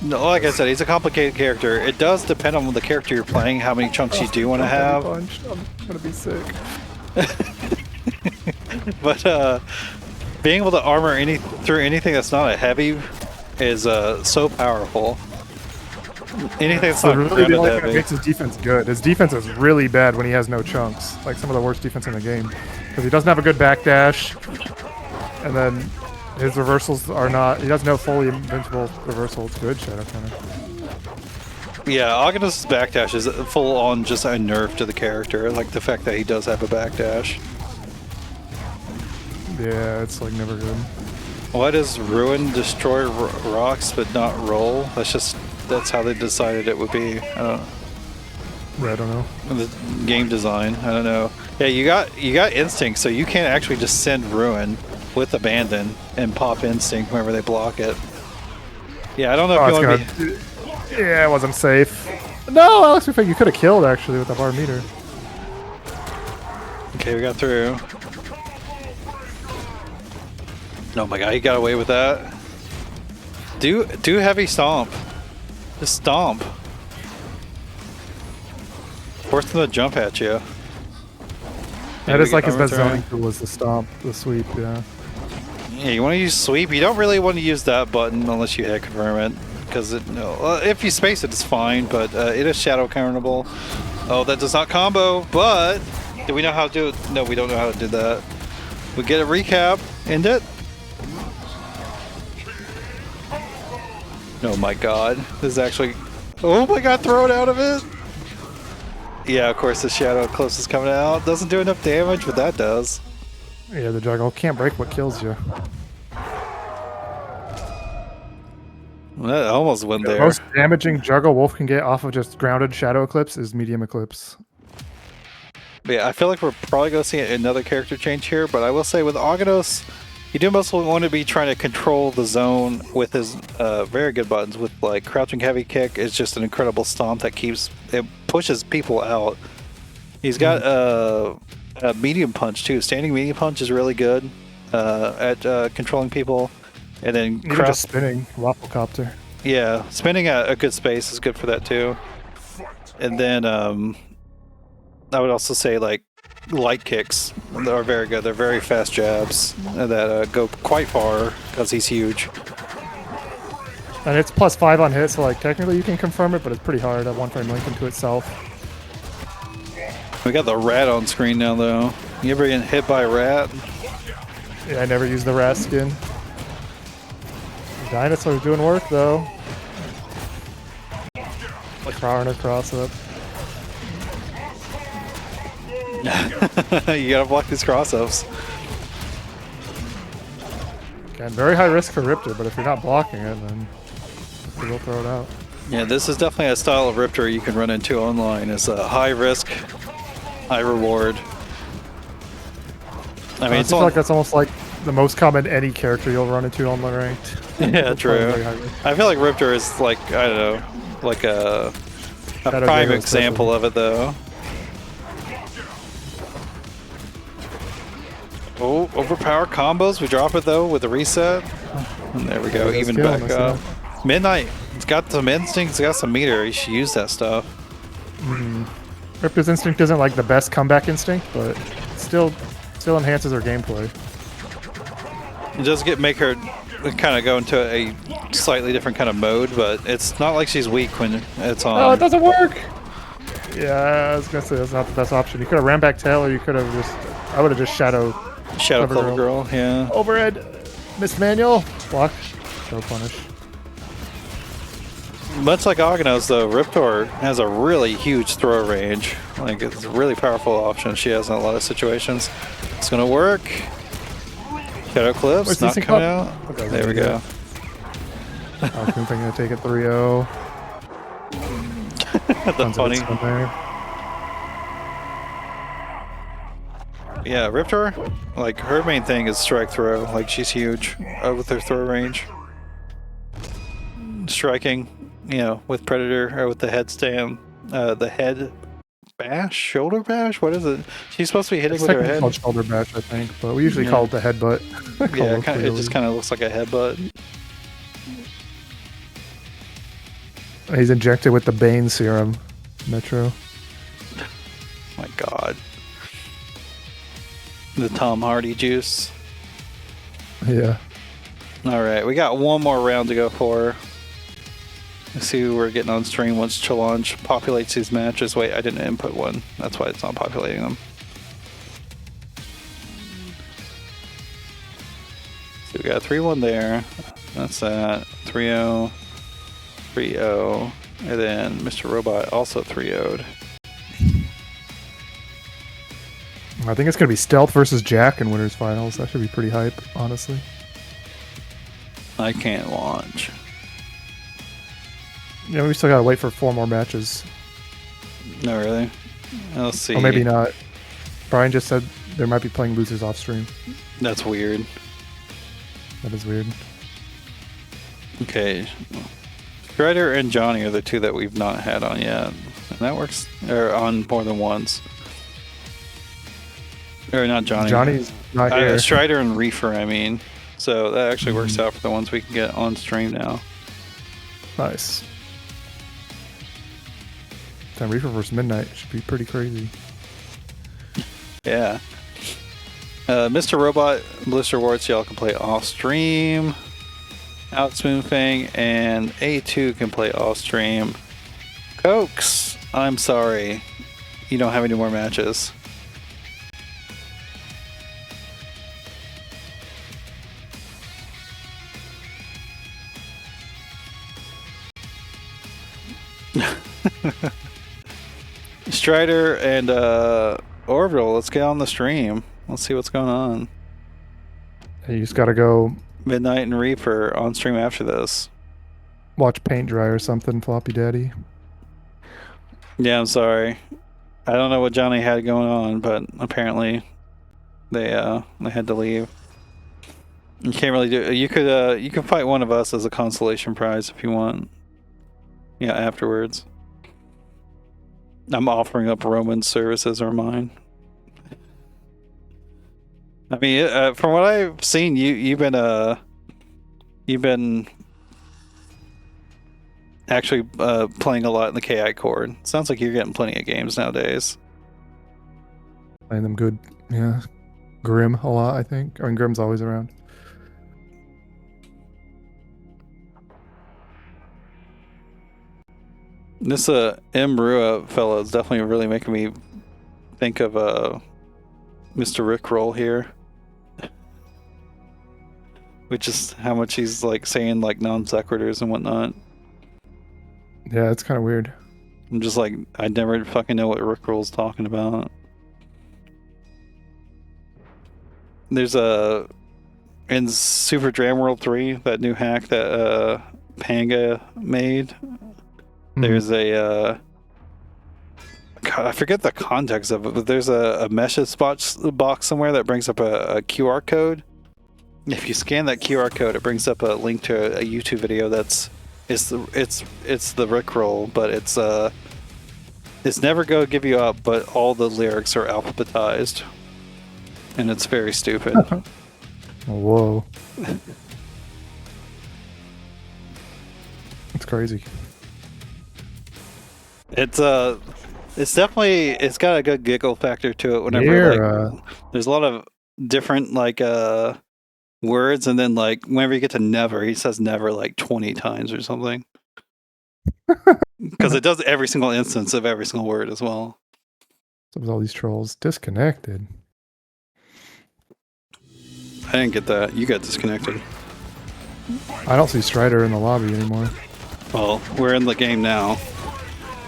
like I said, he's a complicated character. It does depend on the character you're playing, how many chunks you do want to have. I'm gonna be sick. But being able to armor through anything that's not a heavy is so powerful. Anything that's not really the only thing heavy. that makes his defense good. His defense is really bad when he has no chunks. Like some of the worst defense in the game. Because he doesn't have a good backdash. And then his reversals are not... He doesn't have fully invincible reversal. It's good Shadow Counter. Yeah, Ognos' backdash is full on just a nerf to the character. Like the fact that he does have a backdash. Yeah, it's like never good. Why does Ruin destroy rocks but not roll? That's how they decided it would be. Yeah, I don't know. The game design, I don't know. Yeah, you got Instinct, so you can't actually just send Ruin with Abandon and pop Instinct whenever they block it. Yeah, I don't know if you want to be... Yeah, it wasn't safe. No, AlxMoonFang, you could have killed actually with the bar meter. Okay, we got through. Oh my god, he got away with that. Do heavy stomp. Just stomp. Force them to jump at you. That is like his best zoning tool was the stomp, the sweep, yeah. Yeah, you want to use sweep. You don't really want to use that button unless you hit confirm it. Because if you space it, it's fine, but it is shadow counterable. Oh, that does not combo, but do we know how to do it? No, we don't know how to do that. We get a recap, end it. Oh my god, this is actually... Oh my god, throw it out of it! Yeah, of course the shadow close is coming out. Doesn't do enough damage, but that does. Yeah, the juggle can't break what kills you. That almost went there. The most damaging juggle Wolf can get off of just grounded Shadow Eclipse is Medium Eclipse. But yeah, I feel like we're probably going to see another character change here, but I will say with Ognos, you do mostly want to be trying to control the zone with his very good buttons. With like crouching heavy kick is just an incredible stomp that pushes people out. He's got a medium punch too. Standing medium punch is really good at controlling people. And then just spinning waffle copter. Yeah, spinning at a good space is good for that too. And then I would also say like light kicks are very good. They're very fast jabs that go quite far because he's huge. And it's +5 on hit, so like technically you can confirm it, but it's pretty hard at one frame link into itself. We got the rat on screen now though. You ever get hit by a rat? Yeah, I never used the rat skin. The dinosaur's doing work though. Like Crowner cross up. You gotta block these cross-ups. Again, very high risk for Riptor, but if you're not blocking it, then you will throw it out. Yeah, this is definitely a style of Riptor you can run into online. It's a high risk, high reward. I mean, it's feel on, like that's almost like the most common any character you'll run into on the ranked. yeah, true. Very highly. I feel like Riptor is like, I don't know, like a Shadow prime Jago example of it though. Oh, overpowered combos. We drop it though with the reset. And there we go, Yeah, even killing back us, up. Midnight, it's got some instincts, it's got some meter. You should use that stuff. Riptor's instinct isn't like the best comeback instinct, but still enhances her gameplay. It does make her kind of go into a slightly different kind of mode, but it's not like she's weak when it's on. Oh, it doesn't work! Yeah, I was gonna say that's not the best option. You could have ran back tail, or you could have just... I would have just Shadow Clover Girl, yeah. Overhead, Miss Manual, block, Shadow Punish. Much like Aghanos, though, Riptor has a really huge throw range. Like, it's a really powerful option she has in a lot of situations. It's gonna work. Shadow Clips, Where's not this coming cup? out. Okay, There we go. AlxMoonFang gonna take it 3-0. That's funny. Yeah, Riptor, like, her main thing is strike throw. Like, she's huge with her throw range. Striking, you know, with Predator, or with the headstand, the head bash? Shoulder bash? What is it? She's supposed to be hitting It's with her technically head. called shoulder bash, I think, but we usually call it the headbutt. Yeah, it just kind of looks like a headbutt. He's injected with the Bane serum, Metro. My God. The Tom Hardy juice. Yeah. All right, we got one more round to go for. Let's see who we're getting on stream once Challenge populates these matches. Wait, I didn't input one. That's why it's not populating them. So we got 3-1 there. That's that. 3-0. 3-0. And then Mr. Robot also 3-0'd. I think it's going to be Stealth versus Jack in Winners Finals. That should be pretty hype, honestly. I can't launch. Yeah, we still got to wait for 4 more matches. No, really? Let's see. Or maybe not. Brian just said they might be playing losers off stream. That's weird. That is weird. Okay. Strider and Johnny are the two that we've not had on yet. And that works. Or on more than once. Or not Johnny. Johnny's not here. Strider and Reefer, I mean. So that actually works out for the ones we can get on stream now. Nice. Time Reefer versus Midnight should be pretty crazy. Yeah. Mr. Robot, BlisterWarts, y'all can play off stream. AlxMoonFang and Ayetu can play off stream. Cokes, I'm sorry. You don't have any more matches. Strider and Orbital, let's get on the stream. Let's see what's going on. You just got to go Midnight and Reaper on stream after this. watch paint dry or something, Floppy Daddy. Yeah, I'm sorry. I don't know what Johnny had going on, but apparently they had to leave. You can't really do. You could fight one of us as a consolation prize if you want. Yeah, afterwards. I'm offering up Roman's services or mine. I mean, from what I've seen, you've been actually playing a lot in the KI Core. Sounds like you're getting plenty of games nowadays. Playing them good. Yeah. Grim a lot, I think. I mean, Grim's always around. This M. Rua fellow is definitely really making me think of Mr. Rickroll here. Which is how much he's like saying like non sequiturs and whatnot. Yeah, it's kind of weird. I'm just like, I never fucking know what Rickroll's talking about. There's in Super Dram World 3, that new hack that Panga made. There's a God, I forget the context of it, but there's a message box somewhere that brings up a QR code. If you scan that QR code, it brings up a link to a YouTube video it's the Rickroll, but it's never go give you up, but all the lyrics are alphabetized, and it's very stupid. Whoa. It's crazy. It's definitely, it's got a good giggle factor to it whenever like there's a lot of different like words, and then like whenever you get to never, he says never like 20 times or something. Because it does every single instance of every single word as well. So with all these trolls disconnected. I didn't get that. You got disconnected. I don't see Strider in the lobby anymore. Well, we're in the game now.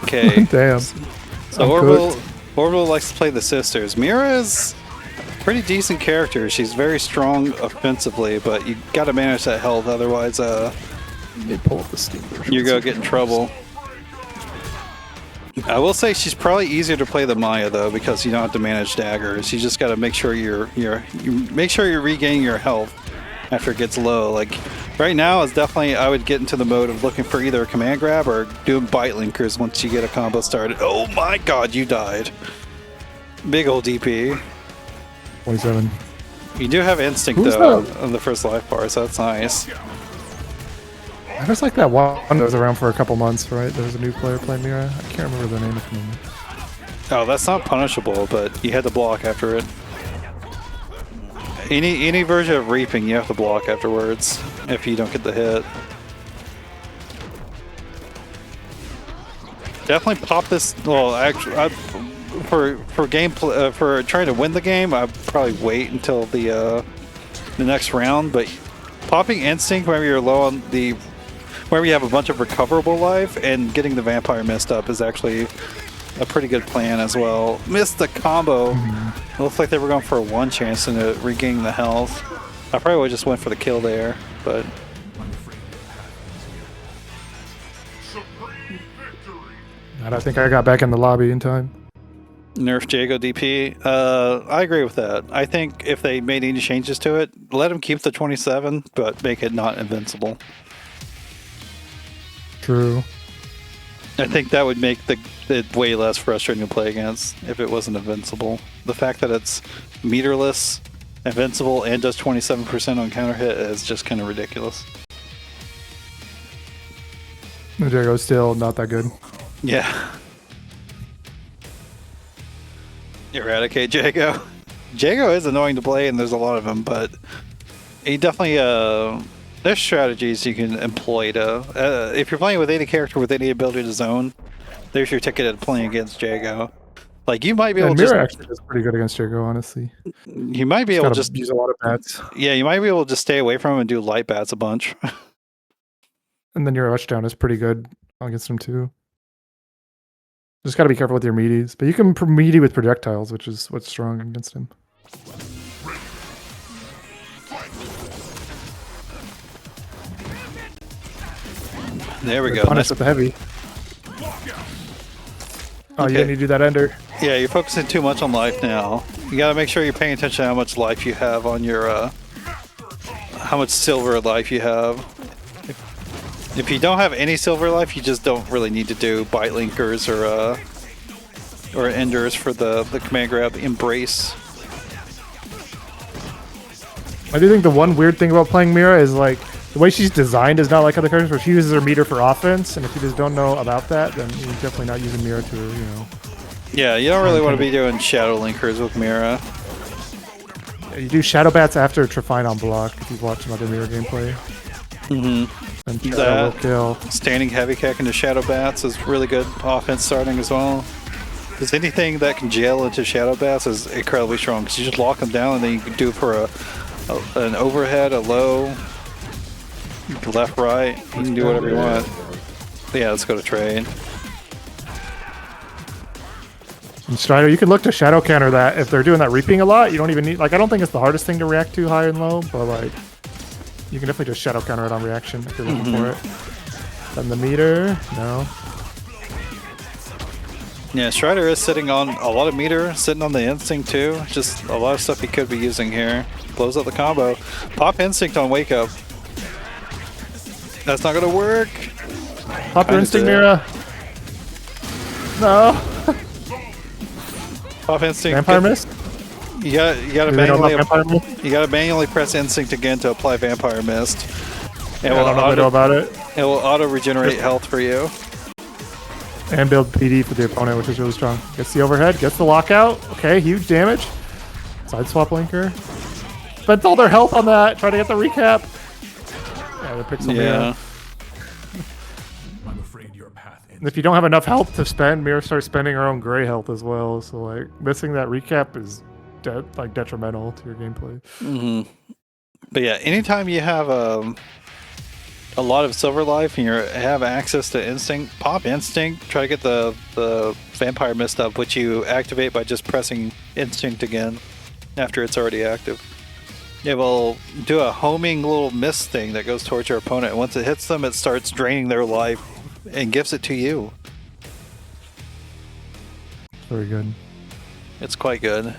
Okay. Damn. So Orbital likes to play the sisters. Mira is a pretty decent character. She's very strong offensively, but you got to manage that health, otherwise They pull up the Steam version. you're gonna get in trouble. I will say she's probably easier to play than Maya though, because you don't have to manage daggers. You just got to make sure you make sure you're regaining your health after it gets low. Like right now, it's definitely, I would get into the mode of looking for either a command grab or doing bite linkers once you get a combo started. Oh my god, you died. Big old DP. 27. You do have instinct Who's though that? on the first life bar, so that's nice. There's like that one that was around for a couple months, right? There was a new player playing Mira. I can't remember the name of the moment. Oh, that's not punishable, but you had to block after it. Any version of reaping, you have to block afterwards if you don't get the hit. Definitely pop this. Well, actually, for gameplay, for trying to win the game, I'd probably wait until the next round. But popping instinct whenever you're low on the, whenever you have a bunch of recoverable life, and getting the vampire messed up is actually a pretty good plan as well. Missed the combo. It looks like they were going for a one chance into regaining the health. I probably would just went for the kill there, but I don't think I got back in the lobby in time. nerf Jago DP. I agree with that. I think if they made any changes to it, let them keep the 27, but make it not invincible. True. I think that would make it way less frustrating to play against if it wasn't invincible. The fact that it's meterless, invincible, and does 27% on counter hit is just kind of ridiculous. The Jago's still not that good. Yeah. Eradicate Jago. Jago is annoying to play, and there's a lot of them, but he definitely there's strategies you can employ to if you're playing with any character with any ability to zone, there's your ticket at playing against Jago. Like you might be able to Mira actually does pretty good against Jago, honestly. You might be able to just use a lot of bats. Yeah, you might be able to just stay away from him and do light bats a bunch. And then your rushdown is pretty good against him too. Just got to be careful with your meaties. But you can meaty with projectiles, which is what's strong against him. There we go. Punish with the heavy. Oh, Okay. you need to do that ender. Yeah, you're focusing too much on life now. You gotta make sure you're paying attention to how much life you have on your, how much silver life you have. If you don't have any silver life, you just don't really need to do bite linkers or enders for the command grab embrace. I do think the one weird thing about playing Mira is like the way she's designed is not like other characters where she uses her meter for offense, and if you just don't know about that, then you're definitely not using Mira to, you know. Yeah, you don't really want to be doing shadow linkers with Mira. You do shadow bats after Ultrafine on block if you've watched some other Mira gameplay. And shadow will kill. Standing heavy kick into shadow bats is really good offense starting as well. Because anything that can jail into shadow bats is incredibly strong. Because you just lock them down and then you can do it for an overhead, a low, left, right. You can do whatever you want. Yeah, let's go to trade. And Strider, you can look to shadow counter that if they're doing that reaping a lot. You don't even need, like, I don't think it's the hardest thing to react to high and low, but like, you can definitely just shadow counter it on reaction if you're looking for it. Then the meter, no. Yeah, Strider is sitting on a lot of meter, sitting on the Instinct too. Just a lot of stuff he could be using here. Blows up the combo. Pop Instinct on Wake Up. That's not gonna work. Pop your Instinct, Mira. No. Pop Instinct. Vampire Mist? You gotta manually press Instinct again to apply Vampire Mist. I don't know about it. It will auto regenerate health for you. And build PD for the opponent, which is really strong. Gets the overhead, gets the lockout. Okay, huge damage. Side swap linker. Spent all their health on that. Try to get the recap. Yeah, they pick some Mira. I'm afraid your path ends. And if you don't have enough health to spend, Mira starts spending her own gray health as well. So like missing that recap is like detrimental to your gameplay. Mm-hmm. But yeah, anytime you have a lot of silver life and you have access to Instinct, pop Instinct, try to get the Vampire Mist up, which you activate by just pressing Instinct again after it's already active. It will do a homing little mist thing that goes towards your opponent. Once it hits them, it starts draining their life and gives it to you. Very good. It's quite good.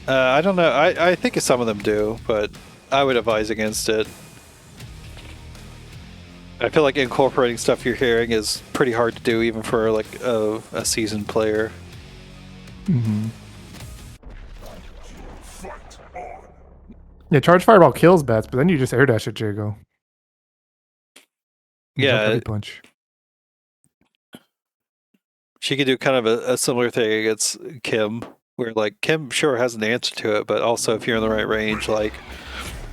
I don't know. I think some of them do, but I would advise against it. I feel like incorporating stuff you're hearing is pretty hard to do, even for like a seasoned player. Mm-hmm. Yeah, Charge Fireball kills bats, but then you just air dash at Jago. Yeah, punch. She could do kind of a similar thing against Kim, where like Kim sure has an answer to it, but also if you're in the right range, like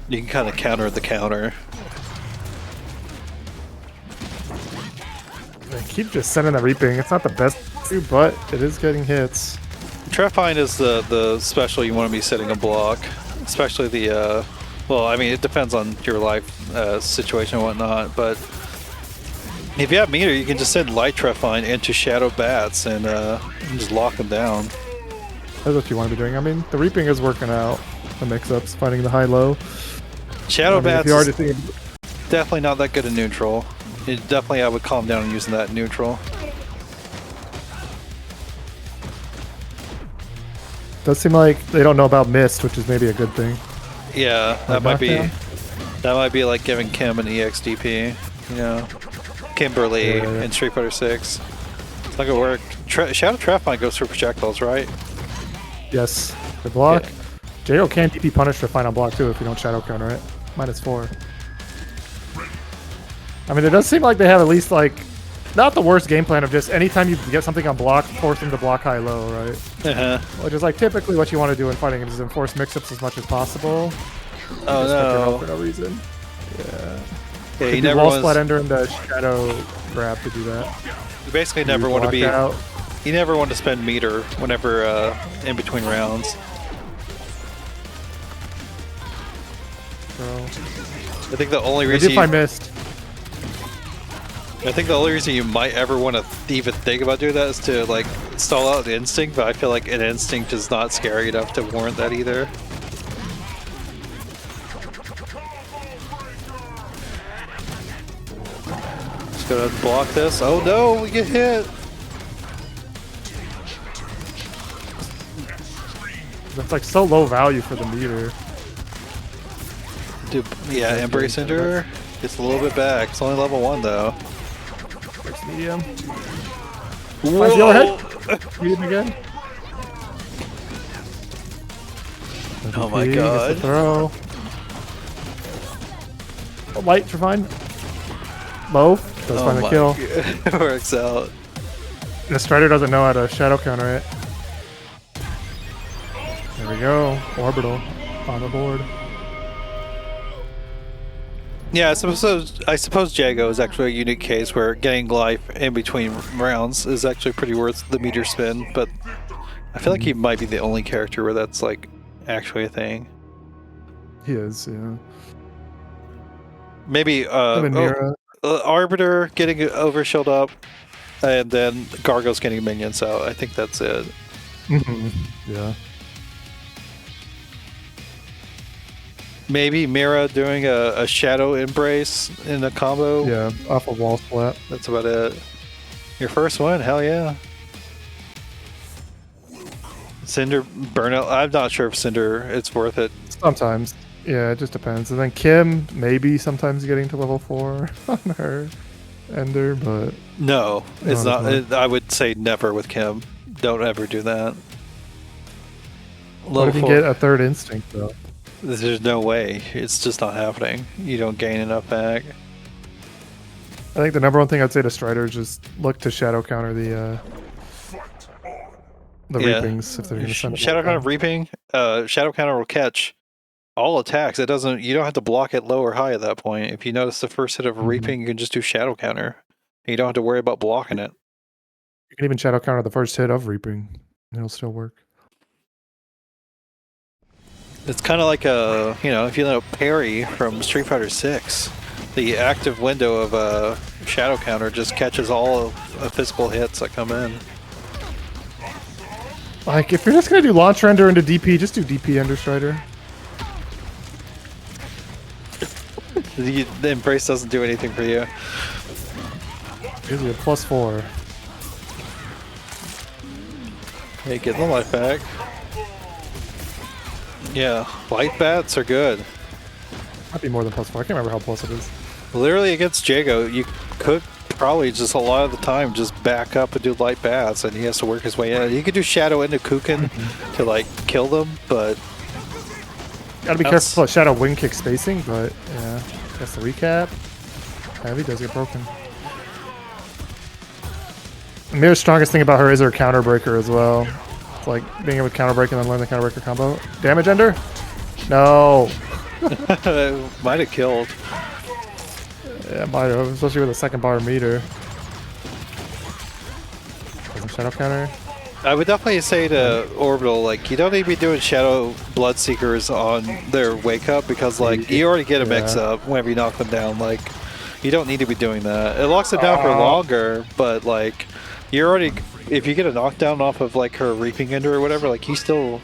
you can kind of counter the counter. They keep just sending the reaping. It's not the best, but it is getting hits. Ultrafine is the special you want to be setting a block, especially the well, I mean it depends on your life situation and whatnot, but if you have meter, you can just send Ultrafine into Shadow Bats and just lock them down. That's what you want to be doing. I mean, the reaping is working out. The mix-ups, finding the high-low. Shadow Bats is definitely not that good in neutral. I would calm down on using that in neutral. Does seem like they don't know about Mist, which is maybe a good thing. Yeah, that might be like giving Kim an EXDP, you know, Kimberly in Street Fighter 6. It's not gonna work. Shadow Trapline goes for projectiles, right? Yes, the block. Yeah. Jago can DP punish the final block too if you don't shadow counter it. -4. I mean, it does seem like they have at least like not the worst game plan of just anytime you get something on block, force them to block high-low, right? Which is like typically what you want to do in fighting is enforce mix-ups as much as possible. Oh no! For no reason. Yeah. You never wall splat ender into shadow grab to do that. You basically never want to be. You never want to spend meter whenever in between rounds. So, I think the only reason I think the only reason you might ever want to even think about doing that is to like stall out the Instinct, but I feel like an Instinct is not scary enough to warrant that either. Just gonna block this. Oh no, we get hit! That's like so low value for the meter. Dude, yeah, Embrace Ender gets a little bit back. It's only level 1 though. Medium. Finds the overhead. Medium again. Oh my god. Throw. Oh, light for fine. Low. Does find the kill. It works out. The Strider doesn't know how to shadow counter it. There we go. Orbital on the board. Yeah, I suppose Jago is actually a unique case where getting life in between rounds is actually pretty worth the meter spin, but I feel like he might be the only character where that's like actually a thing. He is, yeah. Maybe Arbiter getting overshield up, and then Gargo's getting minions out. I think that's it. Yeah. Maybe Mira doing a shadow embrace in a combo. Yeah, off a wall splat. That's about it. Your first one, hell yeah. Cinder burnout. I'm not sure if Cinder it's worth it. Sometimes. Yeah, it just depends. And then Kim, maybe sometimes getting to level 4 on her Ender, but No, it's No, not. I would say never with Kim. Don't ever do that. what if you get a third instinct though? There's no way. It's just not happening. You don't gain enough back. I think the number one thing I'd say to Strider is just look to shadow counter the reapings if they're going to send it. Shadow counter reaping. Shadow counter will catch all attacks. It doesn't. You don't have to block it low or high at that point. If you notice the first hit of a reaping, you can just do shadow counter. You don't have to worry about blocking it. You can even shadow counter the first hit of reaping. It'll still work. It's kind of like a, if you know parry from Street Fighter 6, the active window of a shadow counter just catches all of physical hits that come in. Like, if you're just going to do launch render into DP, just do DP Ender Strider. The embrace doesn't do anything for you. Gives you a +4. Hey, get the life back. Yeah, light bats are good. Might be more than +4. I can't remember how plus it is. Literally against Jago, you could probably just a lot of the time just back up and do light bats, and he has to work his way in. You could do shadow into Kukin to like kill them, but Gotta be careful about shadow wing kick spacing, but yeah, that's the recap. Heavy does get broken. Mira's strongest thing about her is her counter breaker as well. It's like being able to counter break and then learn the counter breaker combo. Damage Ender? No. might have killed. Yeah, might have, especially with a second bar meter. Shadow counter. I would definitely say to Orbital, like, you don't need to be doing Shadow Bloodseekers on their wake up because, like, you already get a mix up whenever you knock them down. Like, you don't need to be doing that. It locks it down for longer, but, like, you're already, if you get a knockdown off of, like, her Reaping Ender or whatever, like, you still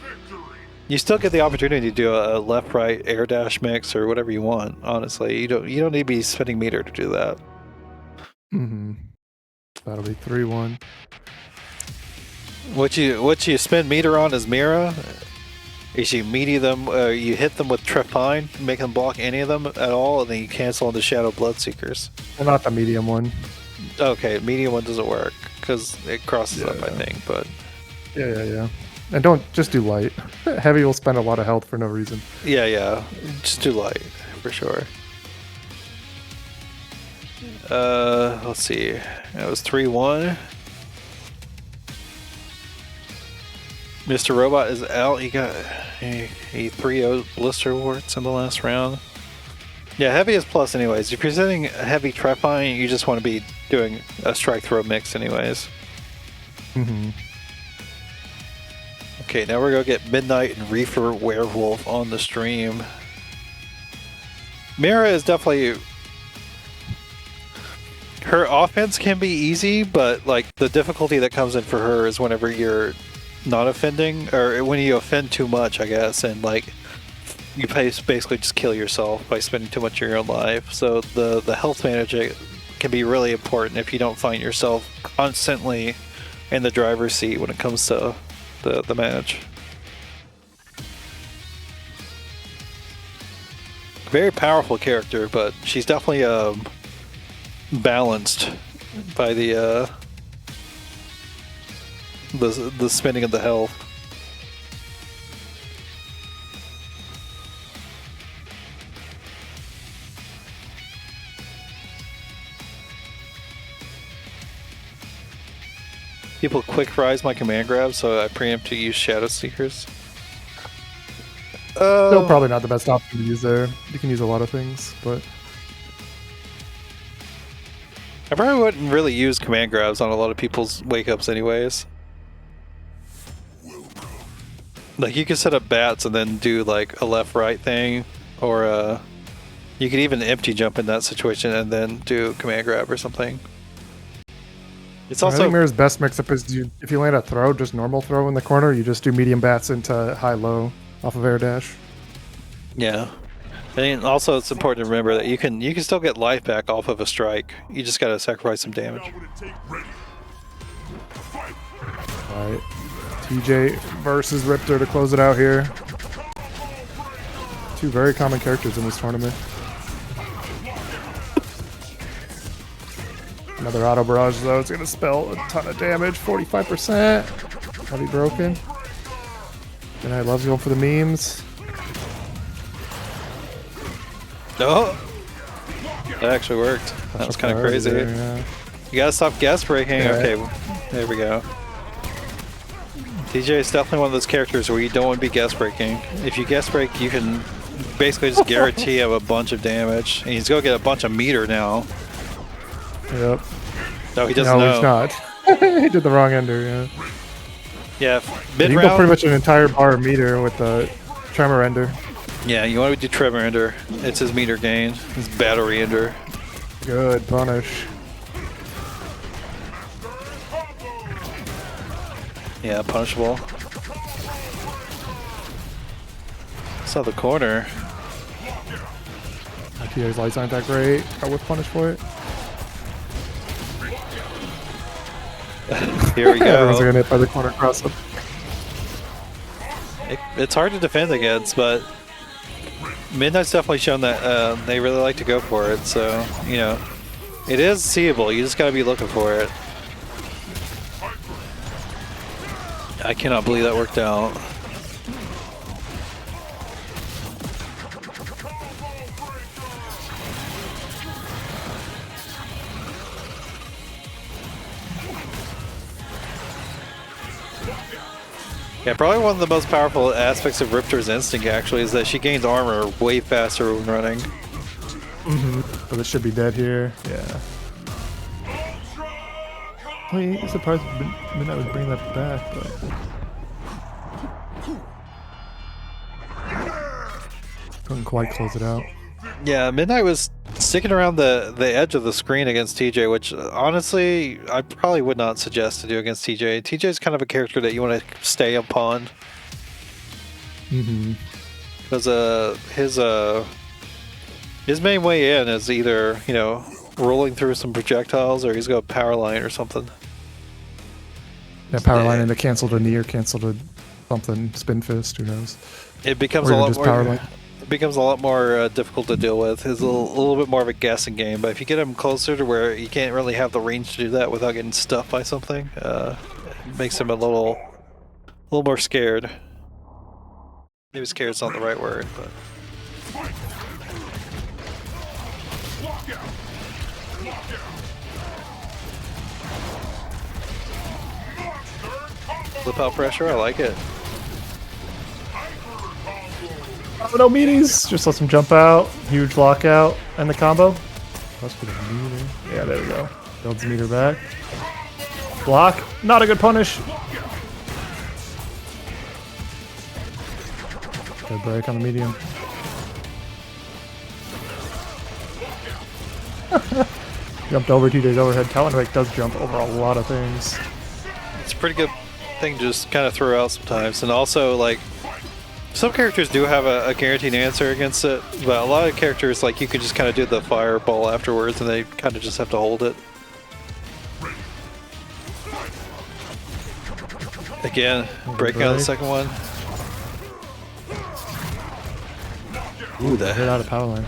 get the opportunity to do a left-right air dash mix or whatever you want, honestly. You don't need to be spending meter to do that. Mm-hmm. That'll be 3-1. What you spend meter on is Mira. Is you meaty them, you hit them with Trepine, make them block any of them at all, and then you cancel into Shadow Bloodseekers. Well, not the medium one. Okay, medium one doesn't work because it crosses up, I think. But yeah. And don't just do light. Heavy will spend a lot of health for no reason. Yeah, just do light for sure. Let's see. That was 3-1. Mr. Robot is out. He got a 3-0 BlisterWarts in the last round. Yeah, heavy is plus anyways. If you're setting heavy Trepine, you just want to be doing a strike throw mix anyways. Mm-hmm. Okay, now we're going to get Midnight and Reefer Werewolf on the stream. Mira is definitely... Her offense can be easy, but like the difficulty that comes in for her is whenever you're not offending, or when you offend too much, I guess, and like you basically just kill yourself by spending too much of your own life. So the health management can be really important if you don't find yourself constantly in the driver's seat when it comes to the match. Very powerful character, but she's definitely balanced by the spinning of the health. People quick rise my command grab, so I preempt to use Shadow Seekers. Still probably not the best option to use there. You can use a lot of things, but I probably wouldn't really use command grabs on a lot of people's wake ups anyways. Like you could set up bats and then do like a left-right thing, or you could even empty jump in that situation and then do command grab or something. It's also, I think Mira's best mix-up is if you land a throw, just normal throw in the corner, you just do medium bats into high-low off of air dash. yeah. And also, it's important to remember that you can still get life back off of a strike. You just gotta sacrifice some damage. Alright. TJ versus Riptor to close it out here. Two very common characters in this tournament. Another auto barrage though, it's gonna spell a ton of damage, 45%. Heavy broken. And I loves going for the memes. Oh! That actually worked. That was kind of crazy. There, yeah. You gotta stop guess breaking. Yeah. Okay, there we go. TJ is definitely one of those characters where you don't want to be guess breaking. If you guess break, you can basically just guarantee him a bunch of damage. And he's gonna get a bunch of meter now. Yep. No, he doesn't know. No, he's not. He did the wrong ender, yeah. Yeah, You can go mid-round. pretty much an entire bar of meter with the tremor ender. Yeah, you want to do tremor ender. It's his meter gain. His battery ender. Good punish. Yeah, punishable. Saw the corner. TJ's lights aren't that great. Got whip punish for it. Here we Everyone's go. gonna hit by the corner cross up. It's hard to defend against, but Midnight's definitely shown that they really like to go for it. So, you know, it is seeable. You just gotta be looking for it. I cannot believe that worked out. Yeah, probably one of the most powerful aspects of Riptor's instinct actually is that she gains armor way faster when running. But it should be dead here. Yeah. I mean, surprised Midnight would bring that back, but couldn't quite close it out. Yeah, Midnight was sticking around the edge of the screen against TJ, which honestly I probably would not suggest to do against TJ. TJ is kind of a character that you want to stay upon. Because his main way in is either, you know, rolling through some projectiles or he's got a power line or something. Yeah, power line into canceled a knee or canceled a something, spin fist, who knows. It becomes Or a even lot just more. power line. It becomes a lot more difficult to deal with. It's a little bit more of a guessing game. But if you get him closer to where you can't really have the range to do that without getting stuffed by something, it makes him a little more scared. Maybe scared's not the right word, but. Flip out pressure, I like it. Oh, no meaties! Just lets him jump out. Huge lockout. And the combo. Must be the meter. Yeah, there we go. Builds the meter back. Block. Not a good punish. Good break on the medium. Jumped over TJ's overhead. Talonwake does jump over a lot of things. It's a pretty good thing to just kind of throw out sometimes. And also, like, some characters do have a guaranteed answer against it, but a lot of characters, like, you can just kind of do the fireball afterwards and they kind of just have to hold it. Again, breaking out the second one. Ooh, that Hit out of power line.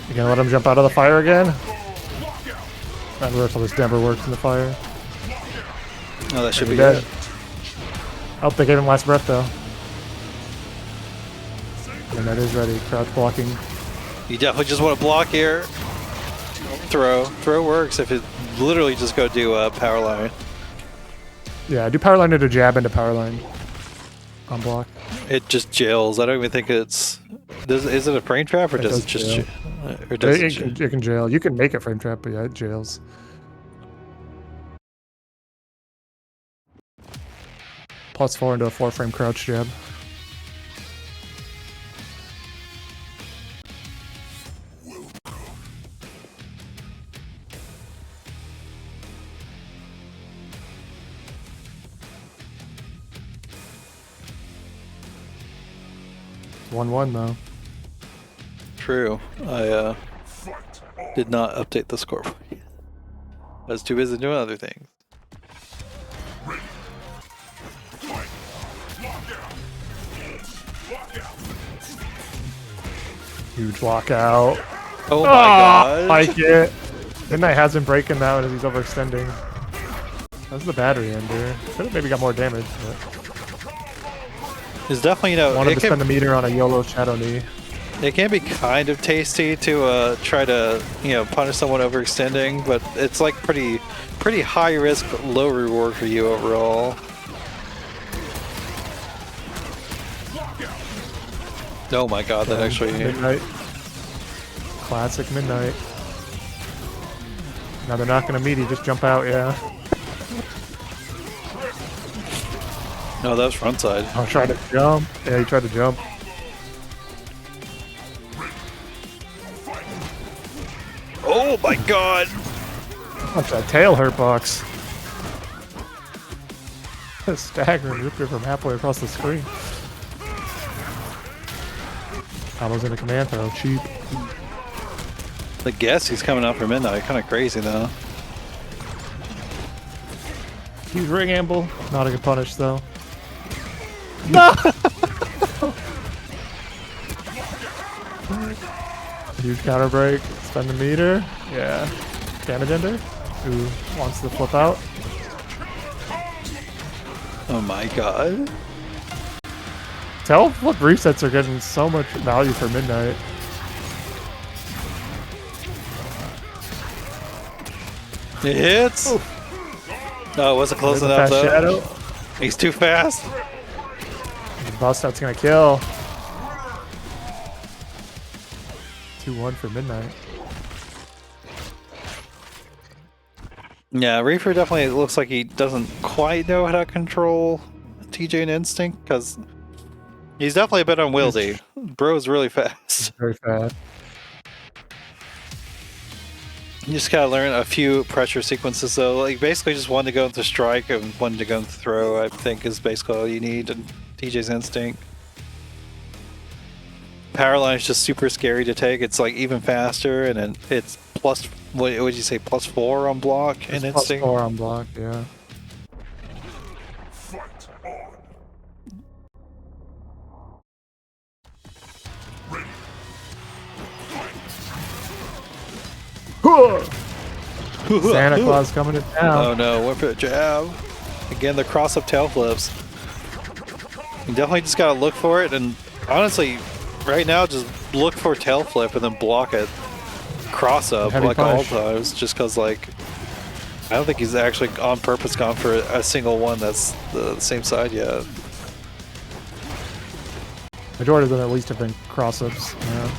You gonna let him jump out of the fire again? That reversal just never works in the fire. Oh, that should be dead. it. Oh, they gave him last breath though. And that is ready. Crouch blocking. You definitely just want to block here. Throw works if it literally just go do a power line. Yeah, do power line into jab into power line. On block. It just jails. I don't even think it's. Is it a frame trap or It does does it just? jail. Or does It can jail. You can make it frame trap, but yeah, it jails. +4 into a 4-frame crouch jab. 1-1 though. True. I did not update the scoreboard. I was too busy doing other things. Huge lockout. Oh my god. Like it. Midnight has been breaking now as he's overextending. That's the battery ender. Could have maybe got more damage, but It's definitely, you know, wanted to spend the meter on a YOLO Shadow Knee. it can be kind of tasty to try to, you know, punish someone overextending, but it's like pretty high risk, low reward for you overall. Oh my god, that actually... Midnight. Classic Midnight. Now they're not going to meet, he just jump out, yeah. No, that was front side. Oh, tried to jump. Yeah, he tried to jump. Oh my god! Watch that tail hurt box. Staggering, ripped it from halfway across the screen. Almost in a command throw, cheap. The guess he's coming out for midnight, kind of crazy though. Huge ring amble. Not a good punish though. No! Huge counter break. Spend the meter. Yeah. Damage ender. Who wants to flip out? Oh my god. Tail flip resets are getting so much value for midnight. It hits! Oh, it wasn't close enough though. Shadow. He's too fast. Bust out's gonna kill. 2-1 for midnight. Yeah, Reefer definitely looks like he doesn't quite know how to control TJ and Instinct, because he's definitely a bit unwieldy. Bro's really fast. Very fast. You just gotta learn a few pressure sequences though. Like basically just one to go into strike and one to go into throw, I think is basically all you need in TJ's Instinct. Power line is just super scary to take. It's like even faster, and then it's plus, what would you say, +4 on block and Instinct? +4 on block, yeah. Santa Claus coming to town. Oh no, went for the jab. Again, the cross-up tail flips. You definitely just gotta look for it, and honestly, right now, just look for tail flip and then block it. Cross-up, like all times, just because, like, I don't think he's actually on purpose gone for a single one that's the same side yet. Majority of them at least have been cross-ups, yeah.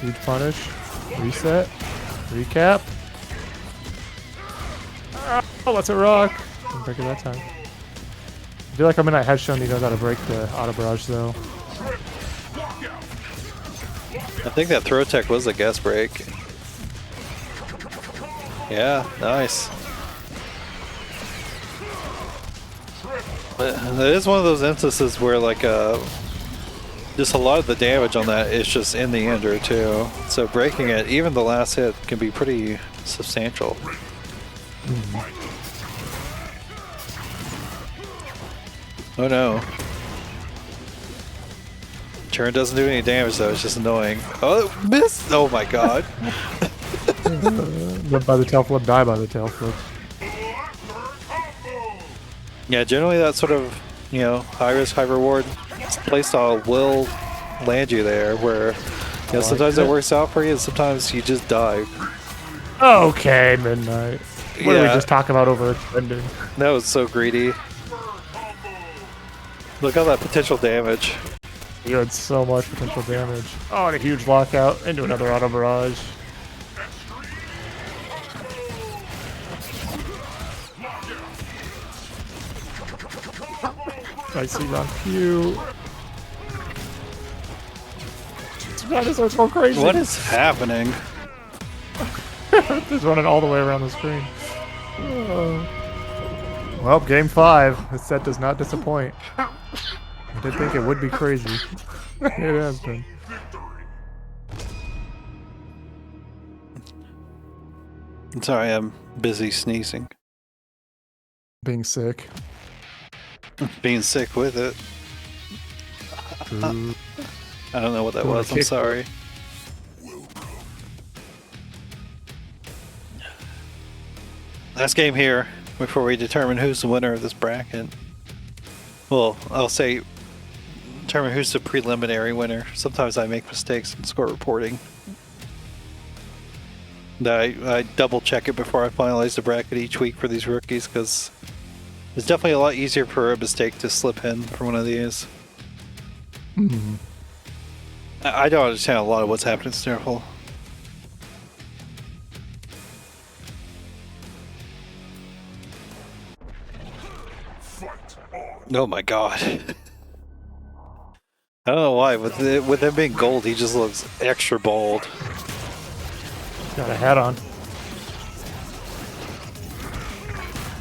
Huge punish. Reset. Recap. Oh, that's a rock. Didn't break it that time. I feel like Midnight has shown he knows how to break the auto barrage though. I think that throw tech was a guess break. Yeah, nice. But it is one of those instances where, like, just a lot of the damage on that is just in the ender too. So breaking it, even the last hit, can be pretty substantial. Oh no. Turn doesn't do any damage though, it's just annoying. Oh, missed! Oh my god. Live by the tail flip, die by the tail flip. Yeah, generally that sort of, you know, high risk, high reward playstyle will land you there, where, you know, sometimes it works out for you and sometimes you just die. Okay, Midnight. What did we just talk about overextending? That was so greedy. Look at all that potential damage. You had so much potential damage. Oh, and a huge lockout into another auto barrage. Nicely on Q. Dinosaurs go crazy. What is happening? Just running all the way around the screen. Well, game 5. This set does not disappoint. I did think it would be crazy. It has been. I'm sorry, I'm busy sneezing. Being sick. Being sick with it. Ooh. I don't know what that Doing a was, I'm kick. sorry. Last game here before we determine who's the winner of this bracket. Well, I'll say determine who's the preliminary winner. Sometimes I make mistakes in score reporting. I double check it before I finalize the bracket each week for these rookies because it's definitely a lot easier for a mistake to slip in for one of these. Mm-hmm. I don't understand a lot of what's happening in Snurfle. Oh my god. I don't know why, with him being gold, he just looks extra bold. Got a hat on.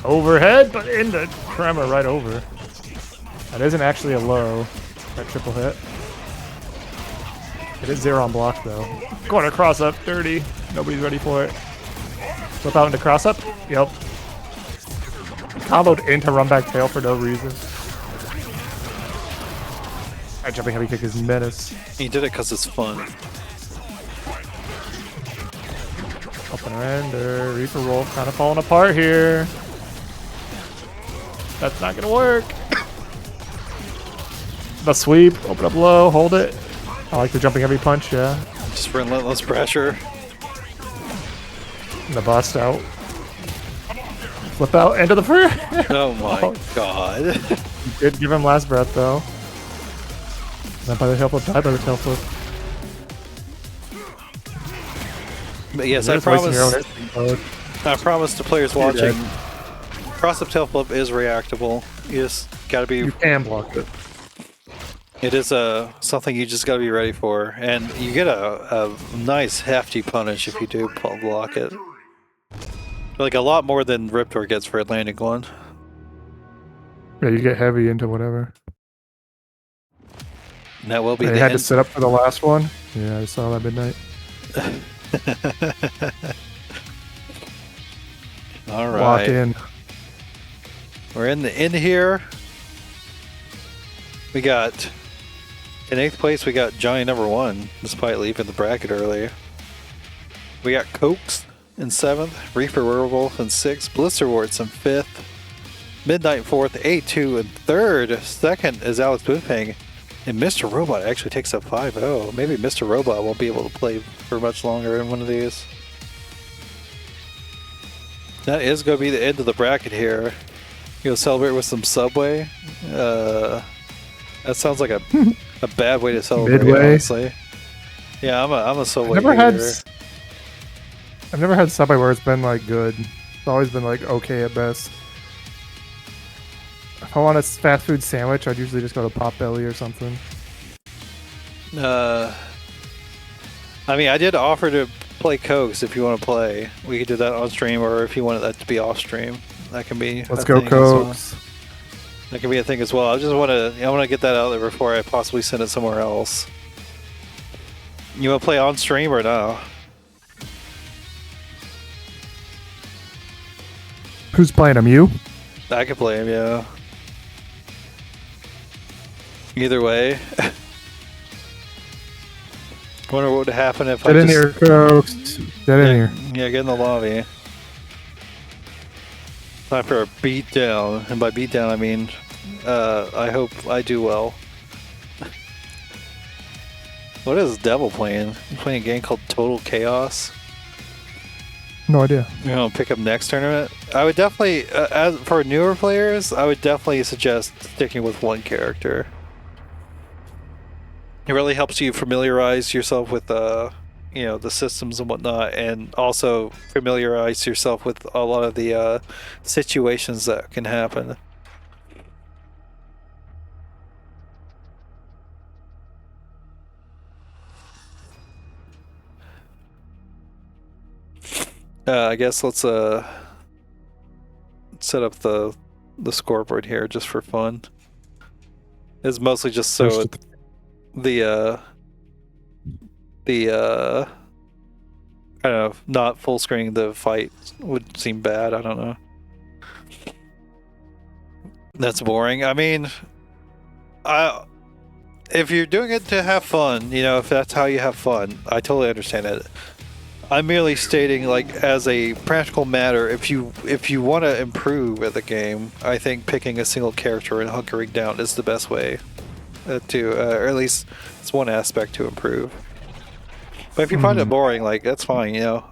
Overhead, but in the tremor right over. That isn't actually a low. That triple hit. It is 0 on block though. Going to cross up, dirty. Nobody's ready for it. Flip out into cross up. Yep. Comboed into run back tail for no reason. That jumping heavy kick is menace. He did it because it's fun. Up and render. Reaper Wolf kind of falling apart here. That's not gonna work. The sweep. Open up low. Hold it. I like the jumping heavy punch, yeah. Just relentless pressure. And the bust out. Flip out into the fur. Oh my god. Did give him last breath though. Then by the tail flip, died by the tail flip. But yes, You're I just wasting your own promise. instinct mode. I promise to players watching. Cross-up tail flip is reactable. You just gotta be. You can block it. It is something you just gotta be ready for, and you get a nice hefty punish if you do block it. Like a lot more than Riptor gets for a landing one. Yeah, you get heavy into whatever. And that will be They the had end. to set up for the last one. Yeah, I saw that midnight. All Lock right, in. we're in the end here. We got in 8th place. We got Johnny #1, despite leaving the bracket earlier. We got Cokes in 7th, REEFERWEREWOLF in 6th, BlisterWarts in 5th, Midnight 4th, Ayetu in 3rd, 2nd is AlxMoonFang, and Mr. Robot actually takes up 5-0. Maybe Mr. Robot won't be able to play for much longer in one of these. That is going to be the end of the bracket here. You'll celebrate with some Subway. That sounds like a bad way to celebrate, Midway. honestly. Yeah, I'm a Subway I've never had Subway where it's been like good. It's always been like okay at best. If I want a fast food sandwich, I'd usually just go to Potbelly or something. I mean, I did offer to play Cokes if you want to play. We could do that on stream, or if you wanted that to be off stream, that can be. Let's a go thing as well. Cokes. That can be a thing as well. I want to get that out there before I possibly send it somewhere else. You want to play on stream or no? Who's playing them? You? I could play him, yeah. Either way. Wonder what would happen if Get I in just... here, Cokes. Get in here. Yeah, get in the lobby. Time for a beatdown, and by beatdown I mean, I hope I do well. What is Devil playing? He's playing a game called Total Chaos. No idea. You know, pick up next tournament. I would definitely, as for newer players, I would definitely suggest sticking with one character. It really helps you familiarize yourself with you know, the systems and whatnot, and also familiarize yourself with a lot of the situations that can happen. I guess let's set up the scoreboard here just for fun. is mostly just so the I don't know, not full screening the fight would seem bad. I don't know. That's boring. I mean, if you're doing it to have fun, you know, if that's how you have fun, I totally understand it. I'm merely stating, like, as a practical matter, if you want to improve at the game, I think picking a single character and hunkering down is the best way or at least it's one aspect to improve. But if you find it boring, like, that's fine, you know.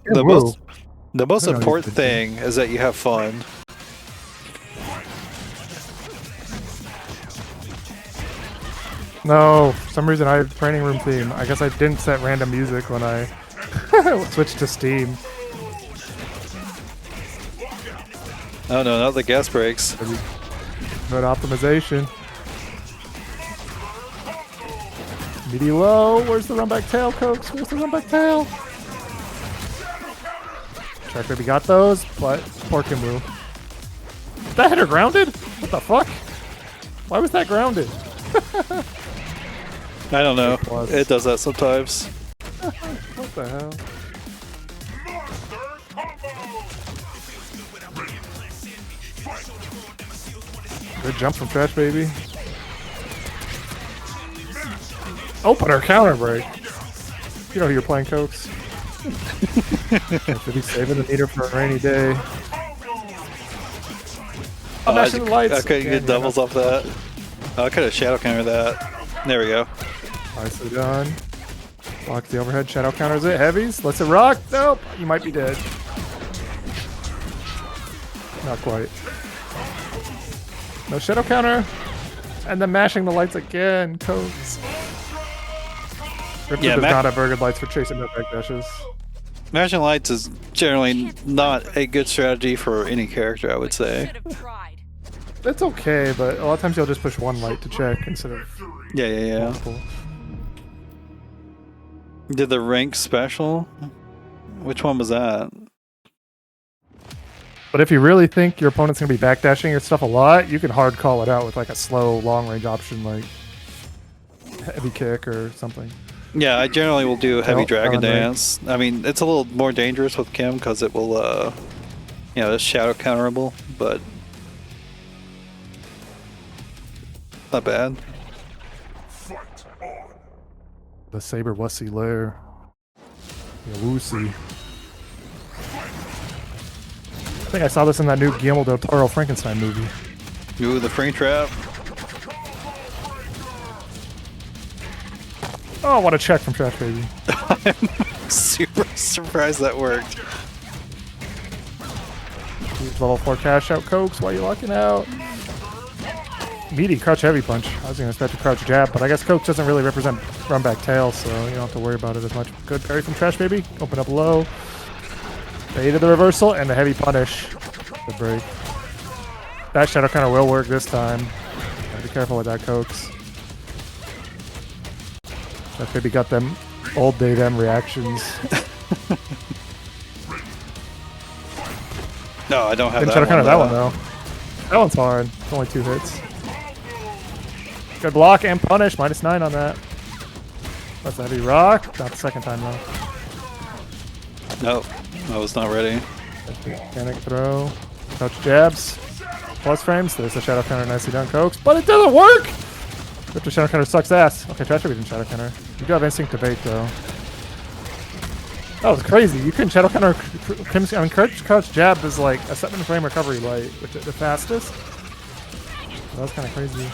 The most important thing is that you have fun. No, for some reason I have training room theme. I guess I didn't set random music when I switched to Steam. Oh no, not the gas brakes. Good optimization. Meaty low. Where's the run back tail, Cokes? Where's the run back tail? TrashBaby got those, but poor Kimru. Is that hitter grounded? What the fuck? Why was that grounded? I don't know. It does that sometimes. What the hell? Good jump from TrashBaby. Opener counter break. You know who you're playing, Cokes. Should be saving the meter for a rainy day. I'm mashing the lights. I couldn't get doubles off that. Oh, I could have shadow countered that. There we go. Nicely done. Block the overhead. Shadow counters it. Heavies. Lets it rock. Nope. You might be dead. Not quite. No shadow counter. And then mashing the lights again. Codes. Riptide does not have very good lights for chasing no back dashes. Mashing lights is generally not a good strategy for any character, I would say. It's okay, but a lot of times you'll just push one light to check instead of yeah. multiple. Did the rank special? Which one was that? But if you really think your opponent's going to be backdashing your stuff a lot, you can hard call it out with like a slow, long-range option like heavy kick or something. Yeah, I generally will do heavy dragon dance. I mean, it's a little more dangerous with Kim because it will, you know, it's shadow counterable, but not bad. The Saber Wussy Lair. Yeah, Wussy. I think I saw this in that new Guillermo del Toro Frankenstein movie. Ooh, the frame trap. Oh, what a check from TrashBaby. I'm super surprised that worked. Use level 4 cash out, Cokes. Why are you locking out? Meaty crouch heavy punch. I was going to expect a crouch jab, but I guess Cokes doesn't really represent run back tail, so you don't have to worry about it as much. Good parry from TrashBaby. Open up low. Bait to the reversal and the heavy punish. Good break. That shadow counter will work this time. Gotta be careful with that, Cokes. TrashBaby got them old day them reactions. No, I don't have Didn't that one. Counter that one though. That one's hard. It's only 2 hits. Good block and punish. -9 on that. That's a heavy rock. Not the second time though. Nope. I was not ready. Panic throw. Touch jabs. Plus frames. There's the shadow counter. Nicely done, Cokes. But it doesn't work! The shadow counter sucks ass. Okay, TrashBaby didn't shadow counter. You do have instinct to bait though. That was crazy. You can shadow counter. I mean, crouch jab is like a 7-frame recovery light, which is the fastest. That was kind of crazy.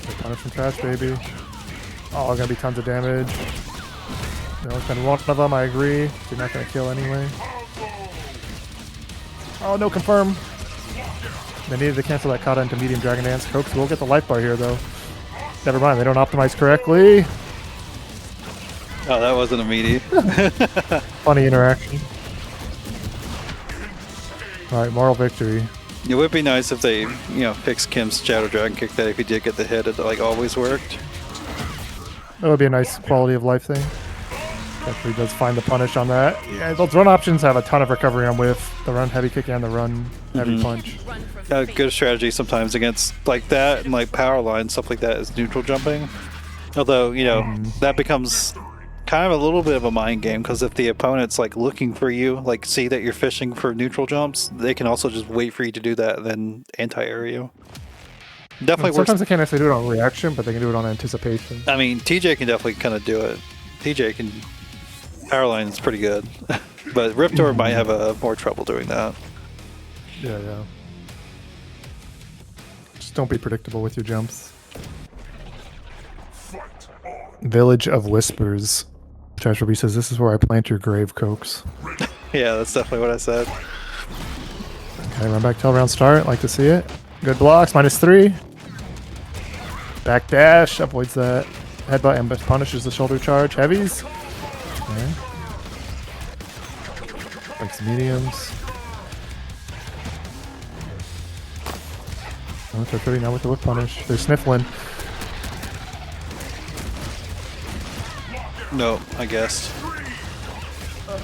Good punish from TrashBaby. Oh, gonna be tons of damage. There's been one of them, I agree. You're not gonna kill anyway. Oh, no confirm. They needed to cancel that kata into medium dragon dance. Cokes will get the life bar here though. Never mind, they don't optimize correctly. Oh, that wasn't a meaty. Funny interaction. Alright, moral victory. It would be nice if they, you know, fixed Kim's shadow dragon kick that if he did get the hit, it like always worked. That would be a nice quality of life thing. Jeffrey does find the punish on that. Yeah, those run options have a ton of recovery on whiff. The run heavy kick and the run heavy punch. A good strategy sometimes against like that and like power line, stuff like that is neutral jumping. Although, you know, that becomes kind of a little bit of a mind game because if the opponent's like looking for you, like see that you're fishing for neutral jumps, they can also just wait for you to do that and then anti-air you. Definitely works. Sometimes they can't actually do it on reaction, but they can do it on anticipation. I mean, TJ can definitely kind of do it. TJ can... Powerline is pretty good. But Riptor might have more trouble doing that. Yeah. Just don't be predictable with your jumps. Village of Whispers. TrashBaby says, this is where I plant your grave, Cokes. Yeah, that's definitely what I said. Okay, run back tail round start. Like to see it. Good blocks, -3. Back dash, avoids that headbutt and punishes the shoulder charge. Heavies. Okay. Like some mediums. Oh, they're pretty now with the whip punish. They're sniffling. No, I guessed.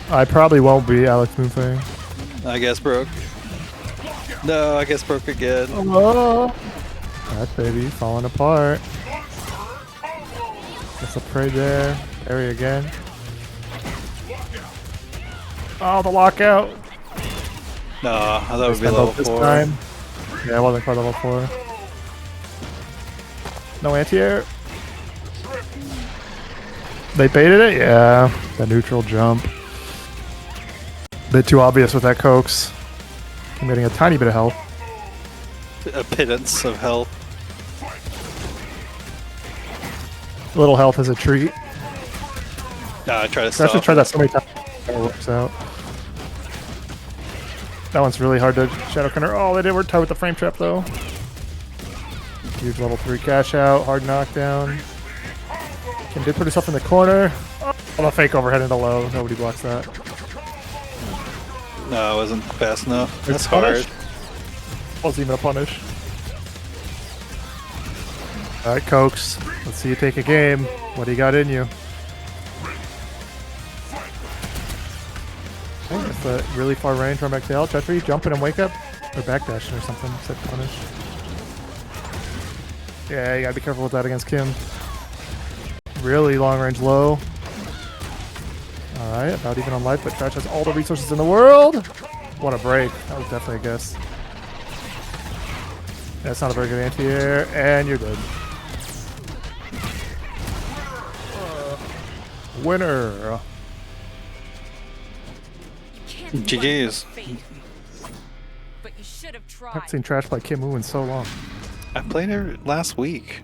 I probably won't be AlxMoonFang. I guess broke. No, I guess broke again. Oh, TrashBaby falling apart. Gets a prey there. Parry again. Oh, the lockout. No, I thought it would be level 4. Time. Yeah, it wasn't quite level 4. No anti-air. They baited it? Yeah. The neutral jump. Bit too obvious with that Cokes. I'm getting a tiny bit of health. A pittance of health. A little health as a treat. No, I try to I stop. should try that so many times. It works out. That one's really hard to shadow counter. Oh, they did work tight with the frame trap though. Huge level 3 cash out. Hard knockdown. Kim did put herself in the corner. Oh, the fake overhead into low. Nobody blocks that. No, it wasn't fast enough. That's punish. hard. Wasn't even a punish. Alright, Cokes. Let's see you take a game. What do you got in you? Okay, that's a really far range from back tail. Jeffrey, jumping and wake up. Or backdashing or something. Said punish. Yeah, you gotta be careful with that against Kim. Really long range low. Alright, about even on life, but Trash has all the resources in the world. What a break. That was definitely a guess. That's not a very good anti-air, and you're good. Winner. GG's. But you should have I haven't tried. seen Trash play Kim Woo in so long. I played her last week.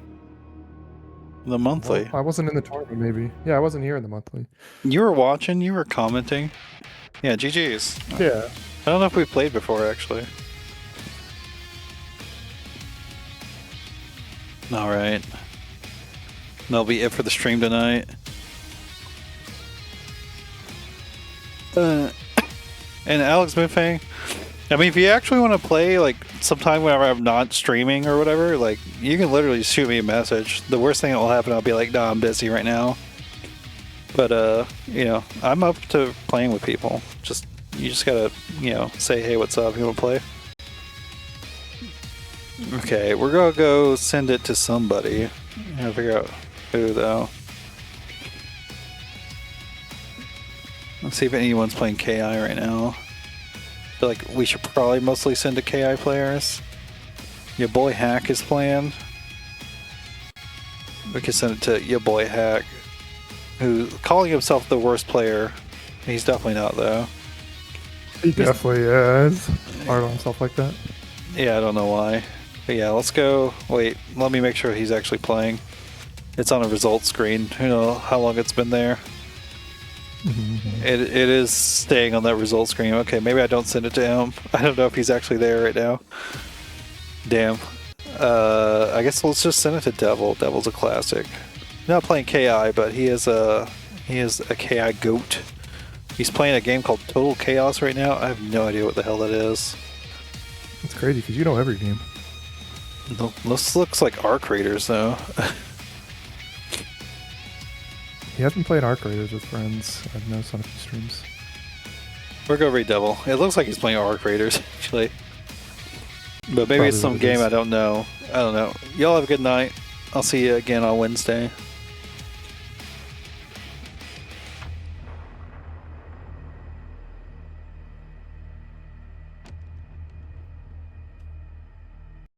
The monthly. I wasn't in the tournament, maybe. Yeah, I wasn't here in the monthly. You were watching, you were commenting. Yeah, GG's. Yeah. I don't know if we played before, actually. Alright. That'll be it for the stream tonight. And AlxMoonFang, I mean, if you actually want to play, like, sometime whenever I'm not streaming or whatever, like, you can literally shoot me a message. The worst thing that will happen, I'll be like, nah, I'm busy right now. But, you know, I'm up to playing with people. You just gotta, you know, say, hey, what's up, you wanna play? Okay, we're gonna go send it to somebody. I gotta figure out who, though. Let's see if anyone's playing KI right now. I feel like we should probably mostly send to KI players. Your boy Hack is playing. We could send it to your boy Hack, who's calling himself the worst player. He's definitely not, though. He definitely is. Hard on himself like that. Yeah, I don't know why. But yeah, let's go. Wait, let me make sure he's actually playing. It's on a results screen. Who knows how long it's been there. It is staying on that result screen. Okay, maybe I don't send it to him. I don't know if he's actually there right now. Damn. I guess let's just send it to Devil. Devil's a classic. Not playing KI, but he is a KI goat. He's playing a game called Total Chaos right now. I have no idea what the hell that is. It's crazy because you know every game. This looks like Arc Raiders though. He has been playing Arc Raiders with friends. I've noticed on a few streams. Or go read Devil. It looks like he's playing Arc Raiders, actually. But maybe Probably it's some what it game is. I don't know. I don't know. Y'all have a good night. I'll see you again on Wednesday.